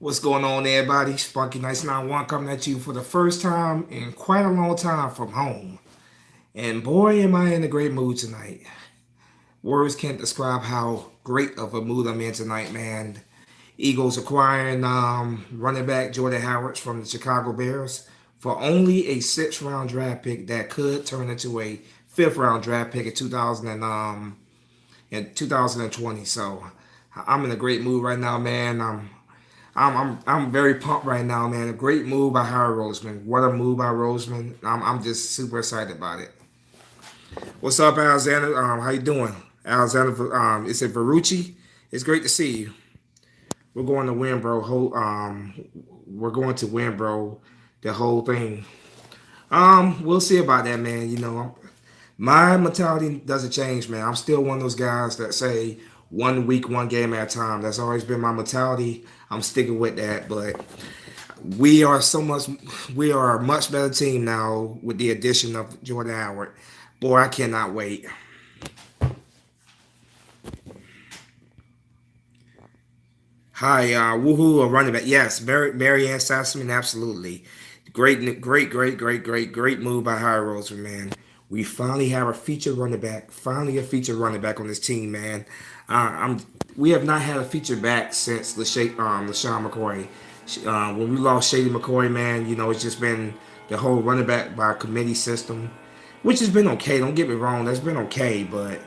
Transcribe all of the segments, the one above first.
What's going on, everybody? Spunky Nice 91 coming at you for the first time in quite a long time from home. And boy, am I in a great mood tonight. Words can't describe how great of a mood I'm in tonight, man. Eagles acquiring running back Jordan Howard from the Chicago Bears for only a sixth-round draft pick that could turn into a fifth-round draft pick in 2020. So I'm in a great mood right now, man. I'm very pumped right now, man. A great move by Howard Roseman. What a move by Roseman. I'm just super excited about it. What's up, Alexander? How you doing, Alexander? Is it Verrucci? It's great to see you. We're going to win, bro. We're going to win, bro. The whole thing. We'll see about that, man. My mentality doesn't change, man. I'm still one of those guys that say 1 week, one game at a time. That's always been my mentality. I'm sticking with that. But we are a much better team now with the addition of Jordan Howard. Boy, I cannot wait. Hi, woohoo, a running back. Yes, Marianne Sassman, absolutely. Great move by High Roser, man. We finally have a featured running back. Finally, a featured running back on this team, man. I'm. We have not had a featured back since LaShawn McCoy. When we lost Shady McCoy, man, it's just been the whole running back by committee system, which has been okay. Don't get me wrong, that's been okay, but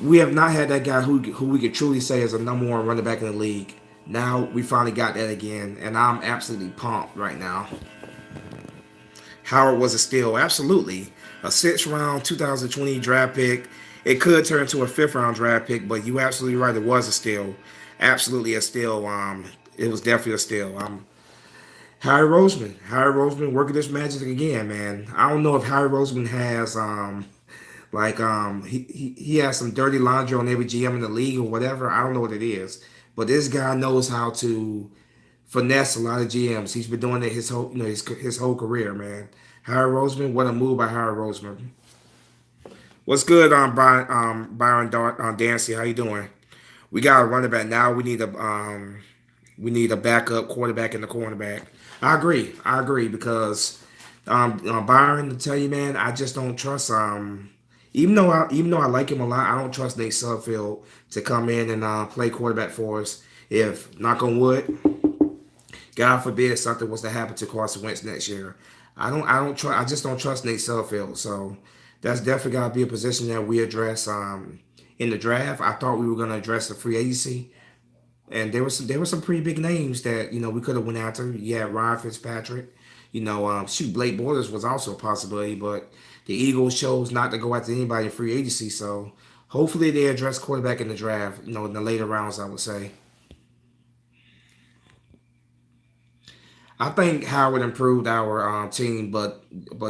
we have not had that guy who we could truly say is a number one running back in the league. Now we finally got that again, and I'm absolutely pumped right now. Howard was a steal, absolutely. A sixth round 2020 draft pick. It could turn into a fifth round draft pick, but you absolutely right. It was a steal, absolutely a steal. It was definitely a steal. Harry Roseman working this magic again, man. I don't know if Harry Roseman has he has some dirty laundry on every GM in the league or whatever. I don't know what it is, but this guy knows how to finesse a lot of GMs. He's been doing it his whole career, man. Howard Roseman, what a move by Howard Roseman. What's good on Byron Dancy? How you doing? We got a running back now. We need a backup quarterback and a cornerback. I agree because Byron, to tell you, man, I just don't trust even though I like him a lot, I don't trust Nate Sudfeld to come in and play quarterback for us. If knock on wood, God forbid something was to happen to Carson Wentz next year, I just don't trust Nate Sudfeld. So that's definitely got to be a position that we address in the draft. I thought we were going to address the free agency, and there were some pretty big names that we could have went after. Yeah, Ryan Fitzpatrick. Blake Bortles was also a possibility, but the Eagles chose not to go after anybody in free agency. So hopefully they address quarterback in the draft. In the later rounds, I would say. I think Howard improved our team, but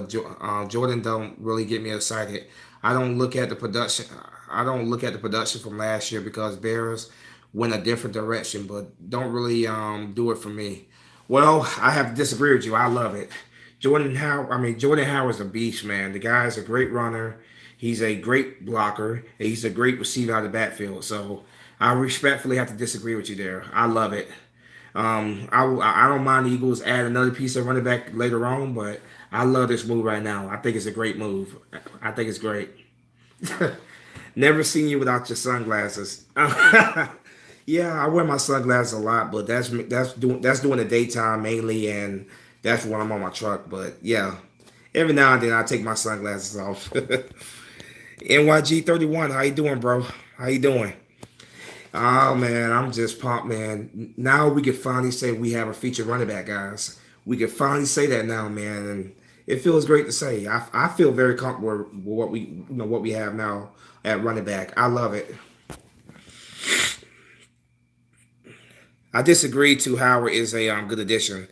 Jordan don't really get me excited. I don't look at the production. I don't look at the production from last year because Bears went a different direction, but don't really do it for me. Well, I have to disagree with you. I love it. Jordan Howard's a beast, man. The guy's a great runner. He's a great blocker. And he's a great receiver out of the backfield. So I respectfully have to disagree with you there. I love it. I don't mind the Eagles add another piece of running back later on, but I love this move right now. I think it's a great move. I think it's great. Never seen you without your sunglasses. Yeah, I wear my sunglasses a lot, but that's during the daytime mainly, and that's when I'm on my truck. But yeah, every now and then I take my sunglasses off. NYG 31, how you doing, bro? How you doing? Oh man, I'm just pumped, man. Now we can finally say we have a featured running back, guys. We can finally say that now, man, and it feels great to say. I feel very comfortable with what we have now at running back. I love it. I disagree to Howard is a good addition.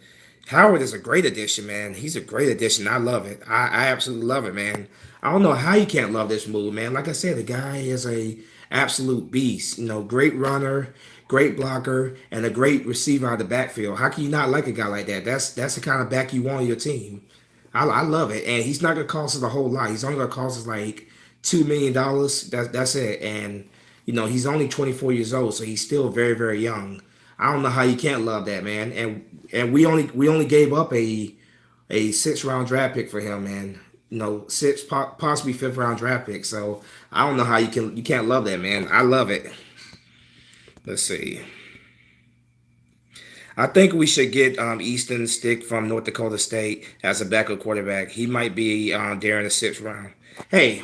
Howard is a great addition, man. He's a great addition. I love it. I absolutely love it, man. I don't know how you can't love this move, man. Like I said, the guy is a absolute beast. Great runner, great blocker, and a great receiver out of the backfield. How can you not like a guy like that? That's the kind of back you want on your team. I love it, and he's not gonna cost us a whole lot. He's only gonna cost us like $2 million. That's it, and he's only 24 years old, so he's still very young. I don't know how you can't love that, man. And we only gave up a 6 round draft pick for him, man. You know, possibly 5th round draft pick. So I don't know how you can't love that, man. I love it. Let's see. I think we should get Easton Stick from North Dakota State as a backup quarterback. He might be there in the 6th round. Hey,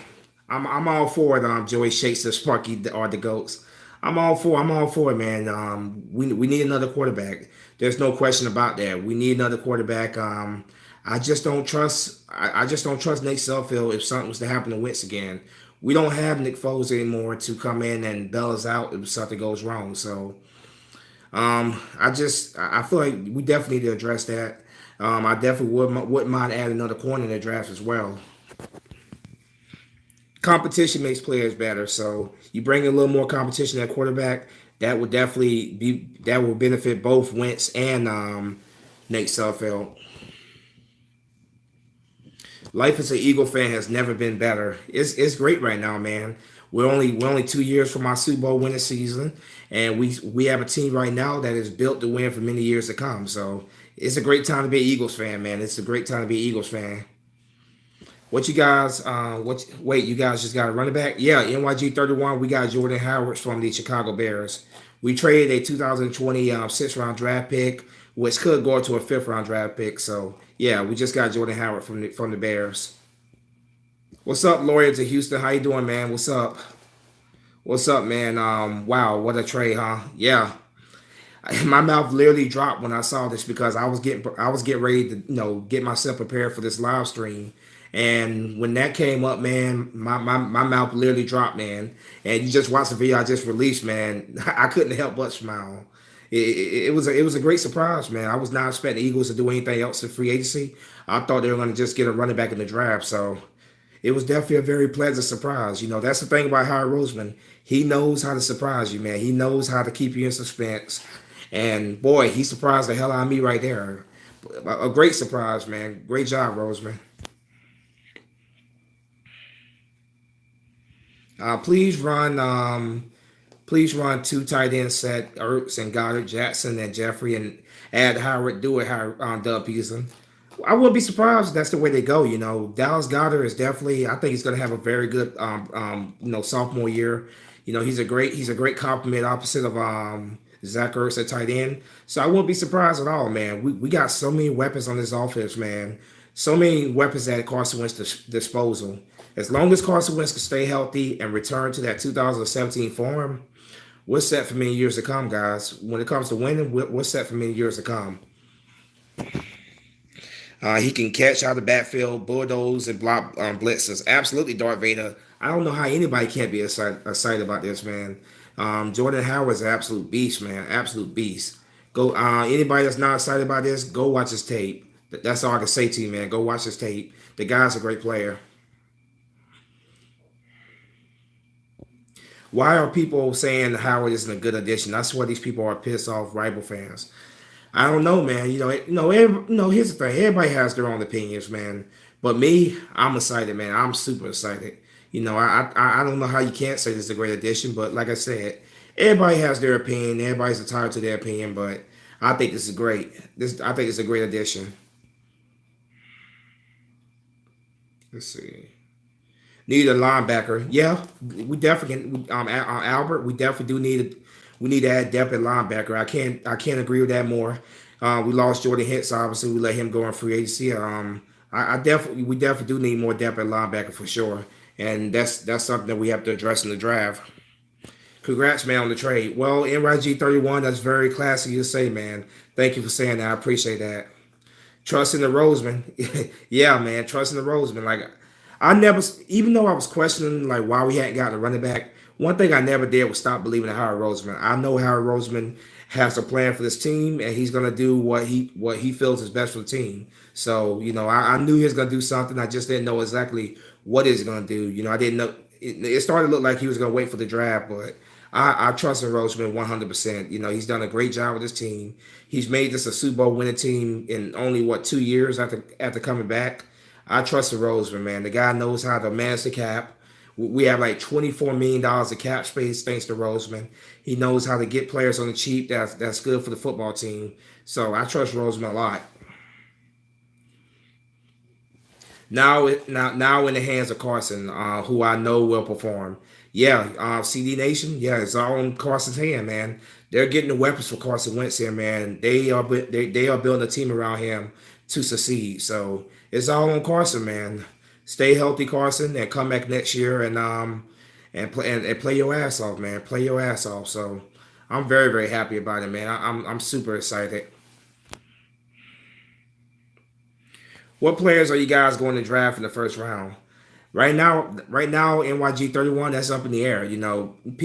I'm all for it. Joey Shakes the Sparky or the Goats. I'm all for it, man. We need another quarterback. There's no question about that. We need another quarterback. I just don't trust Nate Sudfeld if something was to happen to Wentz again. We don't have Nick Foles anymore to come in and bail us out if something goes wrong. So I feel like we definitely need to address that. I definitely wouldn't mind adding another corner in the draft as well. Competition makes players better, so you bring a little more competition at quarterback. That will benefit both Wentz and Nate Sudfeld. Life as an Eagle fan has never been better. It's great right now, man. We're only 2 years from our Super Bowl winning season, and we have a team right now that is built to win for many years to come. So it's a great time to be an Eagles fan, man. It's a great time to be an Eagles fan. What you guys? Wait, you guys just got a running back? Yeah, NYG 31. We got Jordan Howard from the Chicago Bears. We traded a 2020 6th round draft pick, which could go to a 5th round draft pick. So yeah, we just got Jordan Howard from the Bears. What's up, Lawyer to Houston? How you doing, man? What's up? What's up, man? Wow, what a trade, huh? Yeah, my mouth literally dropped when I saw this because I was getting ready to get myself prepared for this live stream, and when that came up, man, my mouth literally dropped, man. And you just watch the video I just released, man. I couldn't help but smile. It was a great surprise, man. I was not expecting the Eagles to do anything else in free agency. I thought they were going to just get a running back in the draft, so it was definitely a very pleasant surprise. That's the thing about Howard Roseman. He knows how to surprise you, man. He knows how to keep you in suspense. And boy, he surprised the hell out of me right there. A great surprise, man. Great job, Roseman. Uh, please run, um, please run two tight end set Ertz and Goddard, Jackson and Jeffrey, and add Howard. Do it, Howard, Doug Peterson. I wouldn't be surprised if that's the way they go. Dallas Goddard is definitely. I think he's going to have a very good, sophomore year. He's a great compliment opposite of Zach Ertz at tight end. So I wouldn't be surprised at all, man. We got so many weapons on this offense, man. So many weapons at Carson Wentz's disposal. As long as Carson Wentz can stay healthy and return to that 2017 form, we're set for many years to come, guys. When it comes to winning, we're set for many years to come. He can catch out of the backfield, bulldoze, and block blitzes. Absolutely, Darth Vader. I don't know how anybody can't be excited about this, man. Jordan Howard's an absolute beast, man. Absolute beast. Go. Anybody that's not excited about this, go watch his tape. That's all I can say to you, man. Go watch his tape. The guy's a great player. Why are people saying Howard isn't a good addition? That's why these people are pissed off rival fans. I don't know, man. Here's the thing. Everybody has their own opinions, man. But me, I'm excited, man. I'm super excited. I don't know how you can't say this is a great addition, but like I said, everybody has their opinion. Everybody's entitled to their opinion, but I think this is great. I think it's a great addition. Let's see. Need a linebacker. Yeah, we definitely can. Albert, we definitely do need. We need to add depth at linebacker. I can't agree with that more. We lost Jordan Hicks. Obviously, we let him go in free agency. We definitely do need more depth at linebacker for sure, and that's something that we have to address in the draft. Congrats, man, on the trade. Well, NYG 31, that's very classy to say, man. Thank you for saying that. I appreciate that. Trust in the Roseman. Yeah, man. Trust in the Roseman. Like I never, even though I was questioning like why we hadn't gotten a running back, one thing I never did was stop believing in Howard Roseman. I know Howard Roseman has a plan for this team, and he's gonna do what he feels is best for the team. So I knew he was gonna do something. I just didn't know exactly what he's gonna do. I didn't know. It started to look like he was gonna wait for the draft, but I trust in Roseman 100%. He's done a great job with his team. He's made this a Super Bowl winning team in only 2 years after coming back. I trust in Roseman, man. The guy knows how to manage the cap. We have like $24 million of cap space thanks to Roseman. He knows how to get players on the cheap. That's good for the football team. So I trust Roseman a lot. Now in the hands of Carson, who I know will perform. Yeah, CD Nation. Yeah, it's all in Carson's hand, man. They're getting the weapons for Carson Wentz here, man. They are building a team around him to succeed. So it's all on Carson, man. Stay healthy, Carson, and come back next year and play your ass off, man. Play your ass off. So I'm very happy about it, man. I'm super excited. What players are you guys going to draft in the first round? Right now, NYG 31, that's up in the air.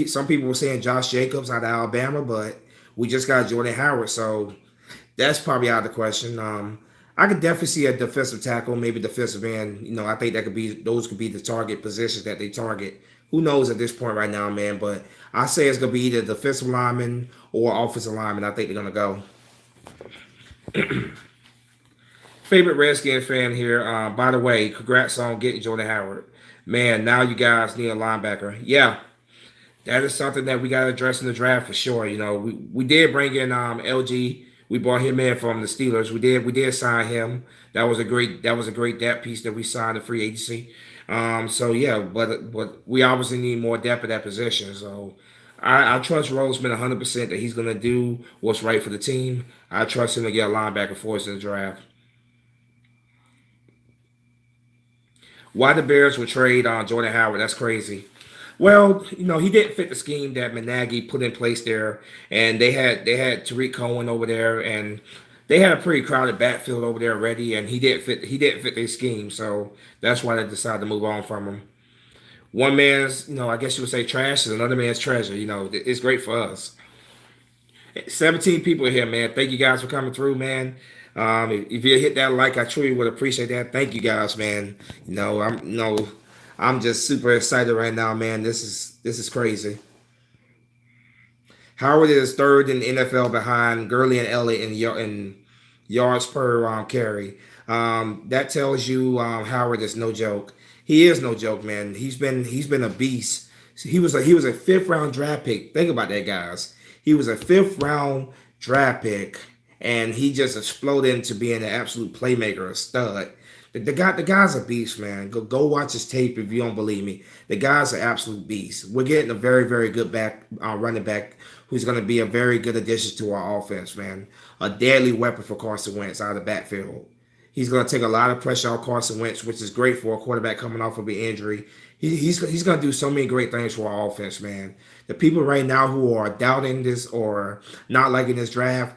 Some people were saying Josh Jacobs out of Alabama, but we just got Jordan Howard, so that's probably out of the question. I could definitely see a defensive tackle, maybe defensive end. I think those could be the target positions that they target. Who knows at this point right now, man? But I say it's gonna be either defensive lineman or offensive lineman. I think they're gonna go. Favorite Redskin fan here. By the way, congrats on getting Jordan Howard. Man, now you guys need a linebacker. Yeah, that is something that we got to address in the draft for sure. We did bring in LG. We brought him in from the Steelers. We did sign him. That was a great depth piece that we signed in free agency. So yeah, but we obviously need more depth at that position. So I trust Roseman 100% that he's gonna do what's right for the team. I trust him to get a linebacker for us in the draft. Why the Bears would trade on Jordan Howard? That's crazy. Well, he didn't fit the scheme that Managi put in place there, and they had Tariq Cohen over there, and they had a pretty crowded backfield over there already, and he didn't fit their scheme, so that's why they decided to move on from him. One man's, I guess you would say trash is another man's treasure. It's great for us. 17 people here, man. Thank you guys for coming through, man. If you hit that like, I truly would appreciate that. Thank you guys, man. I'm just super excited right now, man. This is crazy. Howard is third in the NFL behind Gurley and Elliott in yards per carry. That tells you Howard is no joke. He is no joke, man. He's been a beast. He was a fifth round draft pick. Think about that, guys. He was a fifth round draft pick, and he just exploded into being an absolute playmaker, a stud. The guy's a beast, man. Go watch his tape if you don't believe me. The guy's an absolute beast. We're getting a very good running back who's going to be a very good addition to our offense, man. A deadly weapon for Carson Wentz out of the backfield. He's going to take a lot of pressure off Carson Wentz, which is great for a quarterback coming off of an injury. He's going to do so many great things for our offense, man. The people right now who are doubting this or not liking this draft,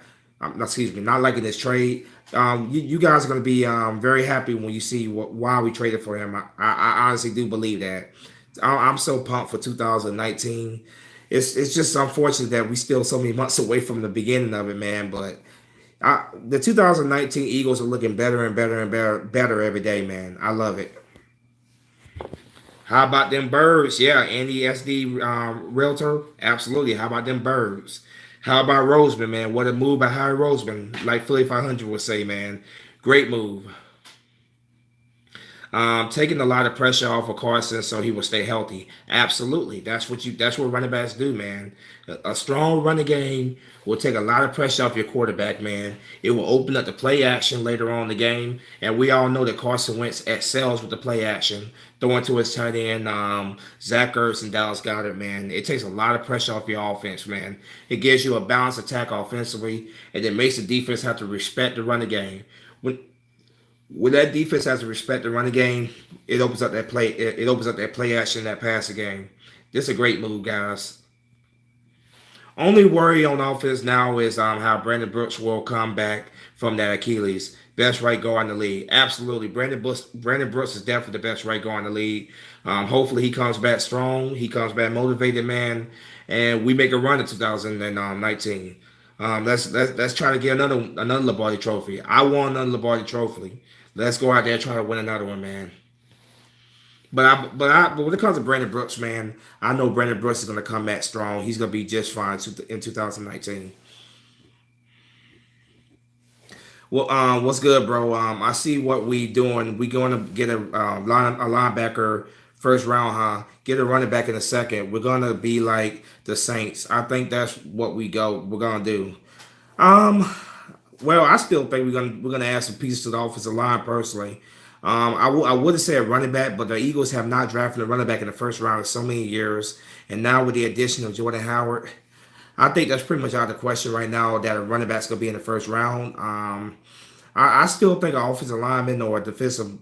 excuse me, not liking this trade, you guys are going to be very happy when you see why we traded for him. I honestly do believe that. I'm so pumped for 2019. It's just unfortunate that we still so many months away from the beginning of it, man. But the 2019 Eagles are looking better and better and better every day, man. I love it. How about them birds? Yeah, Andy SD Realtor. Absolutely. How about them birds? How about Roseman, man? What a move by Harry Roseman, like Philly 500 would say, man. Great move. Taking a lot of pressure off of Carson so he will stay healthy. Absolutely. That's what running backs do, man. A strong running game will take a lot of pressure off your quarterback, man. It will open up the play action later on in the game. And we all know that Carson Wentz excels with the play action. Throwing to his tight end, Zach Ertz and Dallas Goddard, man. It takes a lot of pressure off your offense, man. It gives you a balanced attack offensively, and it makes the defense have to respect the running game. When that defense has to respect the running game, it opens up that play. It opens up that play action, that passing game. This is a great move, guys. Only worry on offense now is how Brandon Brooks will come back from that Achilles. Best right guard in the league. Absolutely. Brandon Brooks is definitely the best right guard in the league. Hopefully he comes back strong. He comes back motivated, man. And we make a run in 2019. Let's try to get another Lombardi trophy. I want another Lombardi trophy. Let's go out there and try to win another one, man. But when it comes to Brandon Brooks, man, I know Brandon Brooks is going to come back strong. He's going to be just fine in 2019. Well, what's good, bro? I see what we doing. We going to get a linebacker First round, huh? Get a running back in the second. We're gonna be like the Saints. I think that's what we're gonna do. Um, well, I still think we're gonna add some pieces to the offensive line personally. I would have said running back, but the Eagles have not drafted a running back in the first round in so many years, and now with the addition of Jordan Howard, I think that's pretty much out of the question right now that a running back's gonna be in the first round. I still think an offensive lineman or a defensive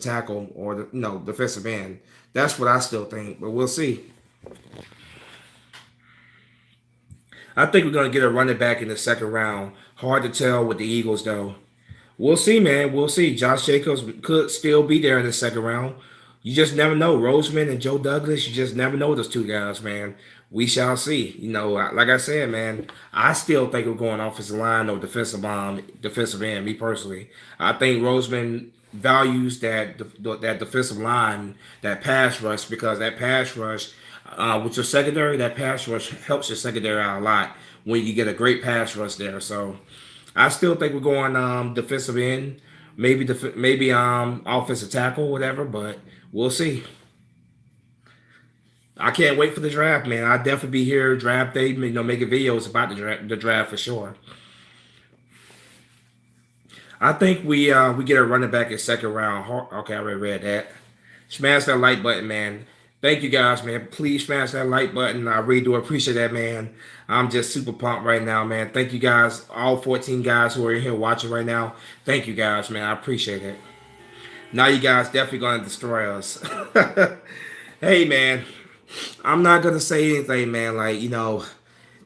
tackle or defensive end. That's what I still think, but we'll see. I think we're gonna get a running back in the second round. Hard to tell with the Eagles though. We'll see, man. We'll see. Josh Jacobs could still be there in the second round. You just never know. Roseman and Joe Douglas, you just never know those two guys, man. We shall see. Like I said, man, I still think we're going offensive line or defensive end. Me personally, I think Roseman values that defensive line, that pass rush, because that pass rush with your secondary, that pass rush helps your secondary out a lot when you get a great pass rush there. So. I still think we're going defensive end, maybe offensive tackle, whatever. But we'll see. I can't wait for the draft, man. I'll definitely be here draft day, making videos about the draft for sure. I think we get a running back in second round. Okay, I already read that. Smash that like button, man. Thank you guys, man. Please smash that like button. I really do appreciate that, man. I'm just super pumped right now, man. Thank you guys, all 14 guys who are in here watching right now. Thank you guys, man. I appreciate it. Now you guys definitely gonna destroy us. Hey, man. I'm not gonna say anything, man. Like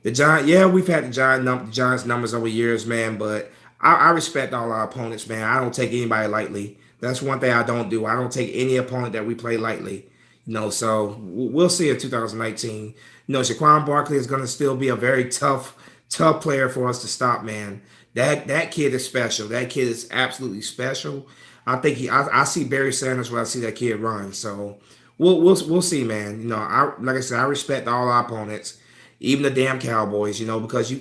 the Giant. Yeah, we've had the Giants numbers over years, man. But I respect all our opponents, man. I don't take anybody lightly. That's one thing I don't do. I don't take any opponent that we play lightly. So we'll see in 2019. Shaquan Barkley is going to still be a very tough player for us to stop, man. That kid is special. That kid is absolutely special. I see Barry Sanders when I see that kid run. So we'll see, man. Like I said, I respect all our opponents, even the damn Cowboys. Because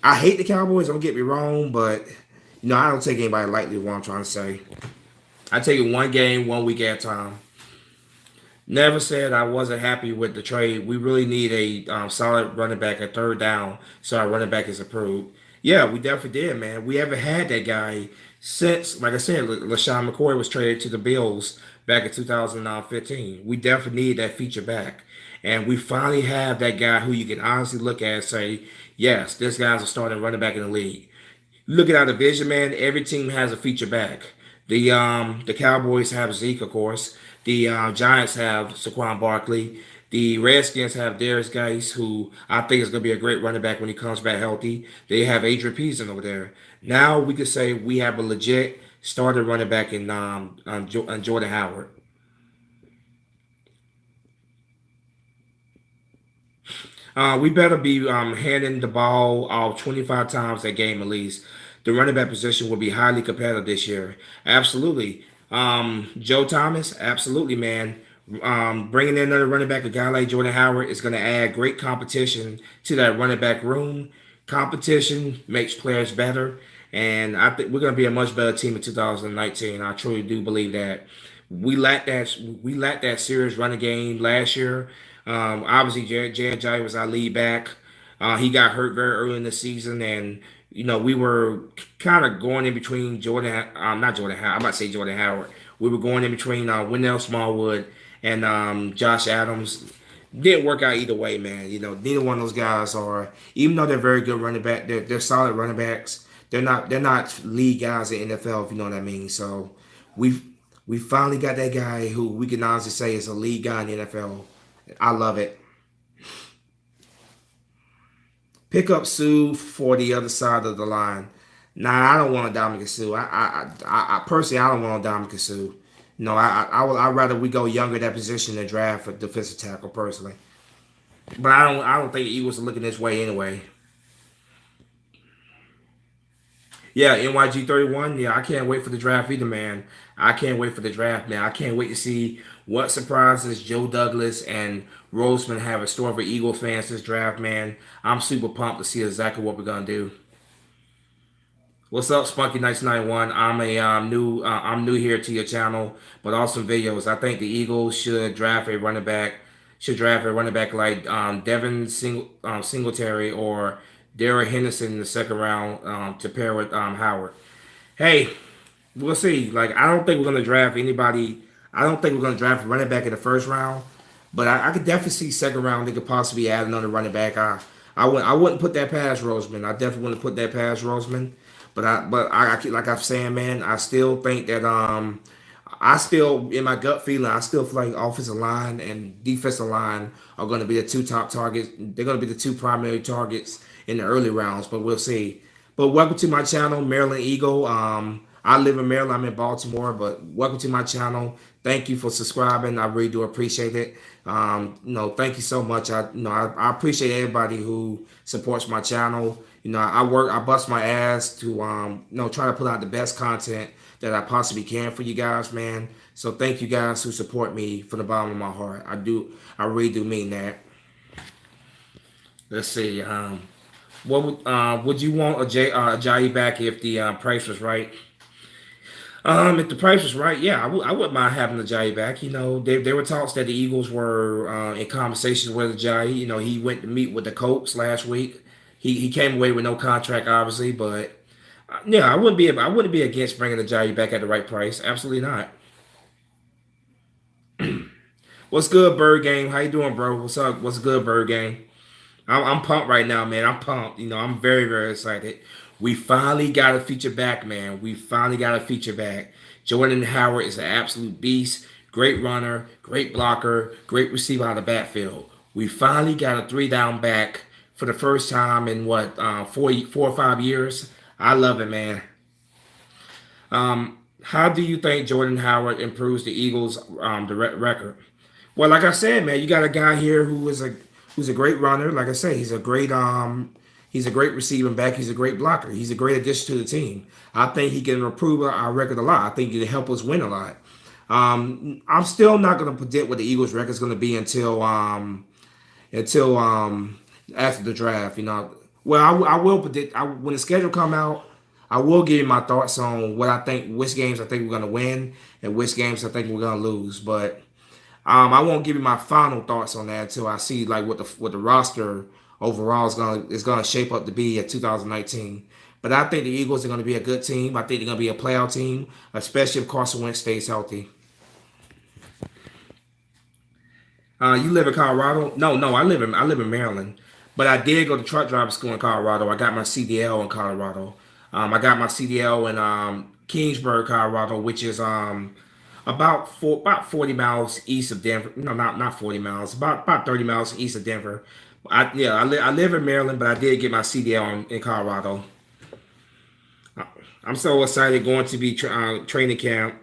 I hate the Cowboys. Don't get me wrong, but I don't take anybody lightly. What I'm trying to say, I take it one game, 1 week at a time. Never said I wasn't happy with the trade. We really need a solid running back at third down, so our running back is approved. Yeah, we definitely did, man. We haven't had that guy since, like I said, LaShawn McCoy was traded to the Bills back in 2015. We definitely need that feature back. And we finally have that guy who you can honestly look at and say, yes, this guy's a starting running back in the league. Look at our division, man. Every team has a feature back. The Cowboys have Zeke, of course. The Giants have Saquon Barkley. The Redskins have Darius Geis, who I think is going to be a great running back when he comes back healthy. They have Adrian Peterson over there. Now we could say we have a legit starter running back in Jordan Howard. We better be handing the ball off 25 times a game at least. The running back position will be highly competitive this year. Absolutely. Joe Thomas, absolutely, man. Bringing in another running back, a guy like Jordan Howard, is going to add great competition to that running back room. Competition makes players better, and I think we're going to be a much better team in 2019. I truly do believe that. We lacked that serious running game last year. Obviously, Jared Jay was our lead back. He got hurt very early in the season, and we were kind of going in between not Jordan Howard. I'm about to say Jordan Howard. We were going in between Wendell Smallwood and Josh Adams. Didn't work out either way, man. Neither one of those guys are, even though they're very good running back, they're solid running backs. They're not lead guys in NFL, if you know what I mean. So we we finally got that guy who we can honestly say is a lead guy in the NFL. I love it. Pick up Sue for the other side of the line. Nah, I don't want a Dominic Sue. I personally, I don't want a Dominic Sue. No, I'd rather we go younger at that position and draft for defensive tackle personally. But I don't think the Eagles are looking this way anyway. Yeah, NYG 31. Yeah, I can't wait for the draft either, man. I can't wait for the draft, man. I can't wait to see what surprises Joe Douglas and Roseman have in store for Eagle fans this draft, man. I'm super pumped to see exactly what we're gonna do. What's up, Spunky Nights 91? I'm new here to your channel, but awesome videos. I think the Eagles should draft a running back, like Singletary or Derek Henderson in the second round to pair with Howard. Hey, we'll see. Like I don't think we're gonna draft anybody. I don't think we're gonna draft a running back in the first round, but I could definitely see second round they could possibly add another running back. I wouldn't put that past Roseman. I definitely wouldn't put that past Roseman. Like I'm saying, man, I still think that I still in my gut feeling I still feel like offensive line and defensive line are going to be the two top targets. They're going to be the two primary targets in the early rounds, but we'll see. But welcome to my channel, Maryland Eagle. I live in Maryland. I'm in Baltimore, but welcome to my channel. Thank you for subscribing. I really do appreciate it. Thank you so much. I appreciate everybody who supports my channel. I bust my ass to, try to put out the best content that I possibly can for you guys, man. So thank you guys who support me from the bottom of my heart. I really do mean that. Let's see. Would you want a Jai back if the price was right? If the price was right, yeah, I wouldn't mind having the Jai back. There were talks that the Eagles were in conversations with the Jai. He went to meet with the Colts last week. He came away with no contract, obviously, but yeah, I wouldn't be against bringing the Jai back at the right price. Absolutely not. What's good, Bird Game? How you doing, bro? What's up? What's good, Bird Game? I'm pumped right now, man. I'm pumped. I'm very, very excited. We finally got a feature back, man. We finally got a feature back. Jordan Howard is an absolute beast. Great runner, great blocker, great receiver out of the backfield. We finally got a three down back for the first time in what 4 or 5 years. I love it, man. How do you think Jordan Howard improves the Eagles' direct record? Well, like I said, man, you got a guy here who's a great runner. Like I say, he's a great receiving back. He's a great blocker. He's a great addition to the team. I think he can improve our record a lot. I think he can help us win a lot. I'm still not going to predict what the Eagles' record is going to be until after the draft. Well, I will predict. When the schedule come out, I will give you my thoughts on which games I think we're going to win, and which games I think we're going to lose. But I won't give you my final thoughts on that until I see like what the roster overall is gonna shape up to be at 2019. But I think the Eagles are gonna be a good team. I think they're gonna be a playoff team, especially if Carson Wentz stays healthy. You live in Colorado? No, no, I live in Maryland, but I did go to truck driver school in Colorado. I got my CDL in Colorado. I got my CDL in Kingsburg, Colorado, which is about 40 miles east of Denver. No, not 40 miles. About 30 miles east of Denver. I live in Maryland, but I did get my CDL in Colorado. I'm so excited going to be training camp.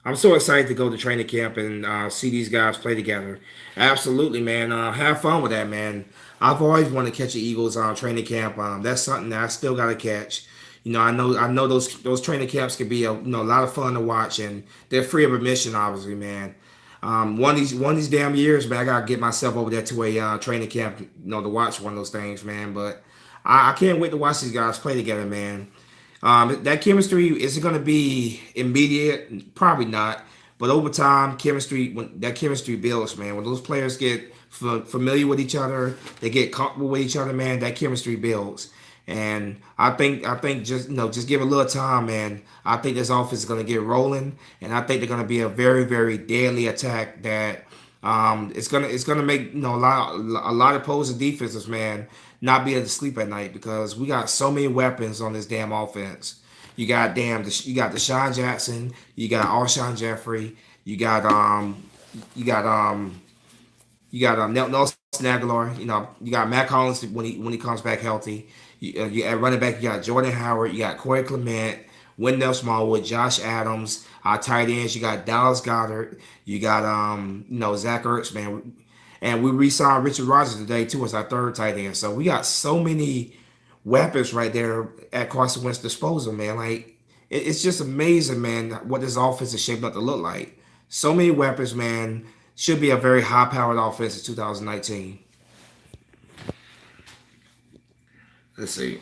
I'm so excited to go to training camp and see these guys play together. Absolutely, man. Have fun with that, man. I've always wanted to catch the Eagles on training camp. That's something that I still got to catch. I know those training camps can be a lot of fun to watch, and they're free of admission, obviously, man. One of these damn years, man, I gotta get myself over there to a training camp, to watch one of those things, man. But I can't wait to watch these guys play together, man. That chemistry is it going to be immediate? Probably not. But over time, when that chemistry builds, man. When those players get familiar with each other, they get comfortable with each other, man. That chemistry builds, and I think just give it a little time, man. I think this offense is going to get rolling, and I think they're going to be a very, very deadly attack that it's gonna make a lot of opposing defenses, man, not be able to sleep at night because we got so many weapons on this damn offense. You got Deshaun Jackson, you got Alshon Jeffrey, you got Nelson Aguilar, you got Matt Collins when he comes back healthy. You at running back, you got Jordan Howard, you got Corey Clement, Wendell Smallwood, Josh Adams. Our tight ends, you got Dallas Goddard, you got Zach Ertz, man, and we re-signed Richard Rodgers today too as our third tight end. So we got so many weapons right there at Carson Wentz's disposal, man. Like it's just amazing, man, what this offense is shaping up to look like. So many weapons, man. Should be a very high-powered offense in 2019. Let's see.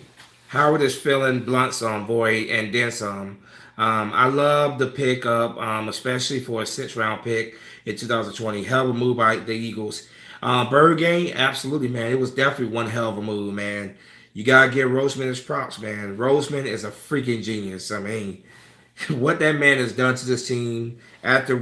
Howard is filling Blunt's void and then some. I love the pickup, especially for a six-round pick in 2020. Hell of a move by the Eagles. Bird game, absolutely, man. It was definitely one hell of a move, man. You gotta give Roseman his props, man. Roseman is a freaking genius. I mean, what that man has done to this team after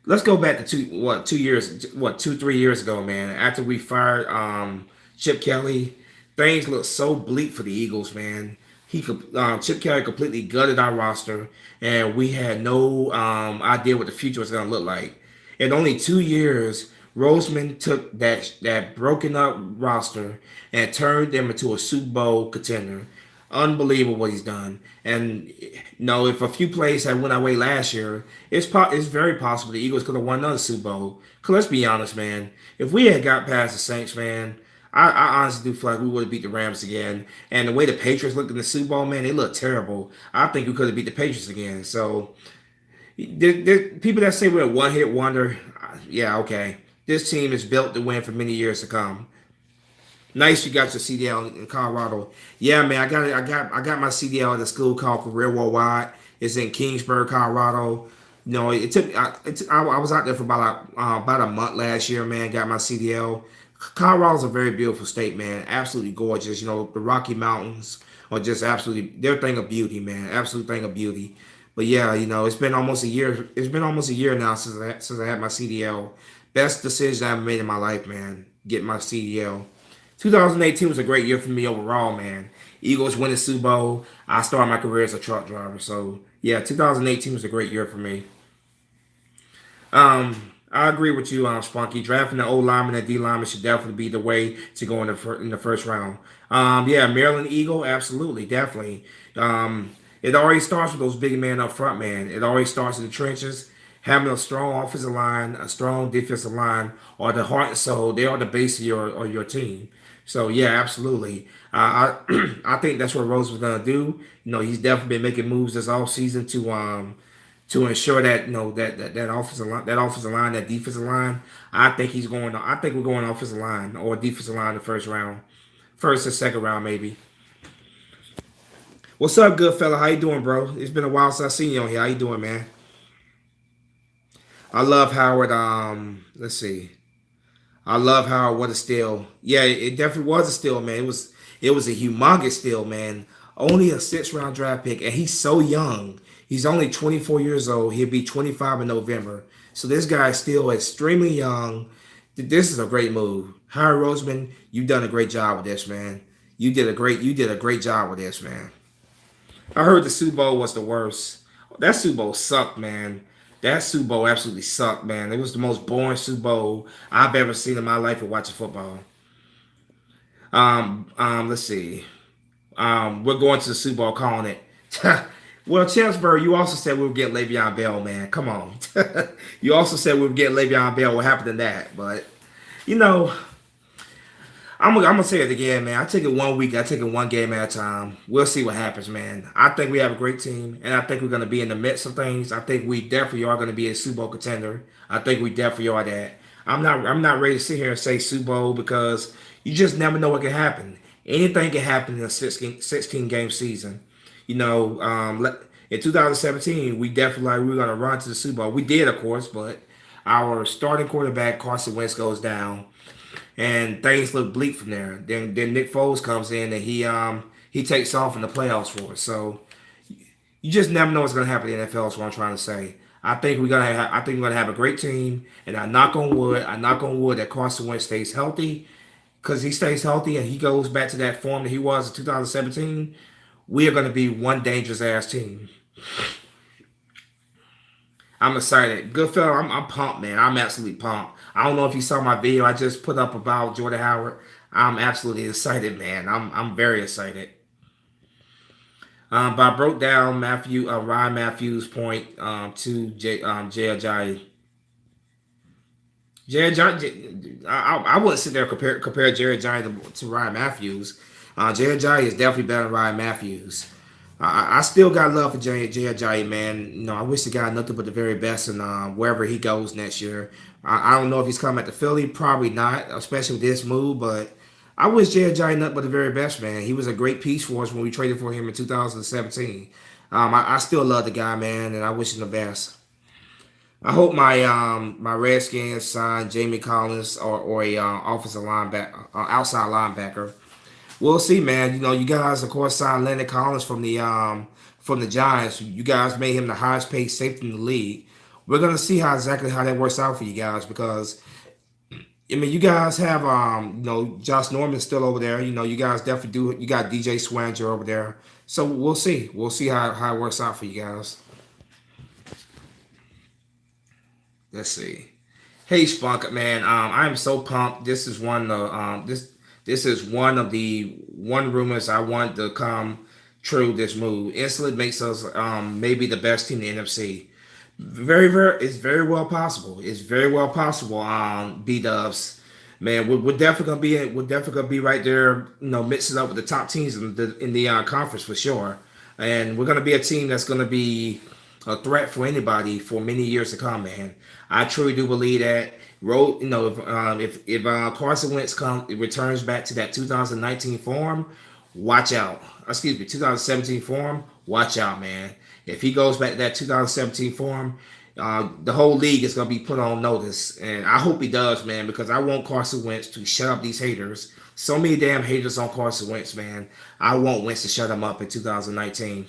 let's go back to 2 years, 2 3 years ago, man. After we fired Chip Kelly, things looked so bleak for the Eagles, man. Chip Kelly completely gutted our roster, and we had no idea what the future was going to look like. In only 2 years, Roseman took that broken up roster and turned them into a Super Bowl contender. Unbelievable what he's done. And if a few plays had went our way last year, it's very possible the Eagles could have won another Super Bowl. Cause let's be honest, man. If we had got past the Saints, man, I honestly do feel like we would have beat the Rams again. And the way the Patriots looked in the Super Bowl, man, they looked terrible. I think we could have beat the Patriots again. So people that say we're a one hit wonder, yeah, okay. This team is built to win for many years to come. Nice, you got your CDL in Colorado. Yeah, man, I got my CDL at a school called Career Worldwide. It's in Kingsburg, Colorado. It took I was out there for about a month last year, man. Got my CDL. Colorado's a very beautiful state, man. Absolutely gorgeous. The Rocky Mountains are just absolutely they're a thing of beauty, man. Absolute thing of beauty. But yeah, it's been almost a year. It's been almost a year now since I had my CDL. Best decision I ever made in my life, man. Getting my CDL. 2018 was a great year for me overall, man. Eagles winning Super Bowl. I started my career as a truck driver. So, yeah, 2018 was a great year for me. I agree with you, Spunky. Drafting the O lineman and D lineman should definitely be the way to go in the first round. Yeah, Maryland Eagle, absolutely, definitely. It always starts with those big men up front, man. It always starts in the trenches. Having a strong offensive line, a strong defensive line, or the heart and soul, they are the base of your team. So yeah, absolutely. I think that's what Rose was gonna do. He's definitely been making moves this off season to ensure that offensive line, that defensive line. I think he's going. I think we're going offensive line or defensive line in the first round, first and second round maybe. What's up, good fella? How you doing, bro? It's been a while since I seen you on here. How you doing, man? I love Howard. Let's see. I love Howard. What a steal! Yeah, it definitely was a steal, man. It was a humongous steal, man. Only a six-round draft pick, and he's so young. He's only 24 years old. He'll be 25 in November. So this guy is still extremely young. This is a great move. Howard Roseman, you've done a great job with this, man. You did a great job with this, man. I heard the Super Bowl was the worst. That Super Bowl sucked, man. That Super Bowl absolutely sucked, man. It was the most boring Super Bowl I've ever seen in my life of watching football. Let's see. We're going to the Super Bowl calling it. Well, Chancellor, you also said we would get Le'Veon Bell, man. Come on. You also said we would get Le'Veon Bell. What happened to that? But you know, I'm gonna say it again, man. I take it one week. I take it one game at a time. We'll see what happens, man. I think we have a great team, and I think we're gonna be in the midst of things. I think we definitely are gonna be a Super Bowl contender. I think we definitely are that. I'm not ready to sit here and say Super Bowl because you just never know what can happen. Anything can happen in a 16 game season. In 2017, we definitely like we were gonna run to the Super Bowl. We did, of course, but our starting quarterback Carson Wentz goes down and things look bleak from there. Then Nick Foles comes in and he takes off in the playoffs for us. So you just never know what's gonna happen in the NFL. Is what I'm trying to say. I think we're gonna have a great team, and I knock on wood that Carson Wentz stays healthy because he stays healthy and he goes back to that form that he was in 2017. We are gonna be one dangerous ass team. I'm excited. Good fella, I'm pumped, man. I'm absolutely pumped. I don't know if you saw my video I just put up about Jordan Howard. I'm absolutely excited, man. I'm very excited. But I broke down Ryan Matthews' point Jay Ajayi. Jay Ajayi, I wouldn't sit there and compare Jerry Ajayi to Ryan Matthews. Jay Ajayi is definitely better than Ryan Matthews. I still got love for Jay Ajayi, man. I wish the guy nothing but the very best, and wherever he goes next year. I don't know if he's coming at the Philly, probably not, especially with this move. But I wish Jay Ajayi nothing but the very best, man. He was a great piece for us when we traded for him in 2017. I still love the guy, man, and I wish him the best. I hope my Redskins sign Jamie Collins or a offensive linebacker, outside linebacker. We'll see, man. You know, you guys, of course, signed Leonard Collins from the Giants. You guys made him the highest paid safety in the league. We're gonna see how exactly how that works out for you guys because I mean, you guys have Josh Norman still over there. You know, you guys definitely do. You got DJ Swanger over there, so we'll see. We'll see how it works out for you guys. Let's see. Hey, Spunk, man. I'm so pumped. This is one of the one rumors I want to come true. This move instantly makes us maybe the best team in the NFC. It's very well possible. It's very well possible. B Dubs, man, we're definitely gonna be we're definitely gonna be right there. You know, mixing up with the top teams in the conference for sure. And we're gonna be a team that's gonna be a threat for anybody for many years to come, man. I truly do believe that. If Carson Wentz returns back to that 2019 form, watch out. Excuse me, 2017 form, watch out, man. If he goes back to that 2017 form, the whole league is going to be put on notice. And I hope he does, man, because I want Carson Wentz to shut up these haters. So many damn haters on Carson Wentz, man. I want Wentz to shut him up in 2019.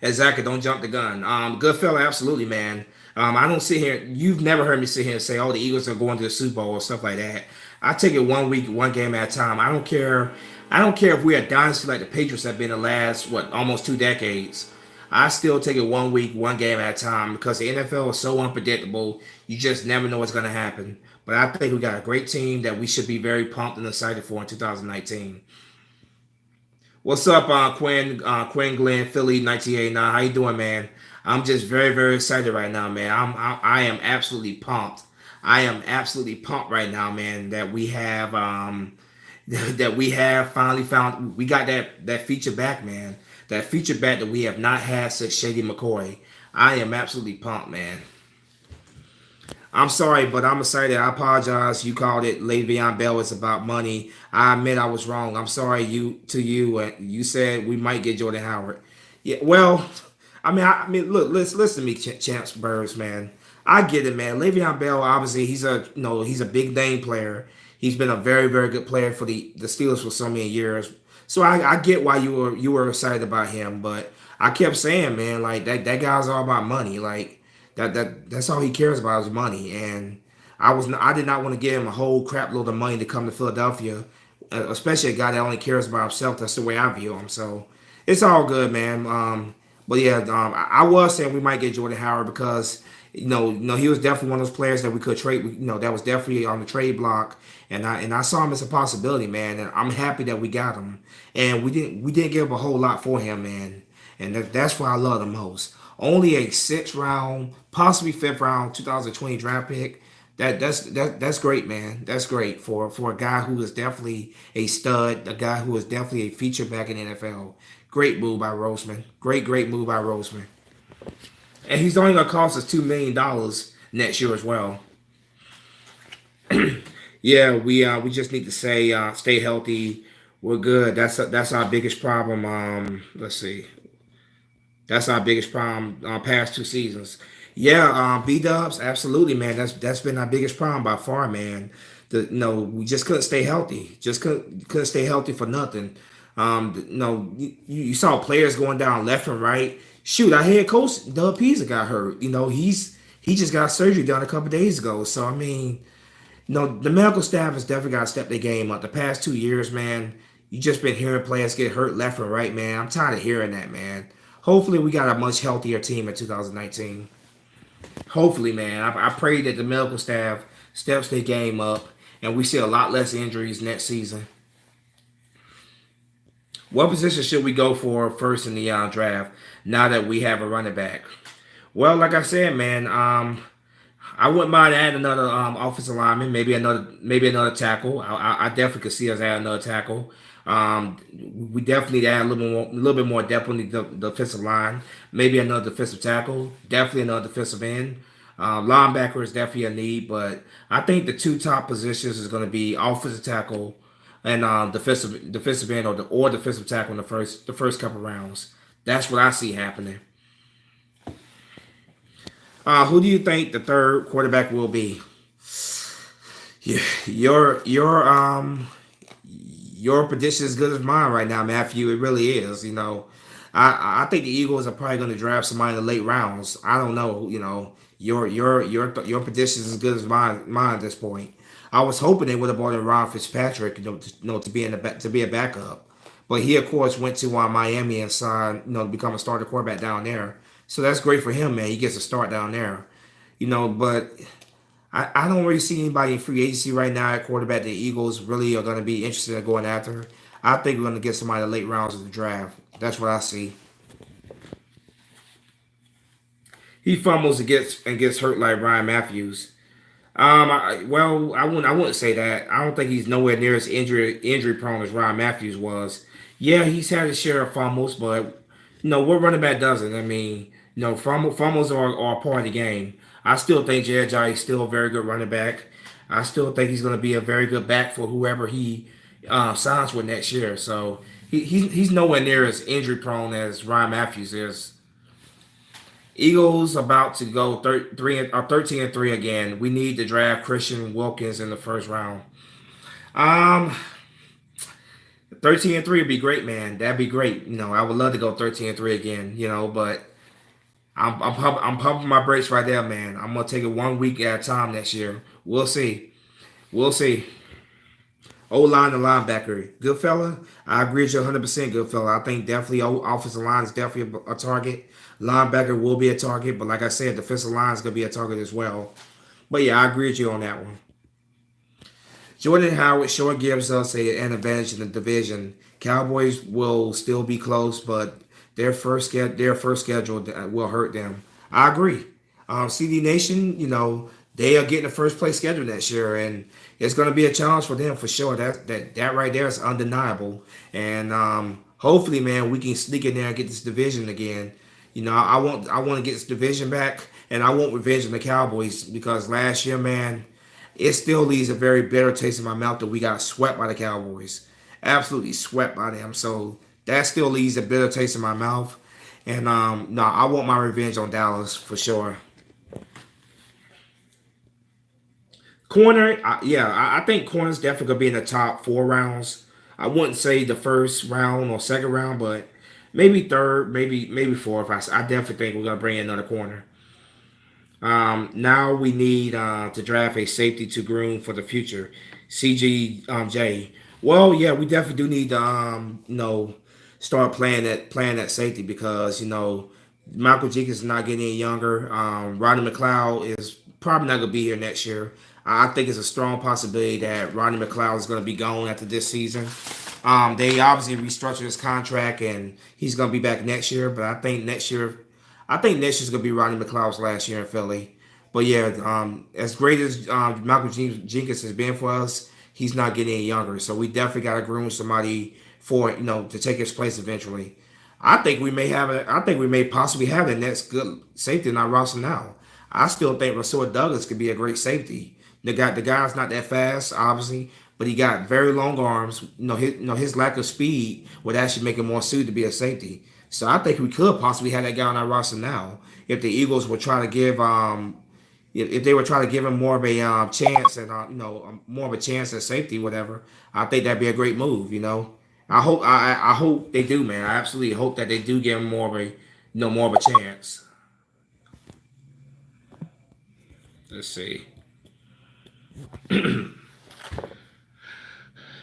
Exactly. Don't jump the gun. Good fella, absolutely, man. I don't sit here. You've never heard me sit here and say, "Oh, the Eagles are going to the Super Bowl" or stuff like that. I take it one week, one game at a time. I don't care. I don't care if we're a dynasty like the Patriots have been the last almost 2 decades. I still take it one week, one game at a time because the NFL is so unpredictable. You just never know what's going to happen. But I think we got a great team that we should be very pumped and excited for in 2019. What's up, Quinn Glenn, Philly 1989? How you doing, man? I'm just very excited right now, man. I am absolutely pumped. I am absolutely pumped right now, man. That we have that we have finally found we got that feature back, man. That feature back that we have not had since Shady McCoy. I am absolutely pumped, man. I'm sorry, but I'm excited. I apologize. You called it Le'Veon Bell. It's about money. I admit I was wrong. I'm sorry you. You said we might get Jordan Howard. Yeah, well, I mean, look, listen to me, Champs Burrs, man. I get it, man. Le'Veon Bell, obviously, he's a big name player. He's been a very good player for the Steelers for so many years. So I get why you were excited about him, but I kept saying, man, like that guy's all about money. Like that's all he cares about is money. And I did not want to give him a whole crap load of money to come to Philadelphia, especially a guy that only cares about himself. That's the way I view him. So it's all good, man. But yeah, I was saying we might get Jordan Howard because he was definitely one of those players that we could trade. That was definitely on the trade block, and I saw him as a possibility, man. And I'm happy that we got him, and we didn't give up a whole lot for him, man. And that's why I love the most. Only a sixth round, possibly fifth round, 2020 draft pick. That's great, man. That's great for a guy who is definitely a stud, a guy who is definitely a feature back in the NFL. Great move by Roseman. Great move by Roseman. And he's only gonna cost us $2 million next year as well. Yeah, we just need to stay healthy. We're good. That's our biggest problem. Let's see. That's our biggest problem past 2 seasons. Yeah, B Dubs, absolutely, man. That's been our biggest problem by far, man. We just couldn't stay healthy. Just couldn't stay healthy for nothing. You saw players going down left and right. Shoot, our head coach Doug Peterson got hurt. He just got surgery done a couple days ago. So I mean, the medical staff has definitely got to step their game up. The past 2 years, man, you just been hearing players get hurt left and right, man. I'm tired of hearing that, man. Hopefully, we got a much healthier team in 2019. Hopefully, man. I pray that the medical staff steps their game up and we see a lot less injuries next season. What position should we go for first in the draft now that we have a running back? Well, like I said, man, I wouldn't mind adding another offensive lineman, maybe another tackle. I definitely could see us add another tackle. We definitely need to add a little bit more depth on the defensive line. Maybe another defensive tackle. Definitely another defensive end. Linebacker is definitely a need, but I think the two top positions is going to be offensive tackle and defensive end or defensive tackle in the first couple rounds. That's what I see happening. Who do you think the third quarterback will be? Yeah, your prediction is as good as mine right now, Matthew. It really is. I think the Eagles are probably going to draft somebody in the late rounds. I don't know. Your prediction is as good as mine at this point. I was hoping they would have brought in Ron Fitzpatrick, to be in to be a backup, but he of course went to Miami and signed, to become a starter quarterback down there. So that's great for him, man. He gets a start down there. But I don't really see anybody in free agency right now at quarterback the Eagles really are going to be interested in going after. I think we're going to get somebody in the late rounds of the draft. That's what I see. He fumbles and gets hurt like Ryan Matthews. I wouldn't say that. I don't think he's nowhere near as injury prone as Ryan Matthews was. Yeah, he's had his share of fumbles, but what running back doesn't? I mean, fumbles are a part of the game. I still think Jared is still a very good running back. I still think he's going to be a very good back for whoever he signs with next year. So he's nowhere near as injury prone as Ryan Matthews is. Eagles about to go 13-3 again. We need to draft Christian Wilkins in the first round. Um, 13-3 would be great, man. That'd be great. I would love to go 13-3 again. But I'm pumping my brakes right there, man. I'm gonna take it 1 week at a time next year. We'll see. We'll see. O line and linebacker, good fella. I agree with you 100%, good fella. I think definitely offensive line is definitely a target. Linebacker will be a target, but like I said, defensive line is gonna be a target as well. But yeah, I agree with you on that one. Jordan Howard sure gives us an advantage in the division. Cowboys will still be close, but their first schedule will hurt them. I agree. CD Nation, they are getting a first place schedule next year, and it's going to be a challenge for them for sure. That right there is undeniable. And hopefully, man, we can sneak in there and get this division again. I want to get this division back, and I want revenge on the Cowboys because last year, man, it still leaves a very bitter taste in my mouth that we got swept by the Cowboys, absolutely swept by them. So that still leaves a bitter taste in my mouth. And no, I want my revenge on Dallas for sure. Corner, I think corner's definitely gonna be in the top 4 rounds. I wouldn't say the first round or second round, but maybe third, maybe fourth. I definitely think we're gonna bring in another corner. Now we need to draft a safety to groom for the future. CG Well, yeah, we definitely do need to start playing that safety because Michael Jenkins is not getting any younger. Rodney McLeod is probably not gonna be here next year. I think it's a strong possibility that Rodney McLeod is gonna be gone after this season. They obviously restructured his contract and he's gonna be back next year, but I think next year's gonna be Rodney McLeod's last year in Philly. But yeah, as great as Michael Jenkins has been for us, he's not getting any younger. So we definitely got to groom somebody for to take his place eventually. I think we may possibly have the next good safety in our roster now. I still think Rasul Douglas could be a great safety. The guy's not that fast, obviously, but he got very long arms. His lack of speed would actually make him more suited to be a safety. So I think we could possibly have that guy on our roster now if the Eagles were trying to give if they were trying to give him more of a chance and more of a chance at safety, whatever. I think that'd be a great move. I hope they do, man. I absolutely hope that they do give him more of a chance. Let's see.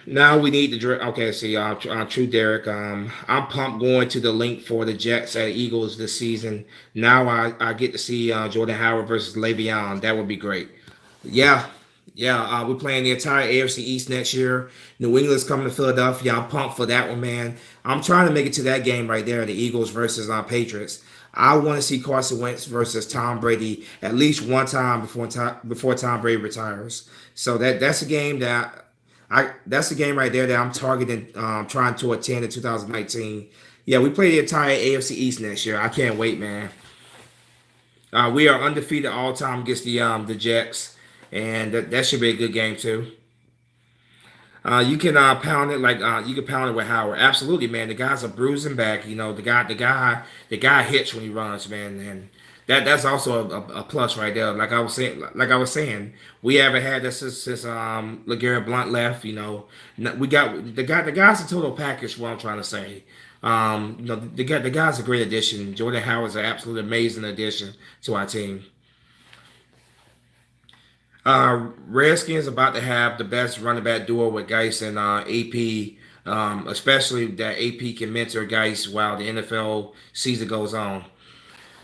Now we need to okay. See, True Derek. I'm pumped going to the link for the Jets at Eagles this season. Now I get to see Jordan Howard versus Le'Veon. That would be great. Yeah, yeah. We're playing the entire AFC East next year. New England's coming to Philadelphia. I'm pumped for that one, man. I'm trying to make it to that game right there. The Eagles versus Patriots. I want to see Carson Wentz versus Tom Brady at least one time before Tom Brady retires. So that's a game right there that I'm targeting, trying to attend in 2019. Yeah, we play the entire AFC East next year. I can't wait, man. We are undefeated all time against the Jets, and that should be a good game too. You can pound it like you can pound it with Howard. Absolutely, man. The guy's a bruising back. You know, the guy hits when he runs, man, and that's also a plus right there. Like I was saying, we haven't had this since LeGarrette Blunt left. You know, we got the guy's a total package. What I'm trying to say. The guy's a great addition. Jordan Howard's an absolute amazing addition to our team. Redskins about to have the best running back duo with Geis and AP, especially that AP can mentor Geis while the NFL season goes on.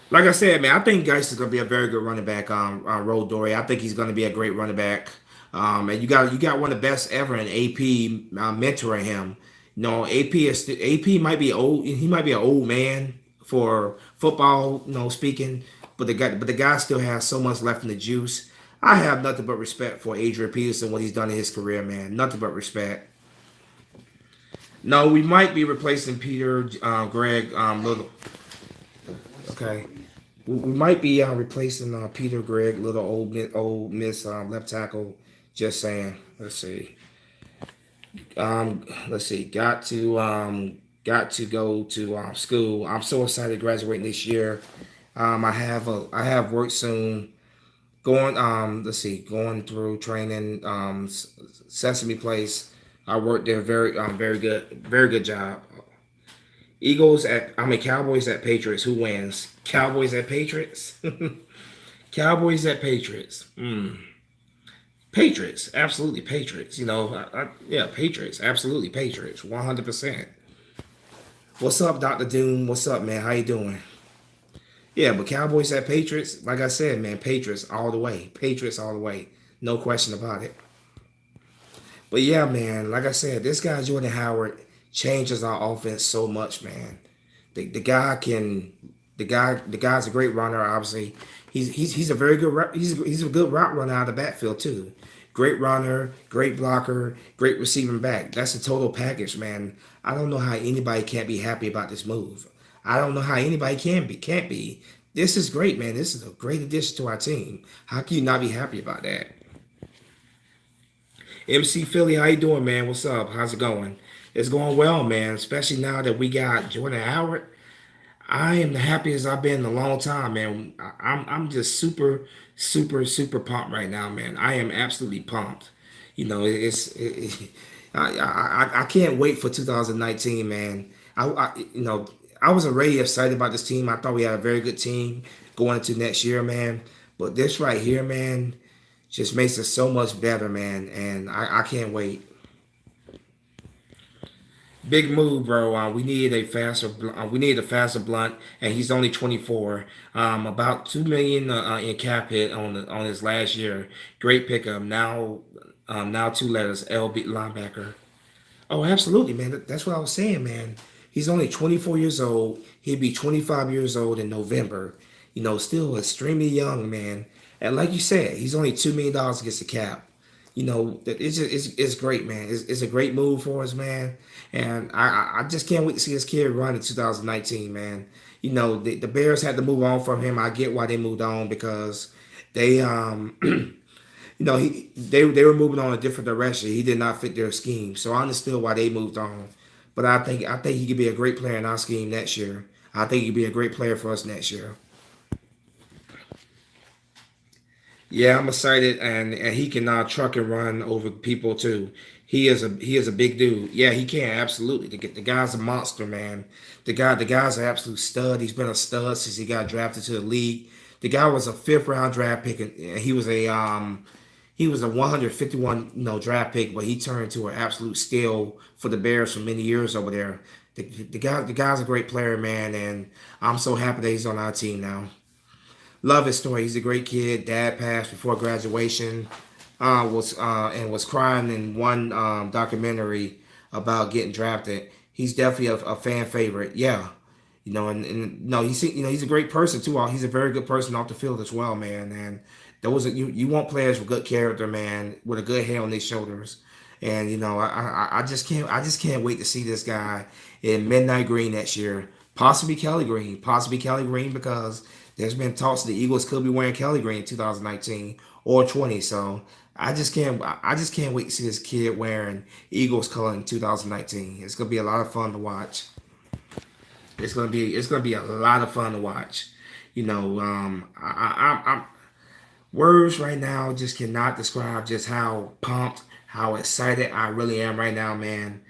Like I said, man, I think Geis is going to be a very good running back on Road Dory. I think he's going to be a great running back. And you got one of the best ever in AP mentoring him. AP might be old. He might be an old man for football, speaking, but the guy still has so much left in the juice. I have nothing but respect for Adrian Peterson, what he's done in his career, man. Nothing but respect. No, we might be replacing Peter Greg Little. Okay, we might be replacing Peter Greg Little, old Miss left tackle. Just saying. Let's see. Got to go to school. I'm so excited graduating this year. I have work soon. Going through training. Sesame Place. I worked there. Very good job. Cowboys at Patriots. Who wins? Cowboys at Patriots. Cowboys at Patriots. Patriots, absolutely Patriots. Yeah, Patriots, absolutely Patriots, 100%. What's up, Doctor Doom? What's up, man? How you doing? Yeah, but Cowboys at Patriots, like I said, man, Patriots all the way, Patriots all the way, no question about it. But yeah, man, like I said, this guy Jordan Howard changes our offense so much, man. The guy can, the guy's a great runner. Obviously, he's a very good he's a good route runner out of the backfield too. Great runner, great blocker, great receiving back. That's a total package, man. I don't know how anybody can't be happy about this move. I don't know how anybody can't be. This is great, man. This is a great addition to our team. How can you not be happy about that? MC Philly, how you doing, man? What's up? How's it going? It's going well, man. Especially now that we got Jordan Howard. I am the happiest I've been in a long time, man. I'm just super, super, super pumped right now, man. I am absolutely pumped. I can't wait for 2019, man. I was already excited about this team. I thought we had a very good team going into next year, man. But this right here, man, just makes us so much better, man. And I can't wait. Big move, bro. We needed a faster blunt, and he's only 24. About 2 million in cap hit on his last year. Great pickup. Now two letters, LB linebacker. Oh, absolutely, man. That's what I was saying, man. He's only 24 years old. He'd be 25 years old in November. Still extremely young, man. And like you said, he's only $2 million against the cap. It's great, man. It's a great move for us, man. And I just can't wait to see this kid run in 2019, man. The Bears had to move on from him. I get why they moved on because they they were moving on a different direction. He did not fit their scheme, so I understood why they moved on. But I think he could be a great player in our scheme next year. I think he could be a great player for us next year. Yeah, I'm excited, and he can truck and run over people too. He is a big dude. Yeah, he can absolutely. The guy's a monster, man. The guy's an absolute stud. He's been a stud since he got drafted to the league. The guy was a fifth round draft pick, and he was a 151 draft pick, but he turned to an absolute steal for the Bears for many years over there. The guy's a great player, man, and I'm so happy that he's on our team now. Love his story. He's a great kid. Dad passed before graduation. Was crying in one documentary about getting drafted. He's definitely a fan favorite. Yeah, and no, he's a great person too. He's a very good person off the field as well, man. And those you want players with good character, man, with a good head on their shoulders. And I just can't wait to see this guy in Midnight Green next year. Possibly Kelly Green because There's been talks the Eagles could be wearing Kelly green in 2019 or 20. So I just can't wait to see this kid wearing Eagles color in 2019. It's gonna be a lot of fun to watch. It's gonna be a lot of fun to watch. You know, I'm words right now just cannot describe just how pumped, how excited I really am right now, man.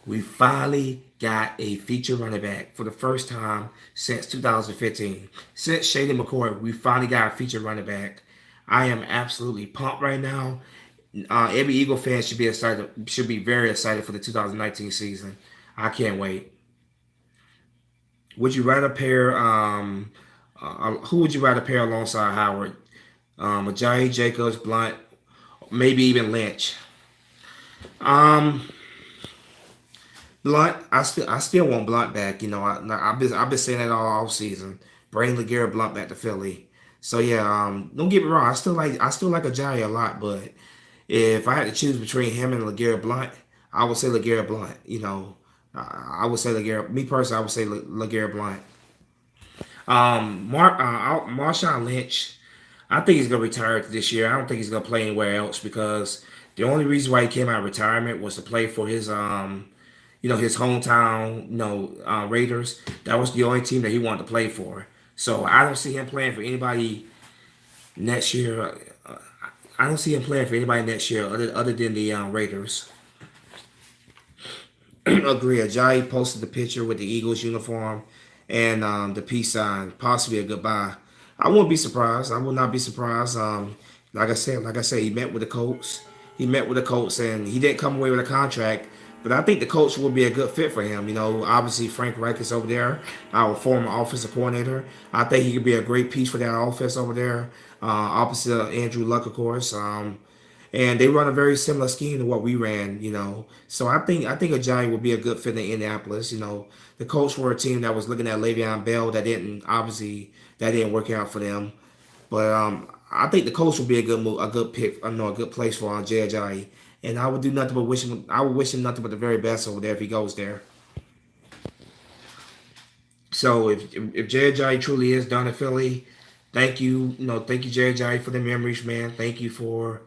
We finally got a feature running back for the first time since 2015. Since Shady McCoy, we finally got a feature running back. I am absolutely pumped right now. Every Eagle fan should be excited, should be very excited for the 2019 season. I can't wait. Would you rather pair? Who would you rather pair alongside Howard? Ajayi, Jacobs, Blunt, maybe even Lynch. Um, Blunt, I still want Blunt back. You know, I've been saying that all off season. Bring LeGarrette Blunt back to Philly. So yeah, don't get me wrong. I still like Ajayi a lot, but if I had to choose between him and LeGarrette Blunt, I would say LeGarrette Blunt. You know, I would say LeGarrette. Me personally, I would say LeGarrette Blunt. Marshawn Lynch, I think he's gonna retire this year. I don't think he's gonna play anywhere else because the only reason why he came out of retirement was to play for his his hometown, Raiders. That was the only team that he wanted to play for. So I don't see him playing for anybody next year. I don't see him playing for anybody next year other than the Raiders. Agree. Ajayi posted the picture with the Eagles uniform and the peace sign, possibly a goodbye. I wouldn't be surprised. I would not be surprised. Like I said, he met with the Colts. He met with the Colts, and he didn't come away with a contract. But I think the coach will be a good fit for him. You know, obviously Frank Reich is over there, our former offensive coordinator. I think he could be a great piece for that offense over there. Opposite of Andrew Luck, of course. And they run a very similar scheme to what we ran, So I think Ajayi will be a good fit in Indianapolis. The Colts were a team that was looking at Le'Veon Bell that didn't work out for them. But I think the Colts will be a good move, a good pick, a good place for Jay Ajayi. And I would do nothing but wish him. I would wish him nothing but the very best over there if he goes there. So if Jay Ajayi truly is done in Philly, thank you Jay Ajayi for the memories, man. Thank you for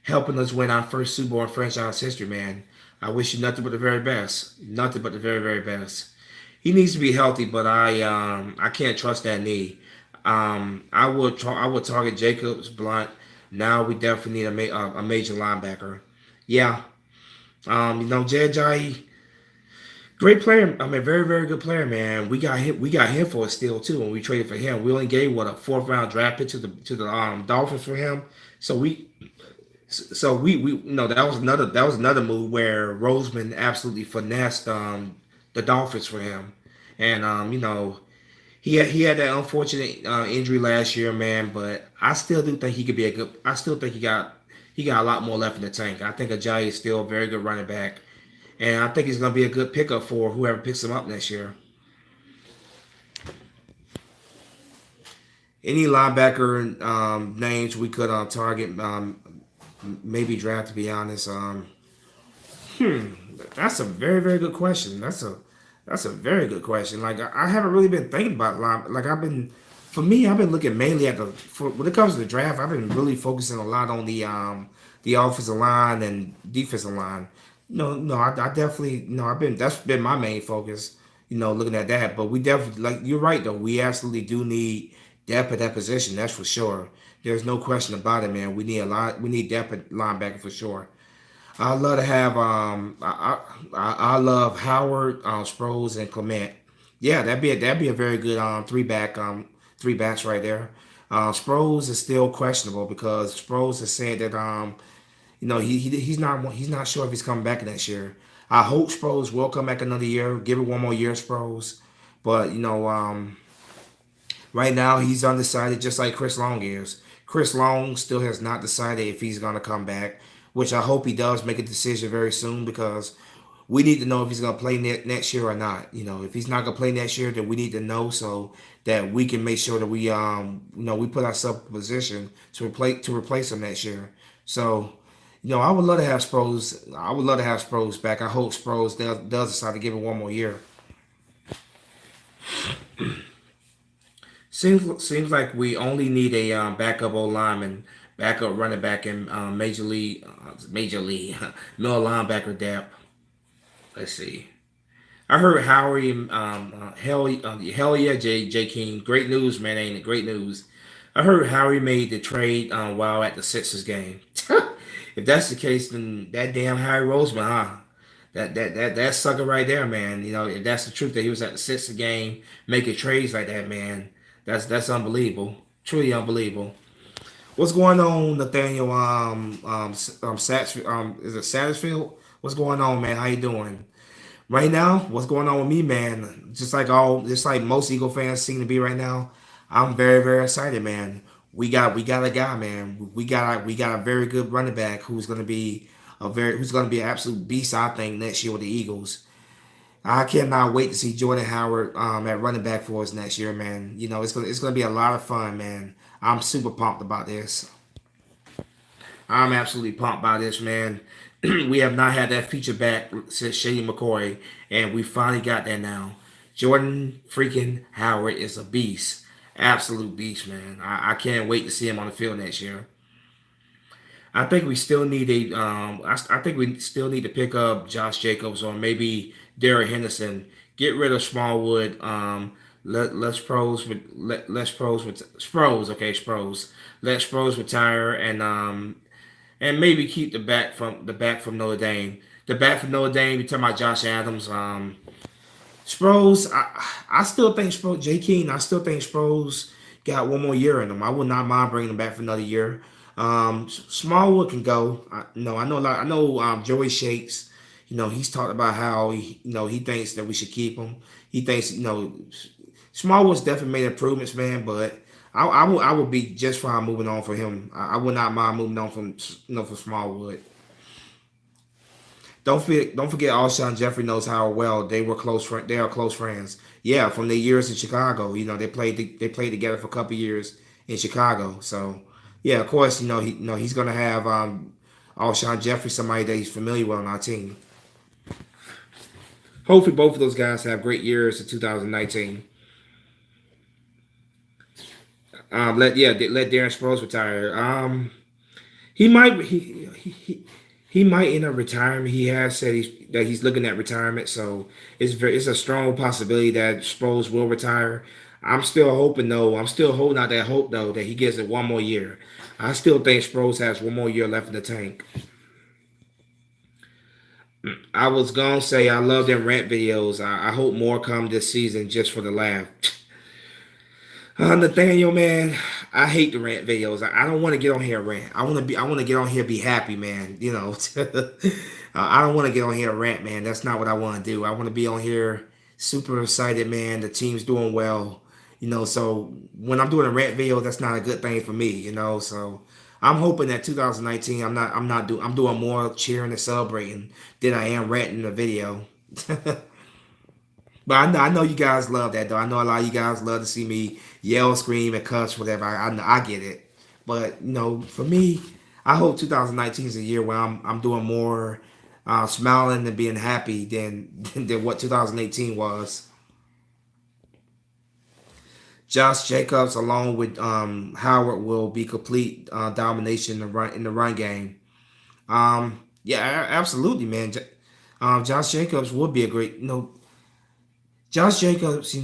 helping us win our first Super Bowl in franchise history, man. I wish you nothing but the very best. Nothing but the very, very best. He needs to be healthy, but I can't trust that knee. I would target Jacobs Blunt. Now we definitely need a major linebacker. Yeah. Jay Ajayi, great player. I mean, very, very good player, man. We got him for a steal too when we traded for him. We only gave what a fourth round draft pick to the Dolphins for him. So we that was another move where Roseman absolutely finessed the Dolphins for him, and he had that unfortunate injury last year, man. But I still do think he could be a good. I still think he got a lot more left in the tank. I think Ajayi is still a very good running back, and I think he's going to be a good pickup for whoever picks him up next year. Any linebacker names we could target, maybe draft. To be honest, hmm, that's a very very good question. That's a very good question. Like I haven't really been thinking about line. Like for me, I've been looking mainly when it comes to the draft. I've been really focusing a lot on the offensive line and defensive line. No, no, I definitely no. That's been my main focus. Looking at that. But we definitely like you're right though. We absolutely do need depth at that position. That's for sure. There's no question about it, man. We need a lot. We need depth at linebacker for sure. I love to have I love Howard, Sproles, and Clement. Yeah, that'd be a very good three backs right there. Sproles is still questionable because Sproles has said that he's not sure if he's coming back next year. I hope Sproles will come back another year. Give it one more year, Sproles. But right now he's undecided, just like Chris Long is. Chris Long still has not decided if he's gonna come back, which I hope he does make a decision very soon because we need to know if he's gonna play next year or not. If he's not gonna play next year, then we need to know so that we can make sure that we put ourselves in position to replace him next year. So I would love to have Sproles. I would love to have Sproles back. I hope Sproles does decide to give it one more year. Seems like we only need a backup old lineman, backup running back in Major League, middle linebacker depth. Let's see. I heard Howie. Hell yeah, J King. Great news, man. Ain't it? Great news. I heard Howie made the trade while at the Sixers game. If that's the case, then that damn Harry Roseman, huh? That sucker right there, man. You know, if that's the truth that he was at the Sixers game making trades like that, man, that's unbelievable. Truly unbelievable. What's going on, Nathaniel? Is it Satterfield? What's going on, man? How you doing? Right now, what's going on with me, man? Just like most Eagle fans seem to be right now. I'm very, very excited, man. We got a guy, man. We got a very good running back who's gonna be an absolute beast. I think next year with the Eagles. I cannot wait to see Jordan Howard at running back for us next year, man. You know it's gonna be a lot of fun, man. I'm super pumped about this. I'm absolutely pumped by this, man. We have not had that feature back since Shady McCoy, and we finally got that now. Jordan freaking Howard is a beast. Absolute beast, man. I can't wait to see him on the field next year. I think we still need I think we still need to pick up Josh Jacobs or maybe Derek Henderson. Get rid of Smallwood. Let's pros with Sproles. Okay, Sproles. Let Sproles retire and maybe keep the back from Notre Dame. The back from Notre Dame. You talking about Josh Adams? Sproles. I still think Sproles. J. King. I still think Sproles got one more year in him. I would not mind bringing him back for another year. Smallwood can go. I know a lot. I know Joey Shakes. You know he's talked about how he thinks that we should keep him. He thinks Smallwood's definitely made improvements, man. But I would be just fine moving on for him. I would not mind moving on from for Smallwood. Don't forget. Alshon Jeffrey knows how well they were close. They are close friends. Yeah, from their years in Chicago. They played together for a couple years in Chicago. So yeah, of course, he's gonna have Alshon Jeffrey, somebody that he's familiar with on our team. Hopefully, both of those guys have great years in 2019. Let Darren Sproles retire. He might he might end up retiring. He has said he's looking at retirement, so it's a strong possibility that Sproles will retire. I'm still hoping though. I'm still holding out that hope though that he gets it one more year. I still think Sproles has one more year left in the tank. I was gonna say I love them rant videos. I hope more come this season just for the laugh. Nathaniel, man, I hate the rant videos. I don't want to get on here and rant. I want to get on here and be happy, man. I don't want to get on here and rant, man. That's not what I want to do. I want to be on here super excited, man. The team's doing well, So when I'm doing a rant video, that's not a good thing for me. So I'm hoping that 2019, I'm doing more cheering and celebrating than I am ranting in the video. But I know you guys love that though. I know a lot of you guys love to see me yell, scream, and cuss, whatever. I get it. But for me, I hope 2019 is a year where I'm doing more smiling and being happy than what 2018 was. Josh Jacobs, along with Howard, will be complete domination in the run game. Yeah, absolutely, man. Josh Jacobs would be a great, Josh Jacobs,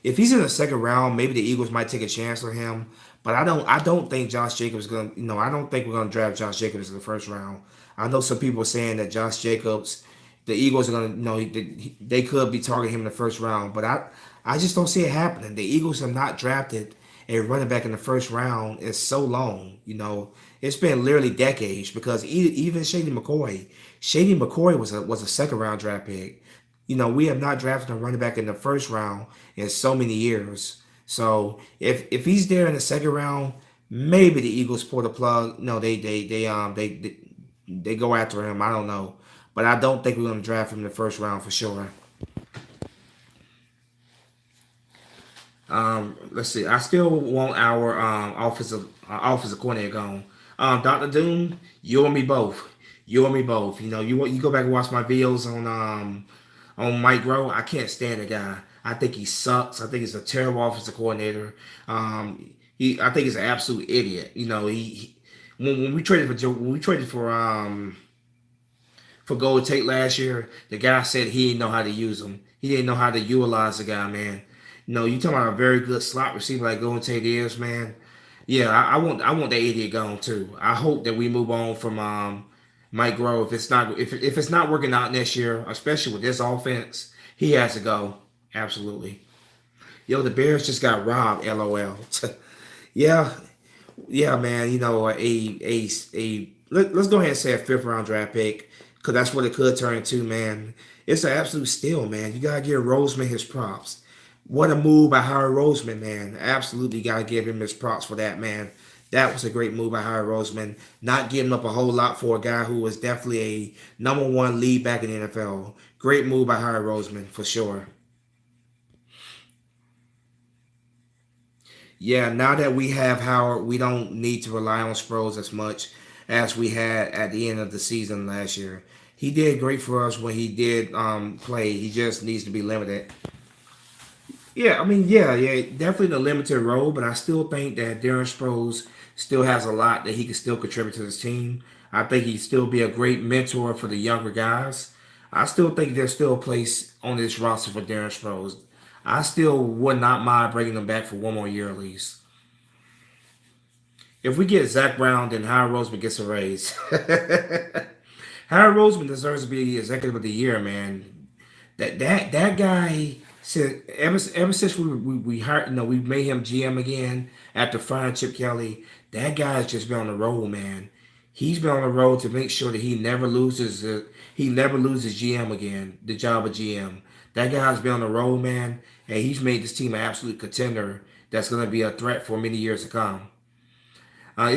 if he's in the second round, maybe the Eagles might take a chance on him. But I don't think Josh Jacobs is gonna, I don't think we're gonna draft Josh Jacobs in the first round. I know some people are saying that Josh Jacobs, the Eagles are gonna, they could be targeting him in the first round, but I just don't see it happening. The Eagles have not drafted a running back in the first round in so long. It's been literally decades because even Shady McCoy was a second round draft pick. We have not drafted a running back in the first round in so many years. So if he's there in the second round, maybe the Eagles pull the plug. No, they go after him. I don't know, but I don't think we're going to draft him in the first round for sure. Let's see. I still want our offensive coordinator gone. Doctor Doom, you and me both. You and me both. You go back and watch my videos on Mike Rowe. I can't stand the guy. I think he sucks. I think he's a terrible offensive coordinator. I think he's an absolute idiot. You know, when we traded when we traded for Gold Tate last year, the guy said he didn't know how to use him. He didn't know how to utilize the guy, man. You know, you talking about a very good slot receiver like Gold Tate is, man. Yeah, I want that idiot gone too. I hope that we move on from Mike Grove. If it's not working out next year, especially with this offense, he has to go. Absolutely. Yo, the Bears just got robbed. LOL. Yeah, yeah, man. You know, let's go ahead and say a fifth round draft pick because that's what it could turn into, man. It's an absolute steal, man. You gotta give Roseman his props. What a move by Howard Roseman, man. Absolutely gotta give him his props for that, man. That was a great move by Howard Roseman. Not giving up a whole lot for a guy who was definitely a number one lead back in the NFL. Great move by Howard Roseman for sure. Yeah, now that we have Howard, we don't need to rely on Sproles as much as we had at the end of the season last year. He did great for us when he did play. He just needs to be limited. Yeah, I mean, yeah, definitely the limited role, but I still think that Darren Sproles still has a lot that he can still contribute to this team. I think he'd still be a great mentor for the younger guys. I still think there's still a place on this roster for Darren Sproles. I still would not mind bringing him back for one more year at least. If we get Zach Brown, then Howard Roseman gets a raise. Howard Roseman deserves to be executive of the year, man. That guy said ever since we hired, we made him GM again after firing Chip Kelly. That guy's just been on the road, man. He's been on the road to make sure that he never loses GM again, the job of GM. That guy's been on the road, man, and he's made this team an absolute contender that's going to be a threat for many years to come. Probably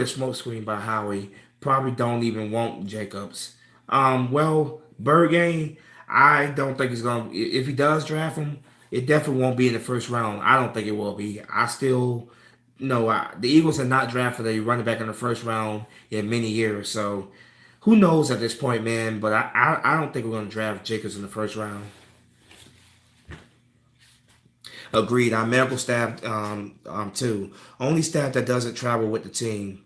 a smokescreen by Howie. Probably don't even want Jacobs. Well, Burgay, I don't think he's gonna. If he does draft him, it definitely won't be in the first round. I don't think it will be. I still no. The Eagles have not drafted a running back in the first round in many years. So who knows at this point, man? But I don't think we're gonna draft Jacobs in the first round. Agreed. Our medical staff, too. Only staff that doesn't travel with the team.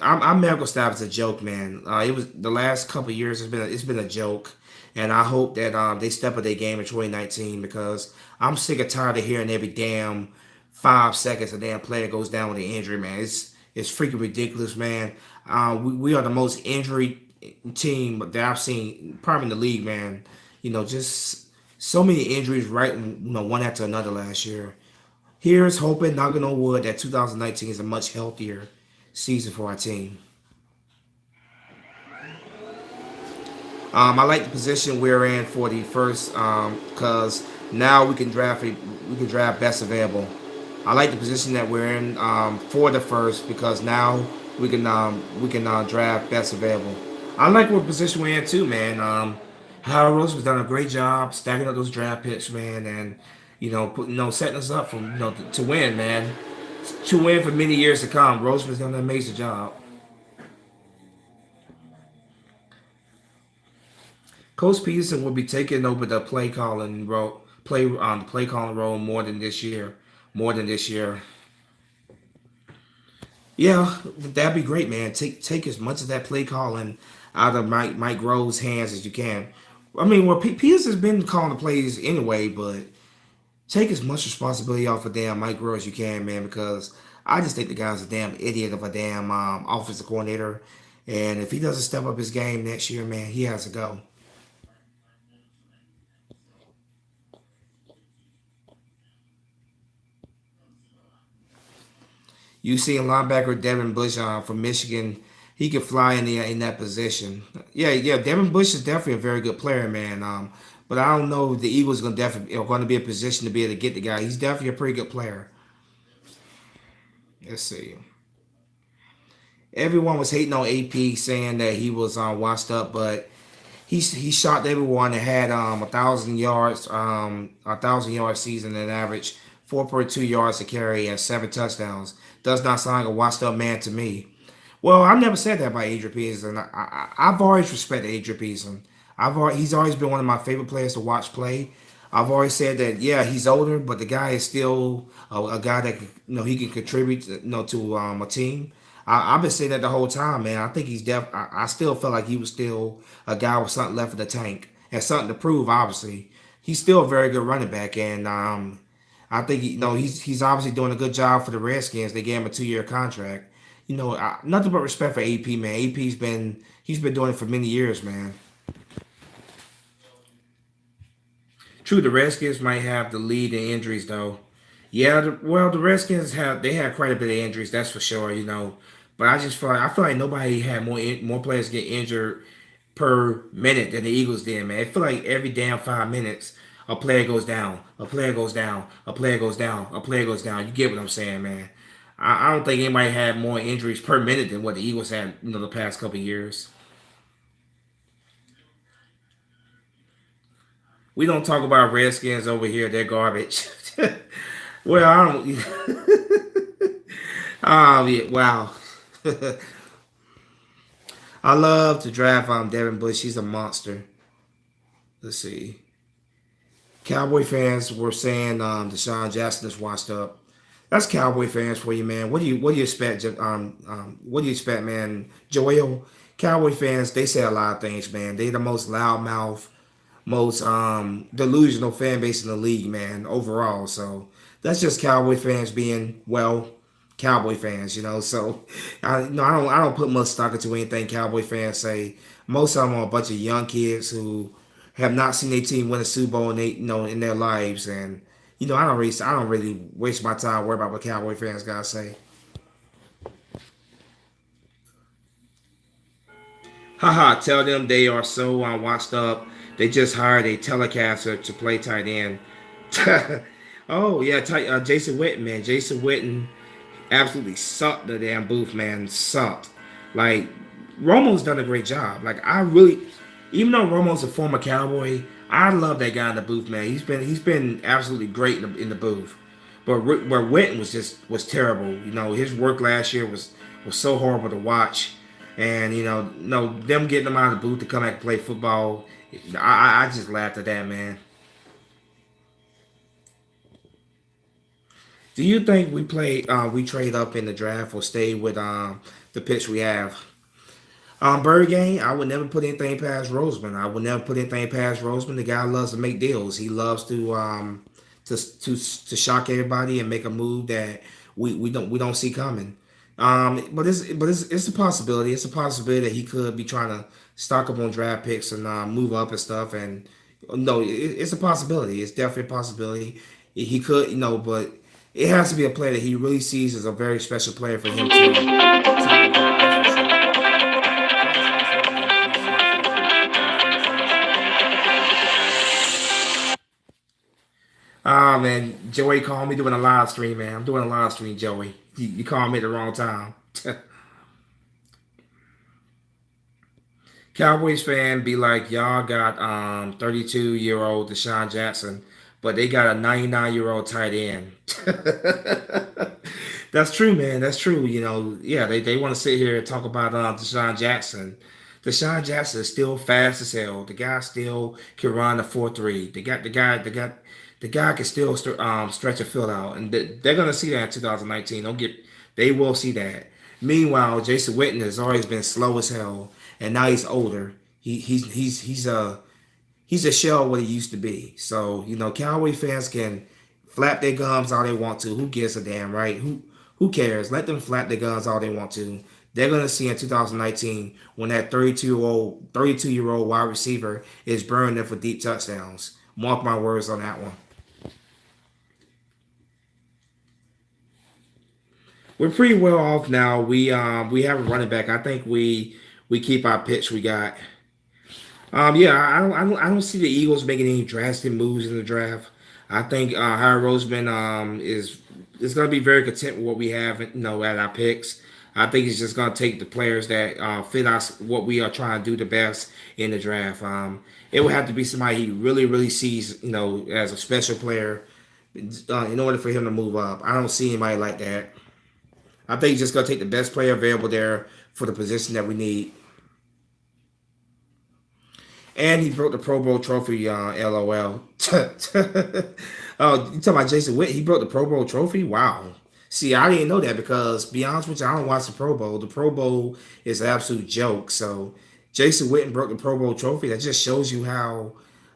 Our medical staff is a joke, man. It was the last couple of years. It's been a joke, and I hope that they step up their game in 2019 because I'm sick of tired of hearing every damn 5 seconds a damn player goes down with an injury, man. It's freaking ridiculous, man. We are the most injury team that I've seen probably in the league, man. Just so many injuries right, one after another last year. Here's hoping, knocking on wood, that 2019 is a much healthier season for our team. I like the position we're in for the first because now we can draft best available. I like the position that we're in for the first because now we can draft best available. I like what position we're in too, man. Howard Rose has done a great job stacking up those draft picks, man, and setting us up for to win, man, to win for many years to come. Roseman's done an amazing job. Coach Peterson will be taking over the play calling role more than this year. Yeah, that'd be great, man. Take as much of that play calling out of Mike Grove's hands as you can. I mean, well, Pierce has been calling the plays anyway, but take as much responsibility off of damn Mike Grove as you can, man, because I just think the guy's a damn idiot of a damn offensive coordinator, and if he doesn't step up his game next year, man, he has to go. You see a linebacker Devin Bush from Michigan. He could fly in that position. Yeah, yeah. Devin Bush is definitely a very good player, man. But I don't know if the Eagles are going to be in a position to be able to get the guy. He's definitely a pretty good player. Let's see. Everyone was hating on AP, saying that he was washed up, but he shot everyone and had 1,000 yard season and average 4.2 yards to carry and 7 touchdowns. Does not sound like a washed up man to me. Well, I've never said that about Adrian Peterson. I've always respected Adrian Peterson. He's always been one of my favorite players to watch play. I've always said that, yeah, he's older, but the guy is still a guy that he can contribute to a team. I've been saying that the whole time, man. I think he's I still felt like he was still a guy with something left in the tank and something to prove. Obviously, he's still a very good running back, and I think he's obviously doing a good job for the Redskins. They gave him a 2-year contract. Nothing but respect for AP, man. He's been doing it for many years, man. True, the Redskins might have the lead in injuries though. Yeah, well, the Redskins had quite a bit of injuries, that's for sure. But I feel like nobody had more players get injured per minute than the Eagles did, man. I feel like every damn 5 minutes a player goes down, a player goes down, a player goes down, a player goes down. You get what I'm saying, man. I don't think anybody had more injuries per minute than what the Eagles had, the past couple of years. We don't talk about Redskins over here. They're garbage. Well, I don't. Yeah, wow. I love to draft Devin Bush. He's a monster. Let's see. Cowboy fans were saying Deshaun Jackson is washed up. That's Cowboy fans for you, man. What do you expect? What do you expect, man? Joel, Cowboy fans, they say a lot of things, man. They the most loudmouth, most delusional fan base in the league, man, overall. So that's just Cowboy fans being, well, Cowboy fans, So I don't put much stock into anything Cowboy fans say. Most of them are a bunch of young kids who have not seen their team win a Super Bowl in their lives, and I don't really waste my time worrying about what Cowboy fans gotta say. Haha, tell them they are so washed up. They just hired a telecaster to play tight end. Oh yeah, Jason Witten, man. Jason Witten absolutely sucked the damn booth, man. Sucked. Like Romo's done a great job. Like even though Romo's a former Cowboy, I love that guy in the booth, man. He's been absolutely great in the booth. But where Witten was terrible. His work last year was so horrible to watch, and no them getting him out of the booth to come back and play football. I just laughed at that, man. Do you think we trade up in the draft or stay with the pitch we have? Bird Gang, I would never put anything past Roseman. I would never put anything past Roseman. The guy loves to make deals. He loves to shock everybody and make a move that we don't see coming. But it's a possibility. It's a possibility that he could be trying to stock up on draft picks and move up and stuff. And no, it's a possibility. It's definitely a possibility. He could, but it has to be a player that he really sees as a very special player for him to move up. That's for sure. Ah man, Joey called me doing a live stream, man. I'm doing a live stream, Joey. You called me at the wrong time. Cowboys fan be like, y'all got 32-year-old Deshaun Jackson, but they got a 99-year-old tight end. That's true, man. That's true. Yeah, they want to sit here and talk about Deshaun Jackson. Deshaun Jackson is still fast as hell. The guy still can run a 4.3. The guy can still stretch a field out, and they're gonna see that in 2019. Don't get They will see that. Meanwhile, Jason Witten has always been slow as hell, and now he's older. He's a shell of what he used to be. So Cowboy fans can flap their gums all they want to. Who gives a damn, right? Who cares? Let them flap their guns all they want to. They're gonna see in 2019 when that 32-year old wide receiver is burning them for deep touchdowns. Mark my words on that one. We're pretty well off now. We have a running back. I think we keep our pitch we got. Yeah, I don't see the Eagles making any drastic moves in the draft. I think Howard Roseman is going to be very content with what we have, at our picks. I think he's just going to take the players that fit us what we are trying to do the best in the draft. It would have to be somebody he really, really sees, as a special player, in order for him to move up. I don't see anybody like that. I think he's just going to take the best player available there for the position that we need. And he broke the Pro Bowl trophy, LOL. Oh, you talking about Jason Witt? He broke the Pro Bowl trophy? Wow. See, I didn't know that because, be honest with you, I don't watch the Pro Bowl. The Pro Bowl is an absolute joke. So, Jason Witten broke the Pro Bowl trophy. That just shows you how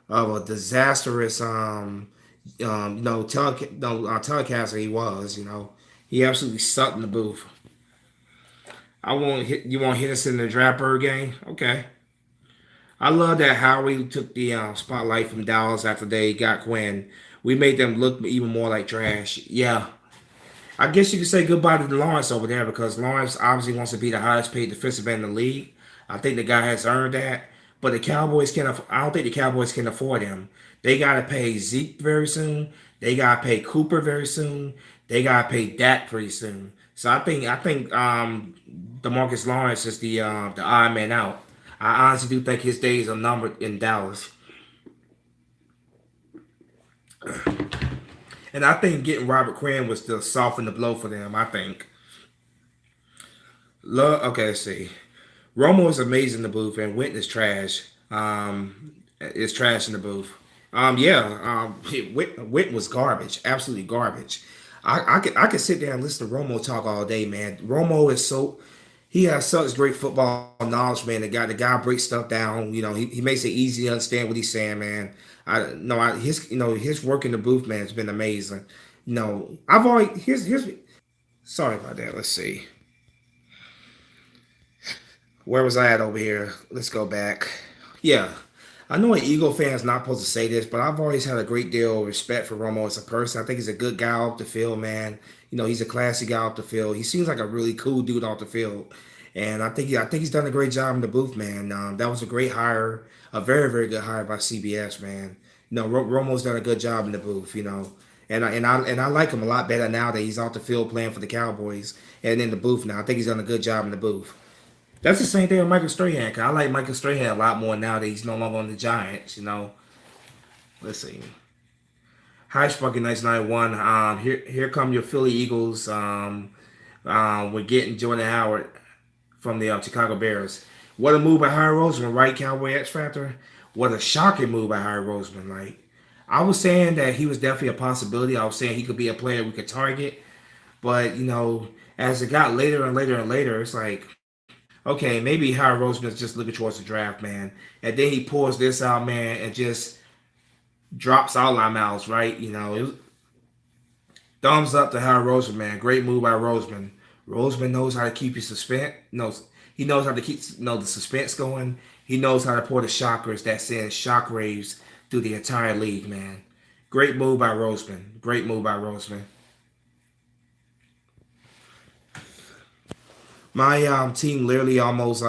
of a disastrous, telecaster he was. He absolutely sucked in the booth. I won't hit. You want to hit us in the Draper game? Okay. I love that Howie took the spotlight from Dallas after they got Quinn. We made them look even more like trash. Yeah, I guess you could say goodbye to Lawrence over there because Lawrence obviously wants to be the highest paid defensive end in the league. I think the guy has earned that. But the Cowboys can. I don't think the Cowboys can afford him. They gotta pay Zeke very soon. They gotta pay Cooper very soon. They gotta pay Dak pretty soon. So I think Demarcus Lawrence is the odd man out. I honestly do think his days are numbered in Dallas. And I think getting Robert Quinn was to soften the blow for them. I think. Okay, let's see. Romo is amazing in the booth, and Witten is trash. Is trash in the booth. Yeah. Witten was garbage, absolutely garbage. I could sit there and listen to Romo talk all day, man. Romo is so he has such great football knowledge, man. The guy breaks stuff down. He makes it easy to understand what he's saying, man. I no, I his his work in the booth, man, has been amazing. I've always here's sorry about that. Let's see. Where was I at over here? Let's go back. Yeah. I know an Eagle fan is not supposed to say this, but I've always had a great deal of respect for Romo as a person. I think he's a good guy off the field, man. He's a classy guy off the field. He seems like a really cool dude off the field, and I think he's done a great job in the booth, man. That was a great hire, a very very good hire by CBS, man. Romo's done a good job in the booth, and I like him a lot better now that he's off the field playing for the Cowboys and in the booth now. I think he's done a good job in the booth. That's the same thing with Michael Strahan. 'Cause I like Michael Strahan a lot more now that he's no longer on the Giants. Let's see. Hi, Sparky 1991. Here come your Philly Eagles. We're getting Jordan Howard from the Chicago Bears. What a move by Harry Roseman, right? Cowboy X Factor. What a shocking move by Harry Roseman. Like I was saying that he was definitely a possibility. I was saying he could be a player we could target. But as it got later and later and later, it's like okay, maybe Howard Roseman's just looking towards the draft, man. And then he pulls this out, man, and just drops all our mouths, right? Thumbs up to Howard Roseman, man. Great move by Roseman. Roseman knows how to keep you suspense. Knows he knows how to keep the suspense going. He knows how to pour the shockers that sends shockwaves through the entire league, man. Great move by Roseman. Great move by Roseman. My team literally almost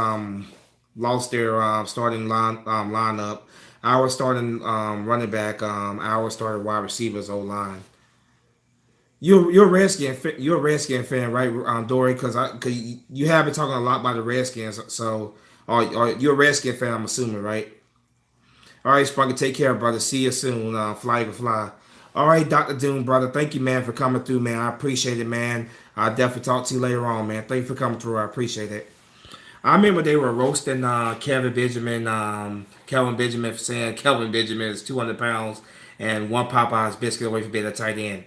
lost their lineup. Our starting running back, our starting wide receivers O line. You're a Redskin fan, right, Dory? Because you have been talking a lot about the Redskins. So, you're a Redskin fan, I'm assuming, right? All right, Spunky, take care, brother. See you soon. Fly to fly. All right, Dr. Doom, brother. Thank you, man, for coming through, man. I appreciate it, man. I'll definitely talk to you later on, man. Thank you for coming through. I appreciate it. I remember they were roasting Kelvin Benjamin for saying Kelvin Benjamin is 200 pounds and one Popeye's biscuit away from being a tight end.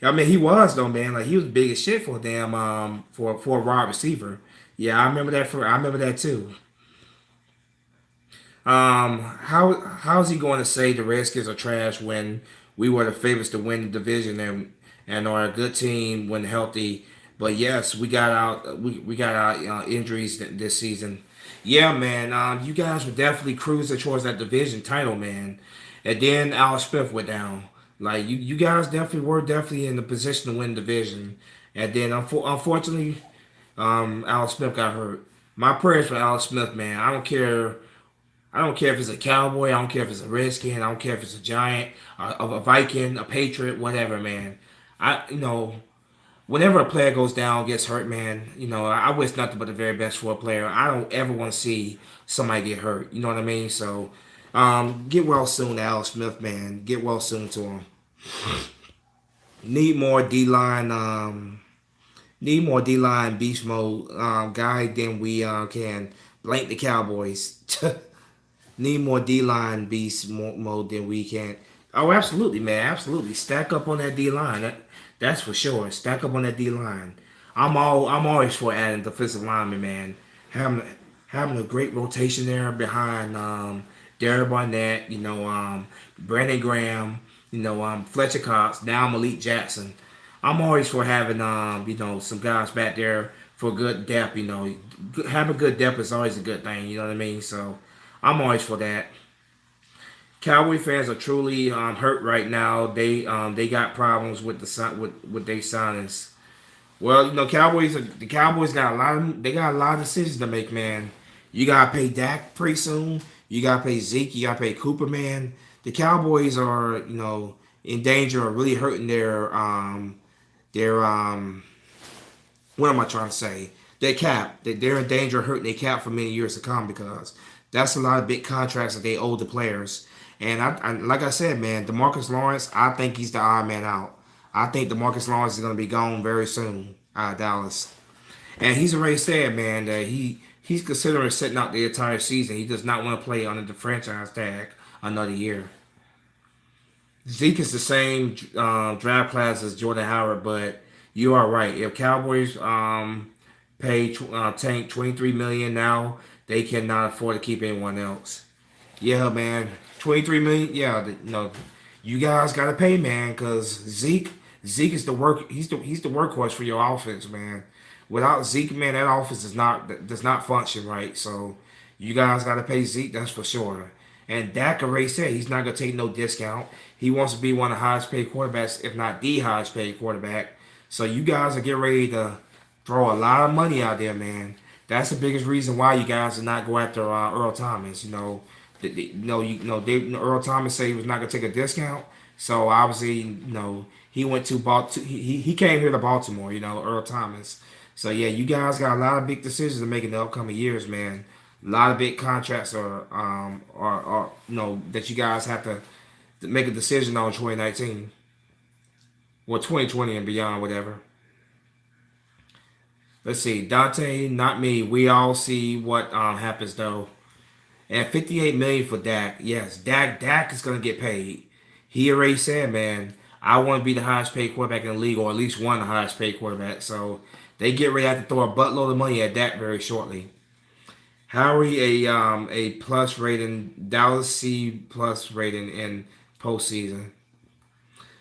I mean, he was though, man. Like he was big as shit for a damn for a wide receiver. Yeah, I remember that too. How's he going to say the Redskins are trash when we were the favorites to win the division and are a good team when healthy? But yes, we got our injuries this season. Yeah, man. You guys were definitely cruising towards that division title, man. And then Alex Smith went down. Like you guys definitely were definitely in the position to win the division. And then unfortunately, Alex Smith got hurt. My prayers for Alex Smith, man. I don't care if it's a cowboy. I don't care if it's a redskin. I don't care if it's a giant, a Viking, a patriot, whatever, man. Whenever a player goes down, gets hurt, man, I wish nothing but the very best for a player. I don't ever want to see somebody get hurt. You know what I mean? So, get well soon, to Alex Smith, man. Get well soon to him. Need more D line. Need more D line beast mode guy than we can blank the Cowboys. need more D line beast mode than we can. Oh, absolutely, man, absolutely. Stack up on that D line. That's for sure. Stack up on that D line. I'm always for adding defensive lineman, man. Having having a great rotation there behind Derek Barnett, Brandon Graham, Fletcher Cox, now Malik Jackson. I'm always for having some guys back there for good depth. Having good depth is always a good thing. You know what I mean? So I'm always for that. Cowboy fans are truly hurt right now. They got problems with with their signings. Well, the Cowboys got they got a lot of decisions to make, man. You gotta pay Dak pretty soon. You gotta pay Zeke. You gotta pay Cooper, man. The Cowboys are in danger of really hurting their what am I trying to say? Their cap. They're in danger of hurting their cap for many years to come because that's a lot of big contracts that they owe the players. And like I said, man, DeMarcus Lawrence, I think he's the odd man out. I think DeMarcus Lawrence is going to be gone very soon out of Dallas. And he's already said, man, that he's considering sitting out the entire season. He does not want to play under the franchise tag another year. Zeke is the same draft class as Jordan Howard, but you are right. If Cowboys pay Tank 23 million now, they cannot afford to keep anyone else. Yeah, man, 23 million. Yeah, you guys gotta pay, man, because Zeke is the work. He's the workhorse for your offense, man. Without Zeke, man, that offense does not function right. So you guys gotta pay Zeke. That's for sure. And Dak already said he's not gonna take no discount. He wants to be one of the highest paid quarterbacks, if not the highest paid quarterback. So you guys are getting ready to throw a lot of money out there, man. That's the biggest reason why you guys did not go after Earl Thomas. Earl Thomas said he was not gonna take a discount. So obviously, he went to Baltimore. He came here to Baltimore. Earl Thomas. So yeah, you guys got a lot of big decisions to make in the upcoming years, man. A lot of big contracts are that you guys have to make a decision on 2019 or 2020 and beyond, whatever. Let's see, Dante, not me. We all see what happens though. And 58 million for Dak. Yes, Dak is gonna get paid. He already said, man, I want to be the highest paid quarterback in the league, or at least one of the highest paid quarterbacks. So they get ready to have to throw a buttload of money at Dak very shortly. Howie a plus rating, Dallas C plus rating in postseason.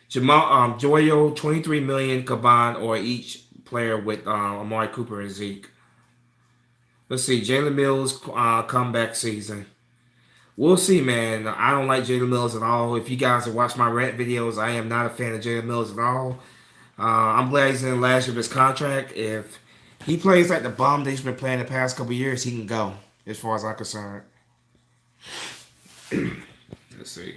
Jamal Joyo 23 million combined or each player with Amari Cooper and Zeke. Let's see, Jalen Mills comeback season. We'll see, man. I don't like Jalen Mills at all. If you guys have watched my rant videos, I am not a fan of Jalen Mills at all. I'm glad he's in the last year of his contract. If he plays like the bomb that he's been playing the past couple years, he can go, as far as I'm concerned. Let's see.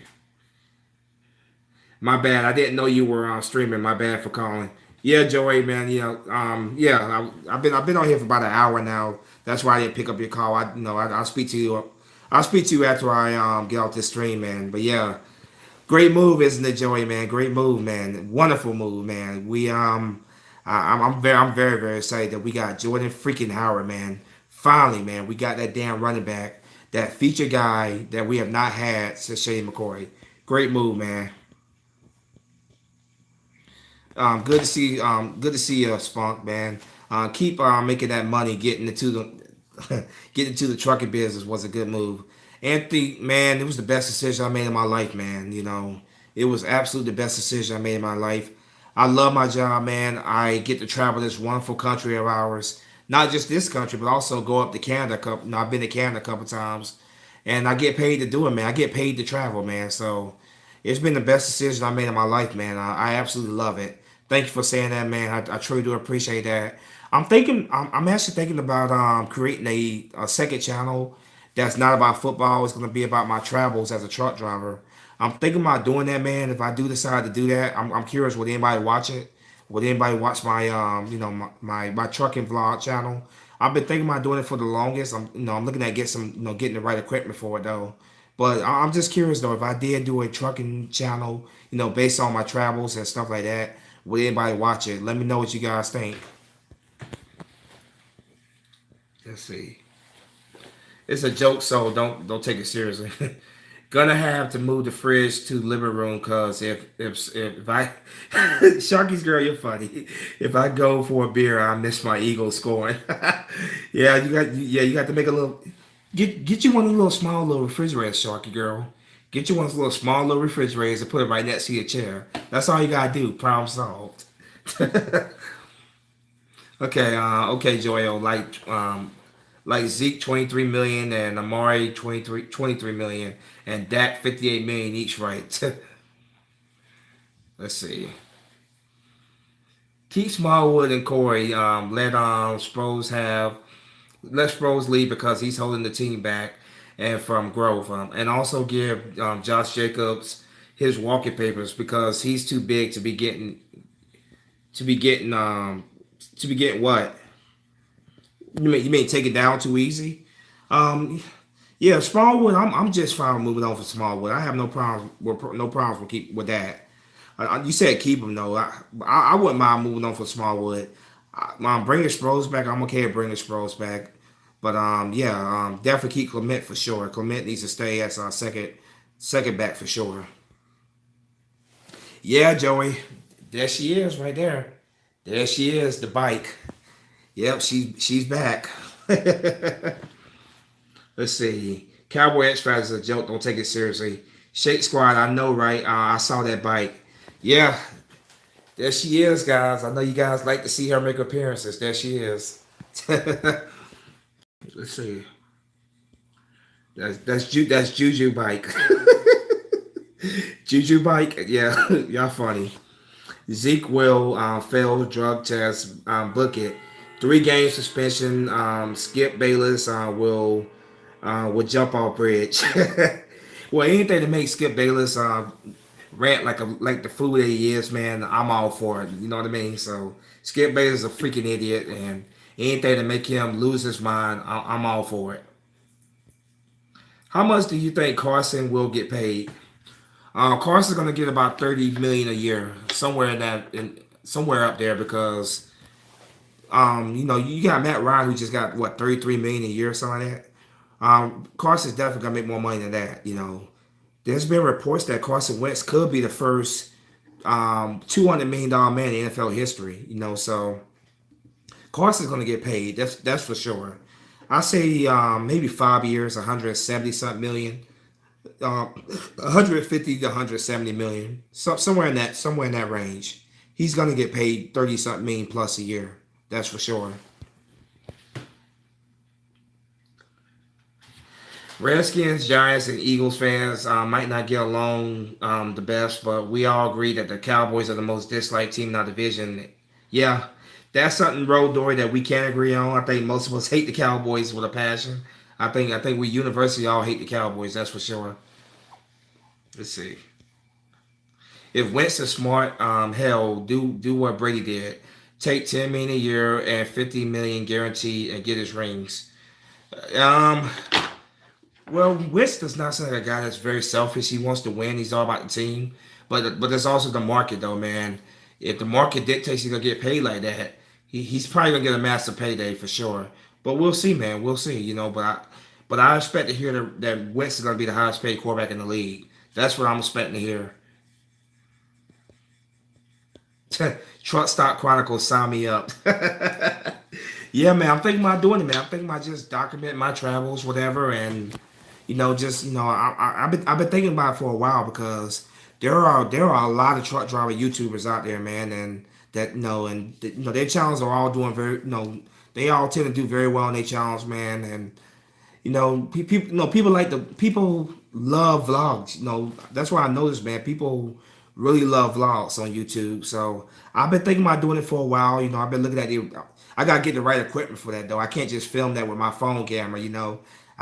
My bad. I didn't know you were streaming. My bad for calling. Yeah, Joey, man. Yeah. I've been on here for about an hour now. That's why I didn't pick up your call. I'll speak to you. I'll speak to you after I get off this stream, man. But yeah, great move, isn't it, Joey, man? Great move, man. Wonderful move, man. I'm very very excited that we got Jordan freaking Howard, man. Finally, man, we got that damn running back, that feature guy that we have not had since Shane McCoy. Great move, man. Good to see you, Spunk, man. Keep making that money, getting into the getting into the trucking business was a good move. Anthony, man, it was the best decision I made in my life, man. It was absolutely the best decision I made in my life. I love my job, man. I get to travel this wonderful country of ours. Not just this country, but also go up to Canada. I've been to Canada a couple times, and I get paid to do it, man. I get paid to travel, man. So it's been the best decision I made in my life, man. I absolutely love it. Thank you for saying that, man. I truly do appreciate that. I'm actually thinking about creating a second channel that's not about football. It's gonna be about my travels as a truck driver. I'm thinking about doing that, man. If I do decide to do that, I'm curious, would anybody watch it? Would anybody watch my my trucking vlog channel? I've been thinking about doing it for the longest. I'm looking at getting the right equipment for it though. But I'm just curious though, if I did do a trucking channel, based on my travels and stuff like that, would anybody watch it? Let me know what you guys think. Let's see. it's a joke, so don't take it seriously. Gonna have to move the fridge to the living room because if I Sharky's girl, you're funny. If I go for a beer, I miss my Eagles scoring. Yeah, you got to make a little get you one of the little small little refrigerators, Sharky girl. Get you one of those little small little refrigerators and put it right next to your chair. That's all you gotta do. Problem solved. Okay, okay, Joel. Like Zeke 23 million and Amari 23 million and Dak 58 million each, right? Let's see. Keep Smallwood and Corey. Let Sproles leave because he's holding the team back and from growth. And also give Josh Jacobs his walking papers because he's too big to be getting to be getting what? You may take it down too easy. Um, yeah, Smallwood. I'm just fine with moving on for Smallwood. I have no problems with that. You said keep him though. I wouldn't mind moving on for Smallwood. Bringing Sproles back. I'm okay with bringing Sproles back. But yeah, definitely keep Clement for sure. Clement needs to stay as our second back for sure. Yeah, Joey. There she is, right there. There she is, the bike. Yep, she's back. Let's see. Cowboy X Factor is a joke. Don't take it seriously. Shake Squad, I know, right? I saw that bike. Yeah, there she is, guys. I know you guys like to see her make appearances. There she is. Let's see. That's Juju bike. Juju bike. Yeah, y'all funny. Zeke will fail drug test. Book it. 3 game suspension. Skip Bayless will jump off bridge. Well, anything to make Skip Bayless rant like the fool that he is, man, I'm all for it. You know what I mean? So Skip Bayless is a freaking idiot, and anything to make him lose his mind, I'm all for it. How much do you think Carson will get paid? Carson's gonna get about 30 million a year, somewhere up there because you got Matt Ryan who just got what 33 million a year or something like that. Carson's definitely gonna make more money than that. There's been reports that Carson Wentz could be the first $200 million man in NFL history. So Carson's gonna get paid. That's for sure. I say maybe 5 years, 170 something million, 150 to 170 million, somewhere in that range. He's gonna get paid 30 something million plus a year. That's for sure. Redskins, Giants, and Eagles fans might not get along the best, but we all agree that the Cowboys are the most disliked team in our division. Yeah, that's something, Road Dory, that we can agree on. I think most of us hate the Cowboys with a passion. I think we universally all hate the Cowboys. That's for sure. Let's see. If Wentz is smart, hell, do what Brady did. Take 10 million a year and 50 million guaranteed and get his rings. Um, Well, Wentz does not sound like a guy that's very selfish. He wants to win. He's all about the team. But there's also the market though, man. If the market dictates he's gonna get paid like that, he's probably gonna get a massive payday for sure. But we'll see, man. We'll see. But I expect to hear that Wentz is gonna be the highest paid quarterback in the league. That's what I'm expecting to hear. Truck Stock Chronicles, sign me up. Yeah, man. I'm thinking about doing it, man. I'm thinking about just documenting my travels, whatever, and just I've been thinking about it for a while because there are a lot of truck driver YouTubers out there, man, and that their channels are all doing very they all tend to do very well in their channels, man, and people people love vlogs. That's why I noticed, man. People really love vlogs on YouTube. So I've been thinking about doing it for a while. I've been looking at it. I gotta get the right equipment for that though. I can't just film that with my phone camera.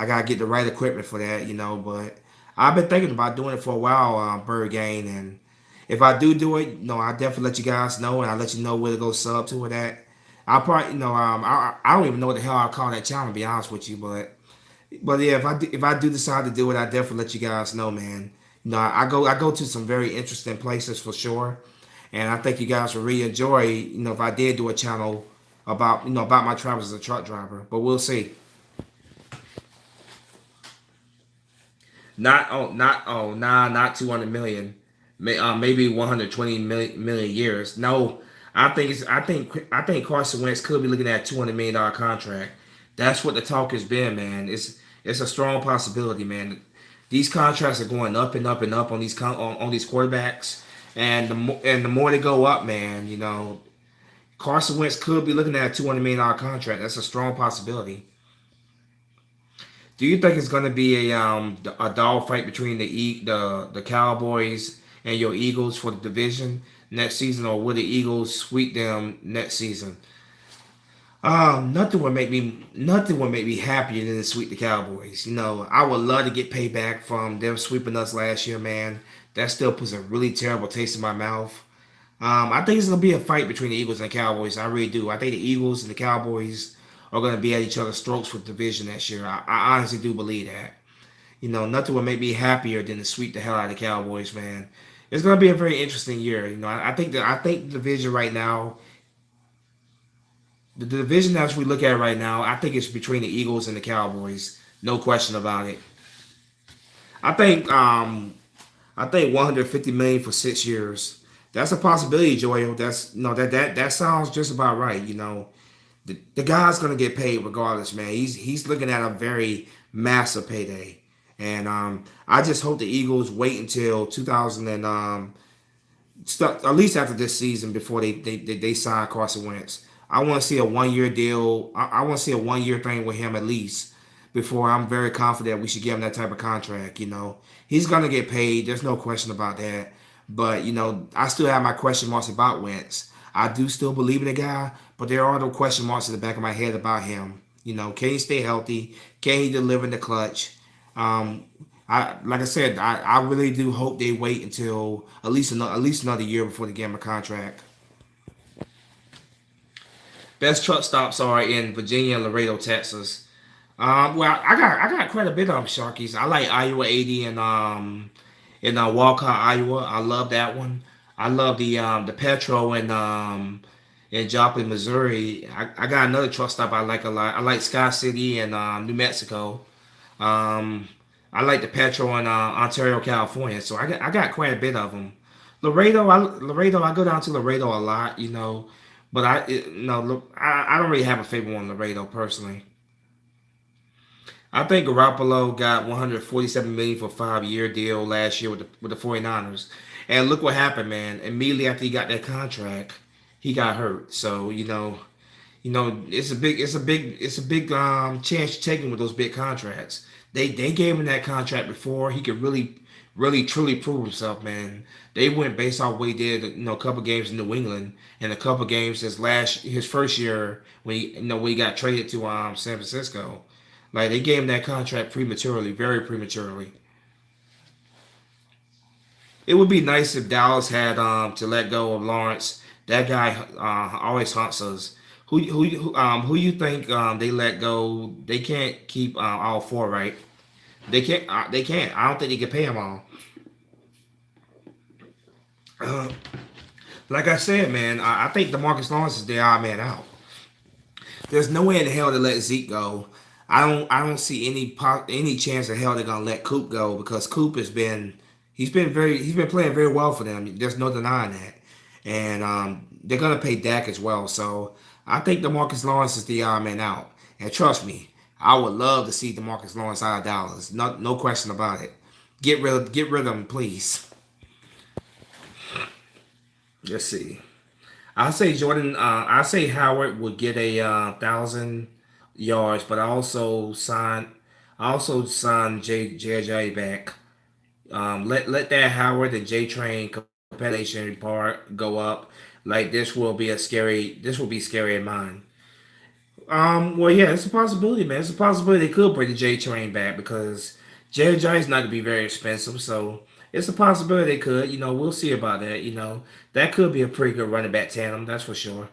I gotta get the right equipment for that. But I've been thinking about doing it for a while, Bird Gang, and if I do it, I'll definitely let you guys know, and I'll let you know where to go sub to it at. I'll probably, I don't even know what the hell I'll call that channel, to be honest with you, but yeah, if I do decide to do it, I definitely let you guys know, man. I go to some very interesting places for sure, and I think you guys will really enjoy. If I did do a channel about my travels as a truck driver, but we'll see. Not 200 million. Maybe 120 million years. No, I think Carson Wentz could be looking at $200 million contract. That's what the talk has been, man. It's a strong possibility, man. These contracts are going up and up and up on on these quarterbacks, and the more they go up, man, Carson Wentz could be looking at a $200 million contract. That's a strong possibility. Do you think it's going to be a dog fight between the Cowboys and your Eagles for the division next season, or will the Eagles sweep them next season? Nothing would make me happier than to sweep the Cowboys. I would love to get payback from them sweeping us last year, man. That still puts a really terrible taste in my mouth. I think it's gonna be a fight between the Eagles and the Cowboys. I really do. I think the Eagles and the Cowboys are gonna be at each other's throats for the division next year. I honestly do believe that. Nothing would make me happier than to sweep the hell out of the Cowboys, man. It's gonna be a very interesting year. I think the division right now, the division as we look at it right now, I think it's between the Eagles and the Cowboys. No question about it. I think um I think 150 million for 6 years. That's a possibility, Joel. That's no that sounds just about right. The guy's gonna get paid regardless, man. He's looking at a very massive payday, and I just hope the Eagles wait until 2000 and at least after this season before they sign Carson Wentz. I want to see a 1 year deal. I want to see a 1 year thing with him at least before I'm very confident we should give him that type of contract. He's gonna get paid. There's no question about that. But I still have my question marks about Wentz. I do still believe in the guy, but there are no question marks in the back of my head about him. Can he stay healthy? Can he deliver in the clutch? Um, like I said, I really do hope they wait until at least another year before they give him a contract. Best truck stops are in Virginia and Laredo, Texas. Well, I got quite a bit of them, Sharkies. I like Iowa 80 and Walcott, Iowa. I love that one. I love the Petro in Joplin, Missouri. I got another truck stop I like a lot. I like Sky City in New Mexico. Um, I like the Petro in Ontario, California. So I got quite a bit of them. Laredo, I go down to Laredo a lot, but no, look, I don't really have a favorite one, Laredo personally. I think Garoppolo got 147 million for a 5 year deal last year with the 49ers. And look what happened, man. Immediately after he got that contract, he got hurt. So, it's a big chance you're taking with those big contracts. They gave him that contract before he could really truly prove himself, man. They went based off what he did, a couple games in New England and a couple games his first year when he got traded to San Francisco. Like they gave him that contract prematurely, very prematurely. It would be nice if Dallas had to let go of Lawrence. That guy always haunts us. Who you think they let go? They can't keep all four, right? They can't. They can't. I don't think they can pay them all. Uh, like I said, man, I think Demarcus Lawrence is the odd man out. There's no way in hell to let Zeke go. I don't see any chance in hell they're gonna let Coop go because Coop he's been playing very well for them. There's no denying that, and they're gonna pay Dak as well. So I think Demarcus Lawrence is the odd man out. And trust me, I would love to see Demarcus Lawrence out of Dallas. No question about it. Get rid of him, please. Let's see. I say Howard would get a 1,000 yards, but I also sign JJ back. Let that Howard and J Train competition part go up. Like this will be scary in mine. Well, yeah, it's a possibility, man. It's a possibility they could bring the J Train back because JJ is not gonna be very expensive, so it's a possibility they could. We'll see about that. That could be a pretty good running back tandem, that's for sure.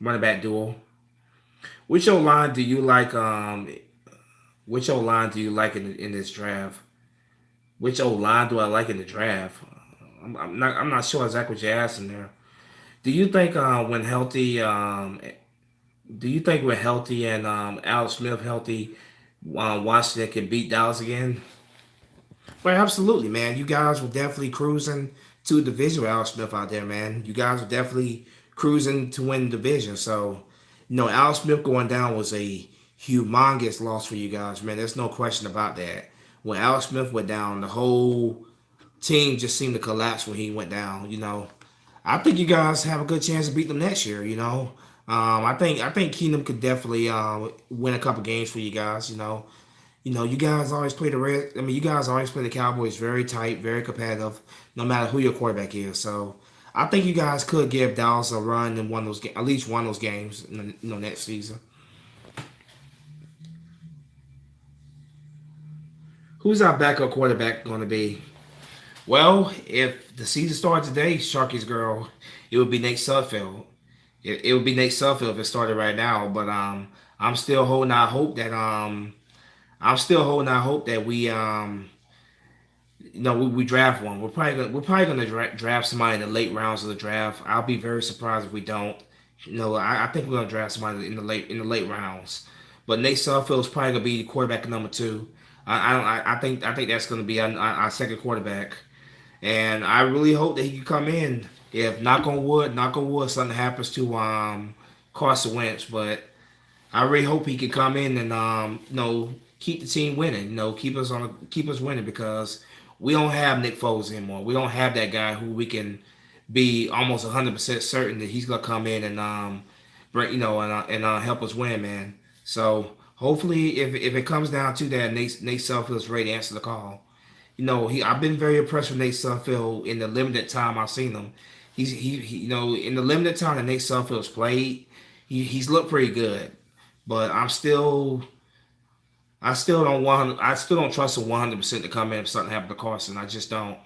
Running back duo. Which O line do you like? Which O line do you like in this draft? Which O line do I like in the draft? I'm not sure exactly what you're asking there. Do you think when healthy? Do you think when healthy and Alex Smith healthy, Washington can beat Dallas again? Well, absolutely, man. You guys were definitely cruising to the division with Al Smith out there, man. You guys were definitely cruising to win the division. So, Al Smith going down was a humongous loss for you guys, man. There's no question about that. When Al Smith went down, the whole team just seemed to collapse when he went down. I think you guys have a good chance to beat them next year. I think Keenum could definitely win a couple games for you guys. You guys always play the red. I mean, you guys always play the Cowboys very tight, very competitive, no matter who your quarterback is. So I think you guys could give Dallas a run in one of those, at least one of those games, next season. Who's our backup quarterback going to be? Well, if the season started today, Sharky's girl, it would be Nate Sudfeld. It would be Nate Sudfeld if it started right now. But I'm still holding out hope that we draft one. We're probably gonna draft somebody in the late rounds of the draft. I'll be very surprised if we don't. I think we're gonna draft somebody in the late rounds. But Nate Sudfeld is probably gonna be the quarterback number two. I think that's gonna be our second quarterback, and I really hope that he can come in. If knock on wood, something happens to Carson Wentz, but I really hope he can come in and keep the team winning. Keep us winning because we don't have Nick Foles anymore. We don't have that guy who we can be almost 100% certain that he's gonna come in and bring and help us win, man. So hopefully, if it comes down to that, Nate Sudfeld's ready to answer the call. I've been very impressed with Nate Sudfeld in the limited time I've seen him. In the limited time that Nate Sudfeld's played, he's looked pretty good. But I still don't trust him 100% to come in if something happened to Carson. I just don't.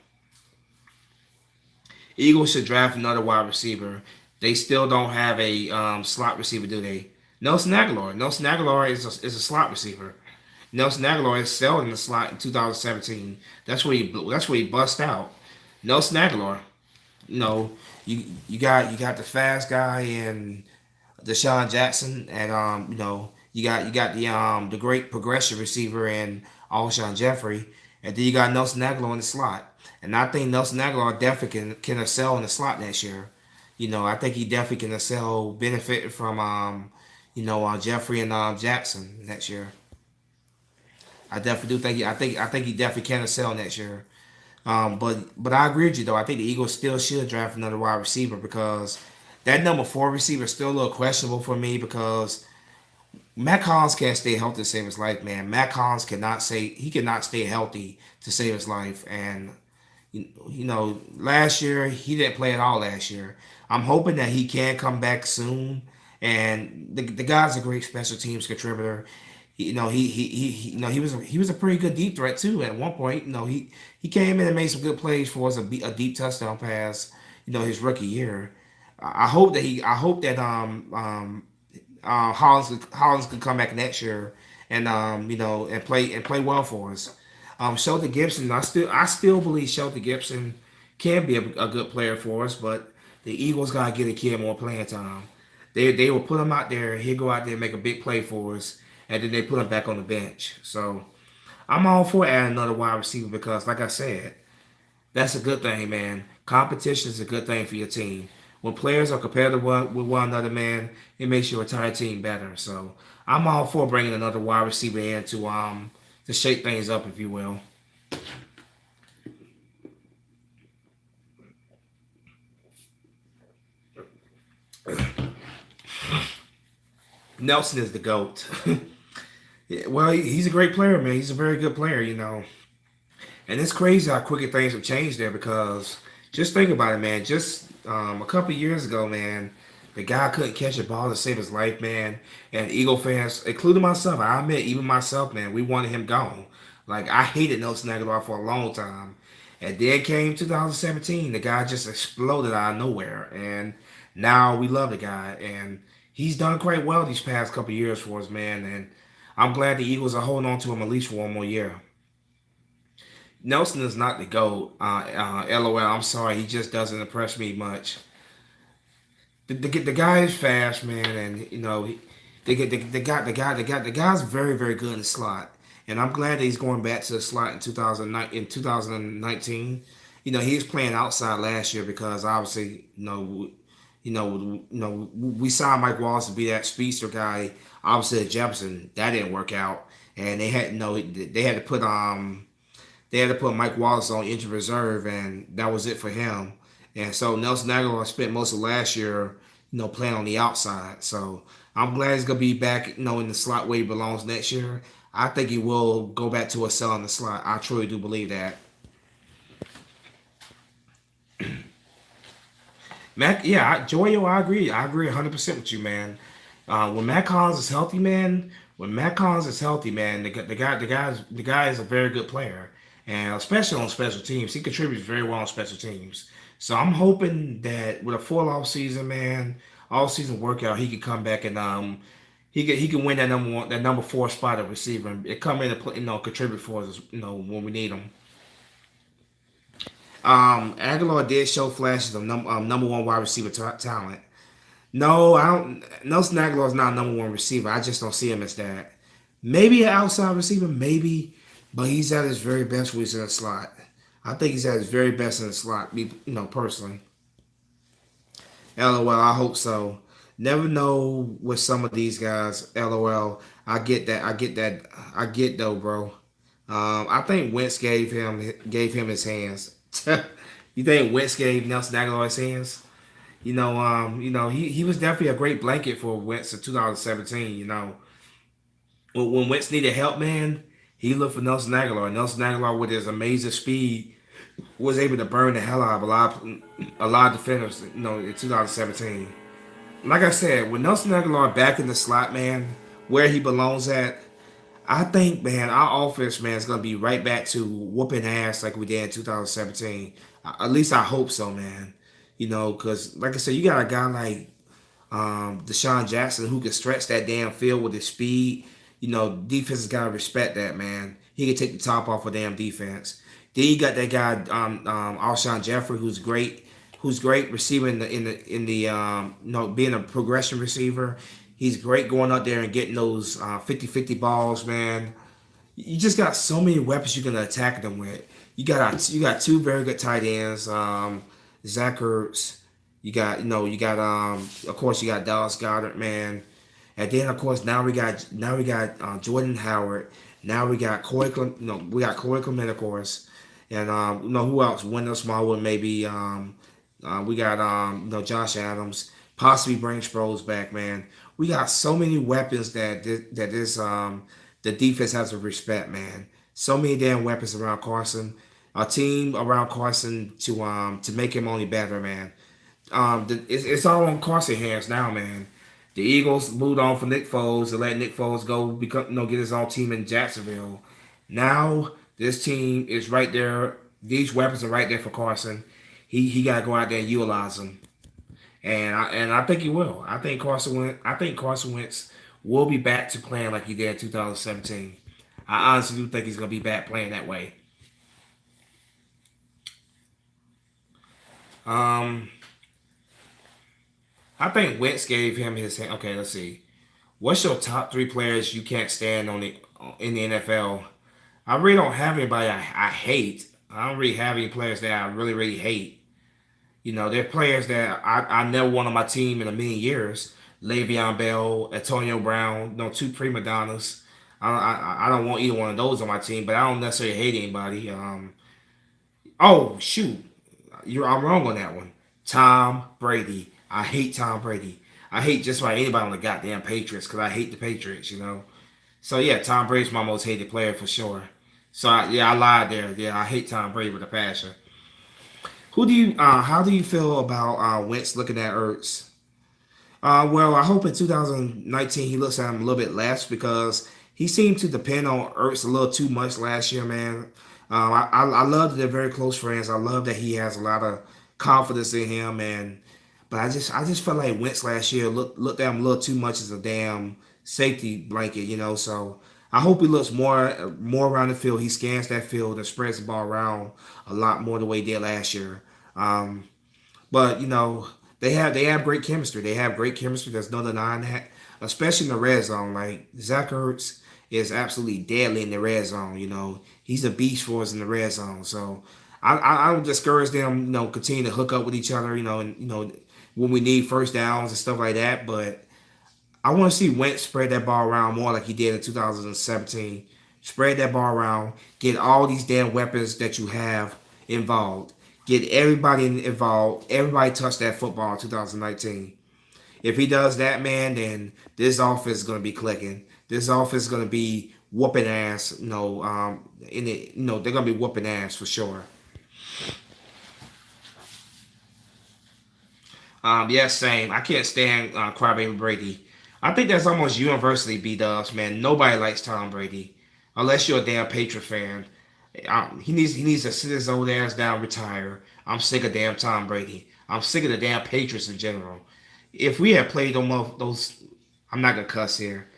Eagles should draft another wide receiver. They still don't have a slot receiver, do they? Nelson Aguilar. Nelson Aguilar is a slot receiver. Nelson Aguilar is selling in the slot in 2017. That's where he bust out. Nelson Aguilar. You know, you got the fast guy in Deshaun Jackson, and you got the great progression receiver in Alshon Jeffrey, and then you got Nelson Aguilar in the slot. And I think Nelson Aguilar definitely can excel in the slot next year. I think he definitely can excel, benefit from Jeffrey and Jackson next year. I definitely do think I think he definitely can excel next year. But I agree with you though. I think the Eagles still should draft another wide receiver because that number four receiver is still a little questionable for me because Matt Collins can't stay healthy to save his life, man. Matt Collins cannot stay healthy to save his life, and last year he didn't play at all last year. I'm hoping that he can come back soon. And the guy's a great special teams contributor. He was a pretty good deep threat too at one point. He came in and made some good plays for us, a deep touchdown pass. His rookie year. I hope that Hollins could come back next year and and play well for us. Shelton Gibson, I still believe Shelton Gibson can be a good player for us, but the Eagles gotta get a kid more playing time. They will put him out there. He'll go out there and make a big play for us, and then they put him back on the bench. So I'm all for adding another wide receiver because, like I said, that's a good thing, man. Competition is a good thing for your team. When players are competitive with one another, man, it makes your entire team better. So I'm all for bringing another wide receiver in to shake things up, if you will. Nelson is the goat. Yeah, well, he's a great player, man. He's a very good player. And it's crazy how quickly things have changed there because just think about it, man. Just a couple of years ago, man, the guy couldn't catch a ball to save his life, man. And Eagle fans, including myself, I admit, even myself, man, we wanted him gone. Like, I hated Nelson Aguilar for a long time. And then came 2017, the guy just exploded out of nowhere. And now we love the guy. And he's done quite well these past couple of years for us, man. And I'm glad the Eagles are holding on to him at least for one more year. Nelson is not the GOAT. LOL. I'm sorry. He just doesn't impress me much. The guy is fast, man, and the guy's very very good in the slot. and I'm glad that he's going back to the slot in 2019. He was playing outside last year because obviously, we signed Mike Wallace to be that speedster guy. Obviously, at Jefferson, that didn't work out, and they had to put Mike Wallace on injured reserve, and that was it for him. And so Nelson Aguilar spent most of last year, playing on the outside. So I'm glad he's gonna be back, in the slot where he belongs next year. I think he will go back to a cell in the slot. I truly do believe that. Mac, yeah, Joyo, I agree. I agree 100% with you, man. When Matt Collins is healthy, man. When Matt Collins is healthy, man, the guy is a very good player, and especially on special teams, he contributes very well on special teams. So I'm hoping that with a full off season, man, all season workout, he could come back and he can win that number one, that number four spot at receiver, and come in and play, contribute for us, when we need him. Aguilar did show flashes of number one wide receiver talent. No, I don't. Nelson Aguilar is not a number one receiver. I just don't see him as that. Maybe an outside receiver, maybe, but he's at his very best when he's in the slot. I think he's at his very best in the slot. Personally. LOL. I hope so. Never know with some of these guys. LOL. I get that. I get that. I get though, bro. I think Wentz gave him his hands. You think Wentz gave Nelson Aguilar his hands? He was definitely a great blanket for Wentz in 2017. When Wentz needed help, man, he looked for Nelson Aguilar. Nelson Aguilar, with his amazing speed, was able to burn the hell out of a lot of defenders. In 2017. Like I said, with Nelson Aguilar back in the slot, man, where he belongs at, I think, man, our offense, man, is gonna be right back to whooping ass like we did in 2017. At least I hope so, man. Because like I said, you got a guy like Deshaun Jackson who can stretch that damn field with his speed. Defense has gotta respect that, man. He can take the top off of damn defense. Then you got that guy, Alshon Jeffrey, who's great receiving in the being a progression receiver. He's great going out there and getting those 50-50 balls, man. You just got so many weapons you can attack them with. You got two very good tight ends, Zach Ertz. You got of course you got Dallas Goddard, man. And then of course now we got Jordan Howard. Now we got Corey Clement, of course, and who else? Wendell Smallwood, maybe. We got Josh Adams, possibly bring Sproles back, man. We got so many weapons that the defense has to respect, man. So many damn weapons around Carson. A team around Carson to make him only better, man. It's all on Carson hands now, man. The Eagles moved on from Nick Foles and let Nick Foles go become get his own team in Jacksonville. Now this team is right there. These weapons are right there for Carson. He got to go out there and utilize them, and I think he will. I think Carson Wentz will be back to playing like he did in 2017. I honestly do think he's gonna be back playing that way. Um, I think Wentz gave him his hand. Okay, let's see. What's your top three players you can't stand in the NFL? I really don't have anybody I hate. I don't really have any players that I really really hate. They're players that I never want on my team in a million years. Le'Veon Bell, Antonio Brown, two prima donnas. I don't want either one of those on my team, but I don't necessarily hate anybody. Oh shoot, I'm wrong on that one. Tom Brady. I hate Tom Brady. I hate just about anybody on the goddamn Patriots because I hate the Patriots. So yeah, Tom Brady's my most hated player for sure. So I lied there. Yeah, I hate Tom Brady with a passion. How do you feel about Wentz looking at Ertz? Well, I hope in 2019 he looks at him a little bit less because he seemed to depend on Ertz a little too much last year, man. I love that they're very close friends. I love that he has a lot of confidence in him, and but I just felt like Wentz last year looked at him a little too much as a damn safety blanket. So I hope he looks more around the field. He scans that field and spreads the ball around a lot more the way he did last year. Um, but they have great chemistry. They have great chemistry. There's no denying that, especially in the red zone. Like Zach Ertz is absolutely deadly in the red zone. He's a beast for us in the red zone. So I would discourage them, continue to hook up with each other, and when we need first downs and stuff like that. But I want to see Wentz spread that ball around more like he did in 2017. Spread that ball around. Get all these damn weapons that you have involved. Get everybody involved. Everybody touch that football in 2019. If he does that, man, then this offense is going to be clicking. This offense is going to be whooping ass. They're going to be whooping ass for sure. Yeah, same. I can't stand Crybaby Brady. I think that's almost universally B-Dubs, man. Nobody likes Tom Brady, unless you're a damn Patriot fan. He needs to sit his old ass down, retire. I'm sick of damn Tom Brady. I'm sick of the damn Patriots in general. If we had played those, I'm not gonna cuss here.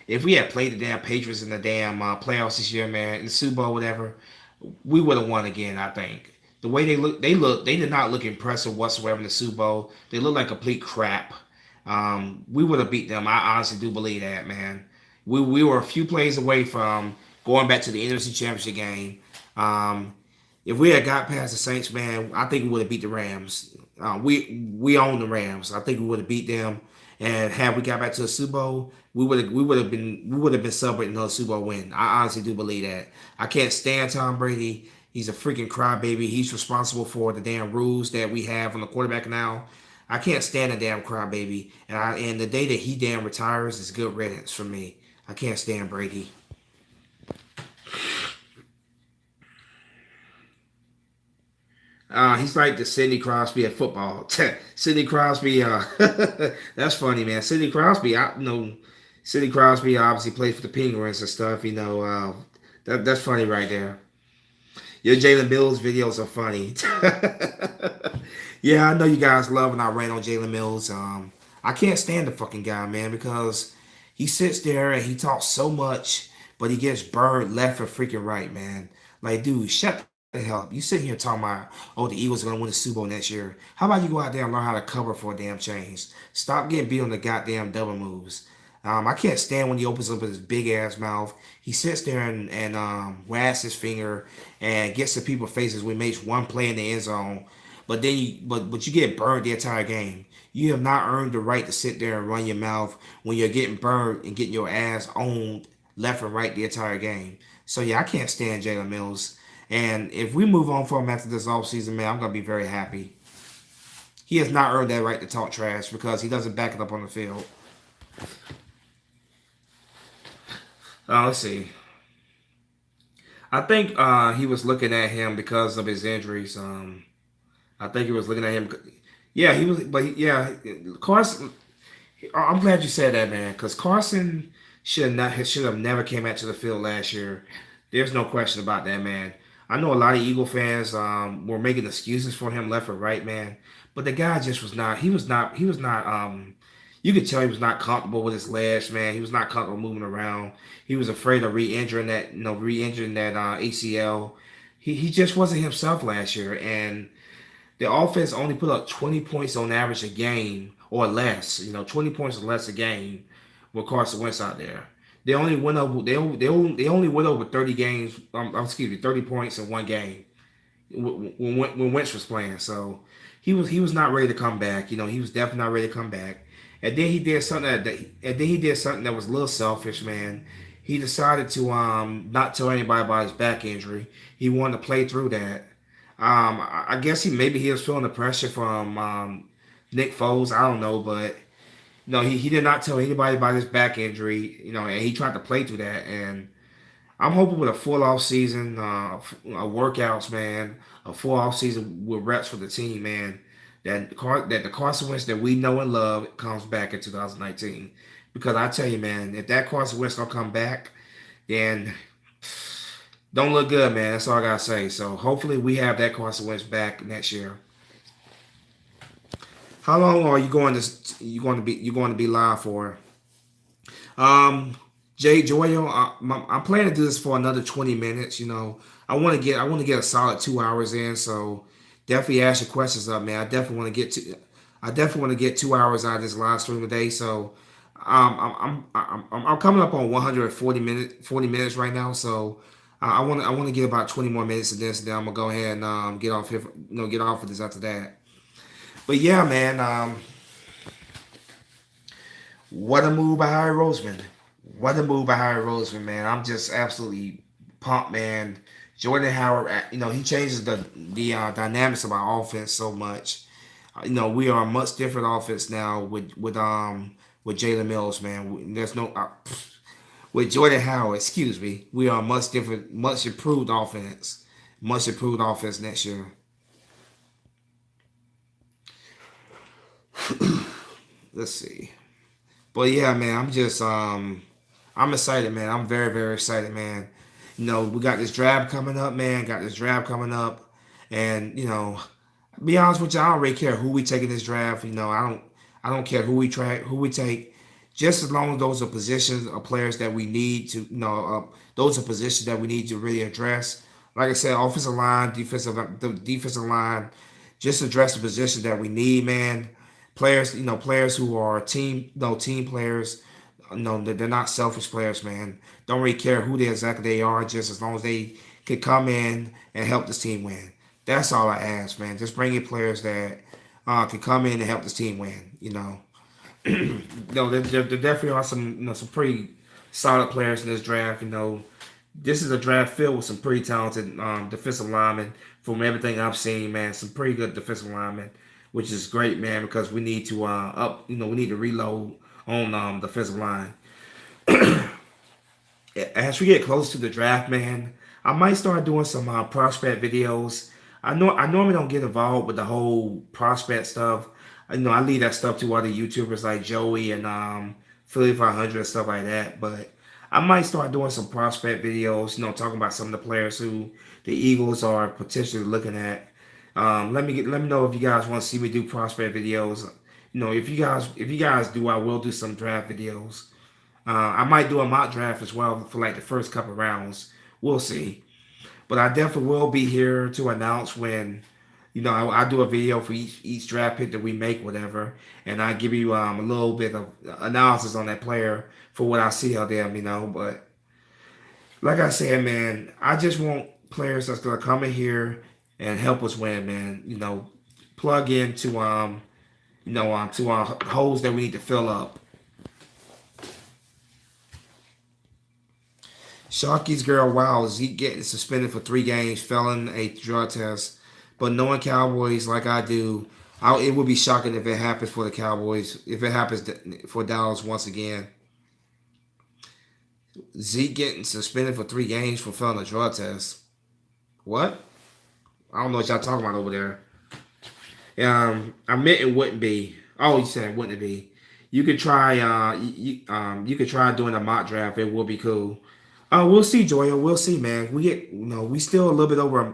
If we had played the damn Patriots in the damn playoffs this year, man, in the Super Bowl, whatever, we would have won again. I think the way they did not look impressive whatsoever in the Super Bowl. They look like complete crap. We would have beat them. I honestly do believe that, man. We were a few plays away from going back to the NFC Championship game. Um, if we had got past the Saints, man, I think we would have beat the Rams. We own the Rams. I think we would have beat them. And had we got back to the Super Bowl, we would have been celebrating another Super Bowl win. I honestly do believe that. I can't stand Tom Brady. He's a freaking crybaby. He's responsible for the damn rules that we have on the quarterback now. I can't stand a damn crybaby. And the day that he damn retires is good riddance for me. I can't stand Brady. He's like the Sidney Crosby of football. Sidney Crosby, that's funny, man. Sidney Crosby, Sidney Crosby obviously played for the Penguins and stuff. That's funny right there. Your Jalen Mills videos are funny. Yeah, I know you guys love when I rant on Jalen Mills. I can't stand the fucking guy, man, because he sits there and he talks so much, but he gets burned left and freaking right, man. Like, dude, shut the hell up. You sit here talking about, oh, the Eagles are gonna win the Super Bowl next year. How about you go out there and learn how to cover for a damn change? Stop getting beat on the goddamn double moves. I can't stand when he opens up his big ass mouth. He sits there and wags his finger and gets to people's faces when he makes one play in the end zone. But you get burned the entire game. You have not earned the right to sit there and run your mouth when you're getting burned and getting your ass owned left and right the entire game. So yeah, I can't stand Jalen Mills. And if we move on from him after this offseason, man, I'm gonna be very happy. He has not earned that right to talk trash because he doesn't back it up on the field. Let's see. I think he was looking at him because of his injuries. I think he was looking at him. Yeah, he was, yeah, Carson. I'm glad you said that, man, because Carson should have never came out to the field last year. There's no question about that, man. I know a lot of Eagle fans were making excuses for him left or right, man, but the guy just was not. He was not. You could tell he was not comfortable with his legs, man. He was not comfortable moving around. He was afraid of re-injuring that ACL. He just wasn't himself last year, and the offense only put up 20 points on average a game or less. 20 points or less a game with Carson Wentz out there. They only went over. They only went over 30 games. Excuse me, 30 points in one game when Wentz was playing. So he was not ready to come back. He was definitely not ready to come back. And then he did something that was a little selfish, man. He decided to not tell anybody about his back injury. He wanted to play through that. I guess he was feeling the pressure from Nick Foles. I don't know, but no, he did not tell anybody about his back injury. And he tried to play through that. And I'm hoping with a full off season, workouts, man, a full off season with reps for the team, man, that the Carson Wentz that we know and love comes back in 2019. Because I tell you, man, if that Carson Wentz don't come back, then don't look good, man. That's all I gotta say. So hopefully we have that Carson Wentz back next year. How long are you going to be live for? Um, Jay Joyo, I'm planning to do this for another 20 minutes. I want to get a solid 2 hours in. So definitely ask your questions up, man. I definitely want to get 2 hours out of this live stream today. So I'm coming up on 40 minutes right now, so I want to get about 20 more minutes of this, and then I'm gonna go ahead and get off here, get off of this after that. But yeah, man, what a move by Harry Roseman. What a move by Harry Roseman, man. I'm just absolutely pumped, man. Jordan Howard, he changes the dynamics of our offense so much. We are a much different offense now with Jalen Mills, man. There's no with Jordan Howard. Excuse me. We are a much different, much improved offense next year. Let's see. But yeah, man, I'm excited, man. I'm very, very excited, man. We got this draft coming up, man. Got this draft coming up, and be honest with you, I don't really care who we take in this draft. I don't care who we take, just as long as those are positions or players that we need to, those are positions that we need to really address. Like I said, offensive line, the defensive line, just address the positions that we need, man. Players who are team players. No, they're not selfish players, man. Don't really care who they are, just as long as they could come in and help this team win. That's all I ask, man. Just bring in players that can come in and help this team win. There definitely are some pretty solid players in this draft. This is a draft filled with some pretty talented defensive linemen. From everything I've seen, man, some pretty good defensive linemen, which is great, man, because we need to we need to reload on the defensive line. As we get close to the draft, man, I might start doing some prospect videos. I normally don't get involved with the whole prospect stuff. I leave that stuff to other YouTubers like Joey and Philly 500 and stuff like that. But I might start doing some prospect videos. Talking about some of the players who the Eagles are potentially looking at. Let me know if you guys want to see me do prospect videos. If you guys do, I will do some draft videos. I might do a mock draft as well for like the first couple rounds. We'll see. But I definitely will be here to announce when, I do a video for each draft pick that we make, whatever, and I give you a little bit of analysis on that player for what I see out there, But like I said, man, I just want players that's gonna come in here and help us win, man. Plug into to our holes that we need to fill up. Sharky's girl, wow, is he getting suspended for 3 games, failing a drug test? But knowing Cowboys like I do, it would be shocking if it happens for the Cowboys. If it happens for Dallas once again, Zeke getting suspended for 3 games for failing a drug test. What? I don't know what y'all talking about over there. I meant it wouldn't be. Oh, you said it wouldn't be. You could try. You could try doing a mock draft. It will be cool. We'll see, Joya. We'll see, man. We still a little bit over.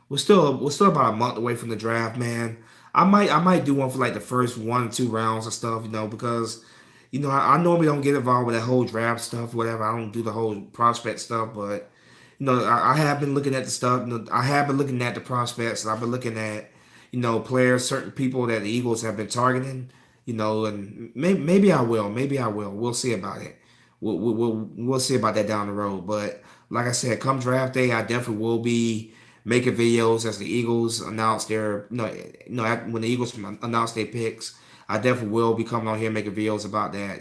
We're still about a month away from the draft, man. I might do one for like the first 1 or 2 rounds of stuff, because I normally don't get involved with that whole draft stuff, whatever. I don't do the whole prospect stuff, but I have been looking at the stuff. I have been looking at the prospects, and I've been looking at players, certain people that the Eagles have been targeting. And maybe I will. Maybe I will. We'll see about it. We'll see about that down the road. But like I said, come draft day, I definitely will be making videos as the Eagles announce their when the Eagles announce their picks. I definitely will be coming on here making videos about that.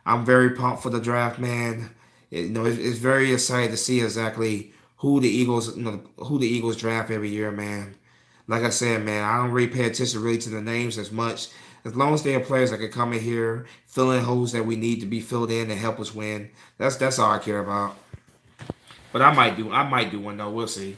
I'm very pumped for the draft, man. It's very exciting to see exactly who the Eagles draft every year, man. Like I said, man, I don't really pay attention really to the names as much. As long as they are players that can come in here, fill in holes that we need to be filled in and help us win. That's all I care about. But I might do one though. We'll see.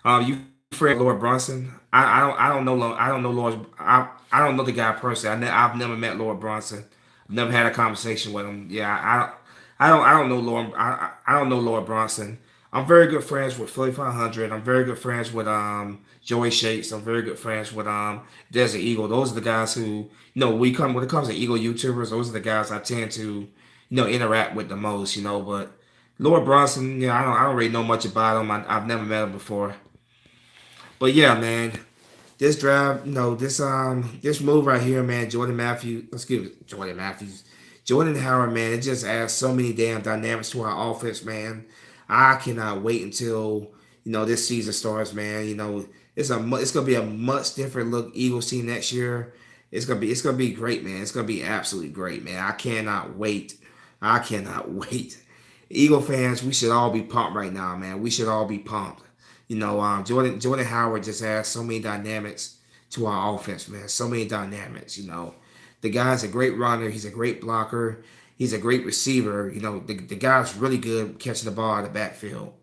You friend Lord Bronson? I don't know Lord. I don't know the guy personally. I've never met Lord Bronson. I've never had a conversation with him. Yeah, I don't know Lord. I don't know Lord Bronson. I'm very good friends with Philly 500. I'm very good friends with Joey Shakes. I'm very good friends with Desert Eagle. Those are the guys who we come when it comes to Eagle YouTubers. Those are the guys I tend to interact with the most. But Lord Bronson, I don't really know much about him. I've never met him before. But yeah, man. this drive, this move right here, man, Jordan Matthews, Jordan Howard, man, it just adds so many damn dynamics to our offense, man. I cannot wait until this season starts, man. It's gonna be a much different look Eagles team next year. It's gonna be great, man. It's gonna be absolutely great, man. I cannot wait. I cannot wait. Eagle fans, we should all be pumped right now, man. We should all be pumped. Jordan Howard just adds so many dynamics to our offense, man. So many dynamics. The guy's a great runner. He's a great blocker. He's a great receiver. The guy's really good catching the ball in the backfield.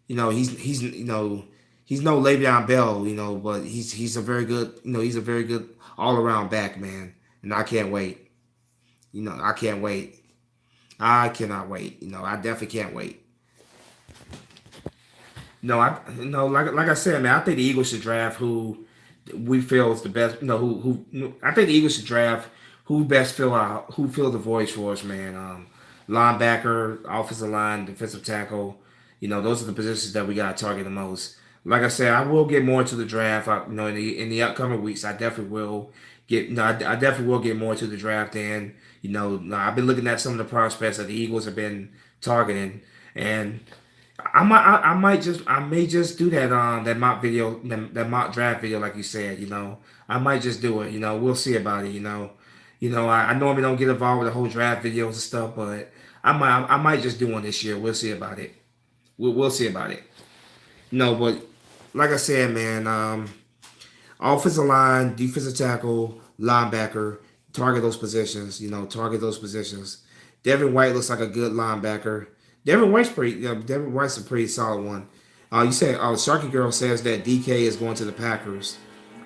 He's no Le'Veon Bell, but he's a very good he's a very good all around back, man. And I can't wait. I can't wait. I cannot wait. I definitely can't wait. No, I no like I said, man. I think the Eagles should draft who we feel is the best. I think the Eagles should draft who fill the voids for us, man. Linebacker, offensive line, defensive tackle. Those are the positions that we got to target the most. Like I said, I will get more into the draft. In the upcoming weeks, I definitely will get. No, I definitely will get more into the draft. And I've been looking at some of the prospects that the Eagles have been targeting, and I may just do that mock video, that mock draft video, like you said. I might just do it. We'll see about it. I normally don't get involved with the whole draft videos and stuff, but I might just do one this year. We'll see about it. We'll see about it. But like I said, man, offensive line, defensive tackle, linebacker, target those positions. Target those positions. Devin White looks like a good linebacker. Devin White's a pretty solid one. You said Sharky Girl says that DK is going to the Packers.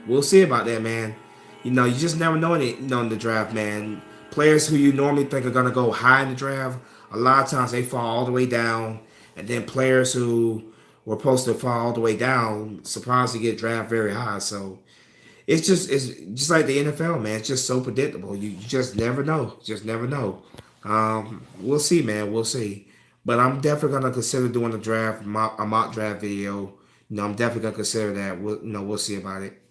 We'll see about that, man. You just never know in the draft, man. Players who you normally think are gonna go high in the draft, a lot of times they fall all the way down, and then players who were supposed to fall all the way down surprisingly get drafted very high. So it's just like the NFL, man. It's just so predictable. You just never know. Just never know. We'll see, man. We'll see. But I'm definitely gonna consider doing a mock draft video. I'm definitely gonna consider that. We'll see about it.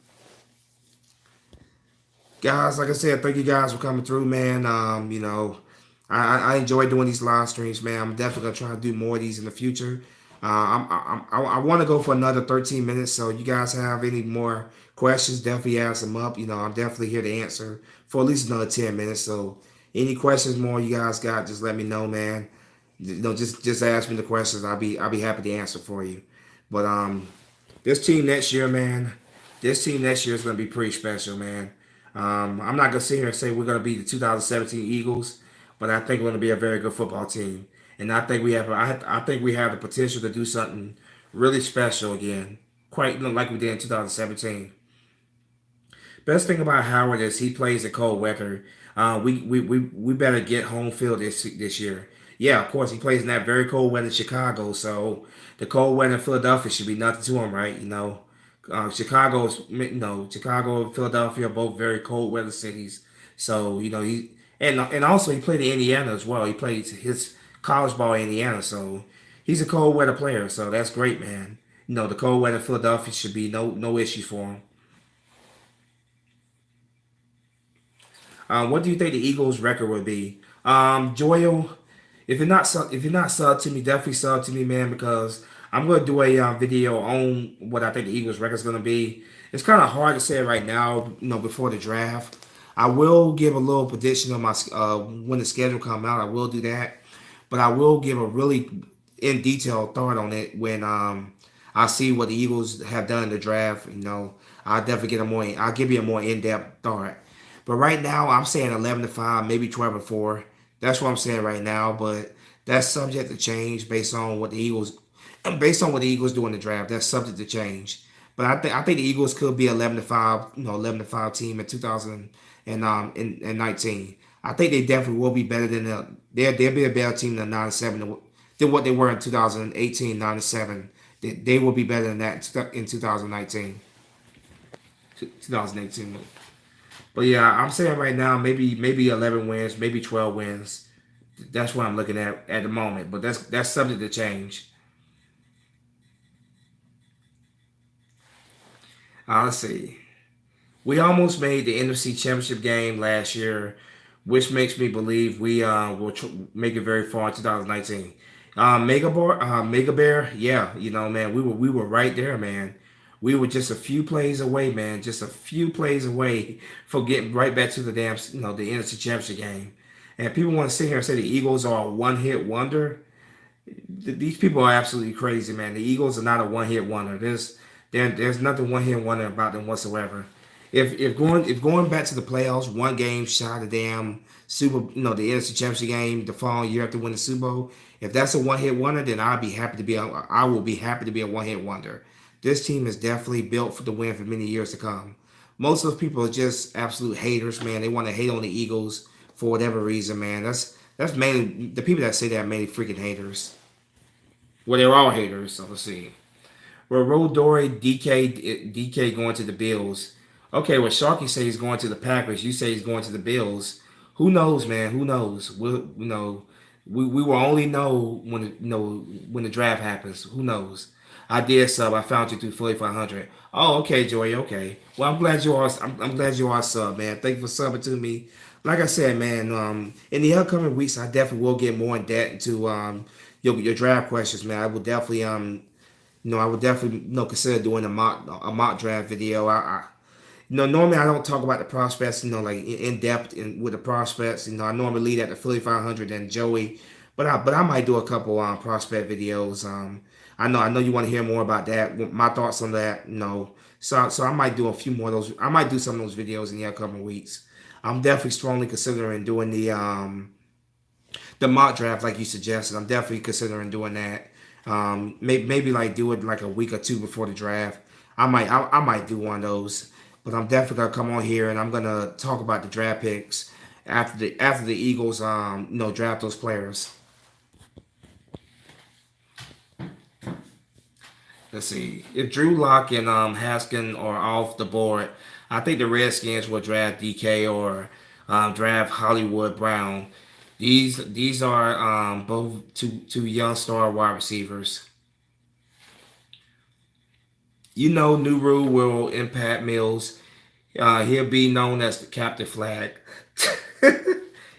Guys, like I said, thank you guys for coming through, man. I enjoy doing these live streams, man. I'm definitely gonna try to do more of these in the future. I want to go for another 13 minutes. So you guys have any more questions? Definitely ask them up. I'm definitely here to answer for at least another 10 minutes. So any questions more you guys got, just let me know, man. Just ask me the questions. I'll be happy to answer for you. But this team next year, man. This team next year is gonna be pretty special, man. I'm not gonna sit here and say we're gonna be the 2017 Eagles, but I think we're gonna be a very good football team, and I think we have the potential to do something really special again, quite like we did in 2017. Best thing about Howard is he plays in cold weather. We better get home field this year. Yeah, of course he plays in that very cold weather in Chicago, so the cold weather in Philadelphia should be nothing to him, right? Chicago and Philadelphia are both very cold weather cities. So and also he played in Indiana as well. He played his college ball in Indiana, so he's a cold weather player. So that's great, man. The cold weather in Philadelphia should be no issue for him. What do you think the Eagles' record would be? Joel, if you're not sub to me, definitely sub to me, man, because I'm gonna do a video on what I think the Eagles' record is gonna be. It's kind of hard to say right now, before the draft. I will give a little prediction on when the schedule come out. I will do that, but I will give a really in detail thought on it when I see what the Eagles have done in the draft. I'll definitely I'll give you a more in depth thought. But right now, I'm saying 11-5, maybe 12-4. That's what I'm saying right now. But that's subject to change based on what the Eagles do in the draft. That's subject to change. But I think the Eagles could be 11-5, 11-5 team in 2019. I think they definitely will be better than they'll be a better team than 9-7 than what they were in 2018, 9-7. They will be better than that in 2019, 2018. But yeah, I'm saying right now maybe 11 wins, maybe 12 wins. That's what I'm looking at the moment. But that's subject to change. Let's see. We almost made the NFC Championship game last year, which makes me believe we will make it very far in 2019. Mega Bear, yeah, man, we were right there, man. We were just a few plays away, man, just a few plays away from getting right back to the damn, the NFC Championship game. And people want to sit here and say the Eagles are a one-hit wonder. These people are absolutely crazy, man. The Eagles are not a one-hit wonder. There's nothing one-hit wonder about them whatsoever. If going back to the playoffs, one game shot of the damn the NFC Championship game the following year after winning the Super Bowl. If that's a one-hit wonder, then I will be happy to be a one-hit wonder. This team is definitely built for the win for many years to come. Most of those people are just absolute haters, man. They want to hate on the Eagles for whatever reason, man. That's mainly the people that say that are mainly freaking haters. Well, they're all haters. So let's see. Well, Roll Dory, DK going to the Bills. Okay, well, Sharky say he's going to the Packers. You say he's going to the Bills. Who knows, man? Who knows? We will only know when the draft happens. Who knows? I did sub. I found you through 4500. Oh, okay, Joey. Okay. Well, I'm glad you are sub, man. Thank you for subbing to me. Like I said, man. In the upcoming weeks, I definitely will get more in depth into your draft questions, man. I will definitely I would definitely consider doing a mock draft video. Normally I don't talk about the prospects, like in depth with the prospects. I normally lead at the Philly 500 and Joey, but I might do a couple prospect videos. I know you want to hear more about that. My thoughts on that. So I might do a few more of those. I might do some of those videos in the upcoming weeks. I'm definitely strongly considering doing the mock draft like you suggested. I'm definitely considering doing that. Maybe like do it like a week or two before the draft. I might do one of those, but I'm definitely gonna come on here and I'm gonna talk about the draft picks after the Eagles draft those players. Let's see if Drew Lock and Haskin are off the board. I think the Redskins will draft DK or draft Hollywood Brown. These are both two young star wide receivers. New rule will impact Mills. He'll be known as the Captain Flag.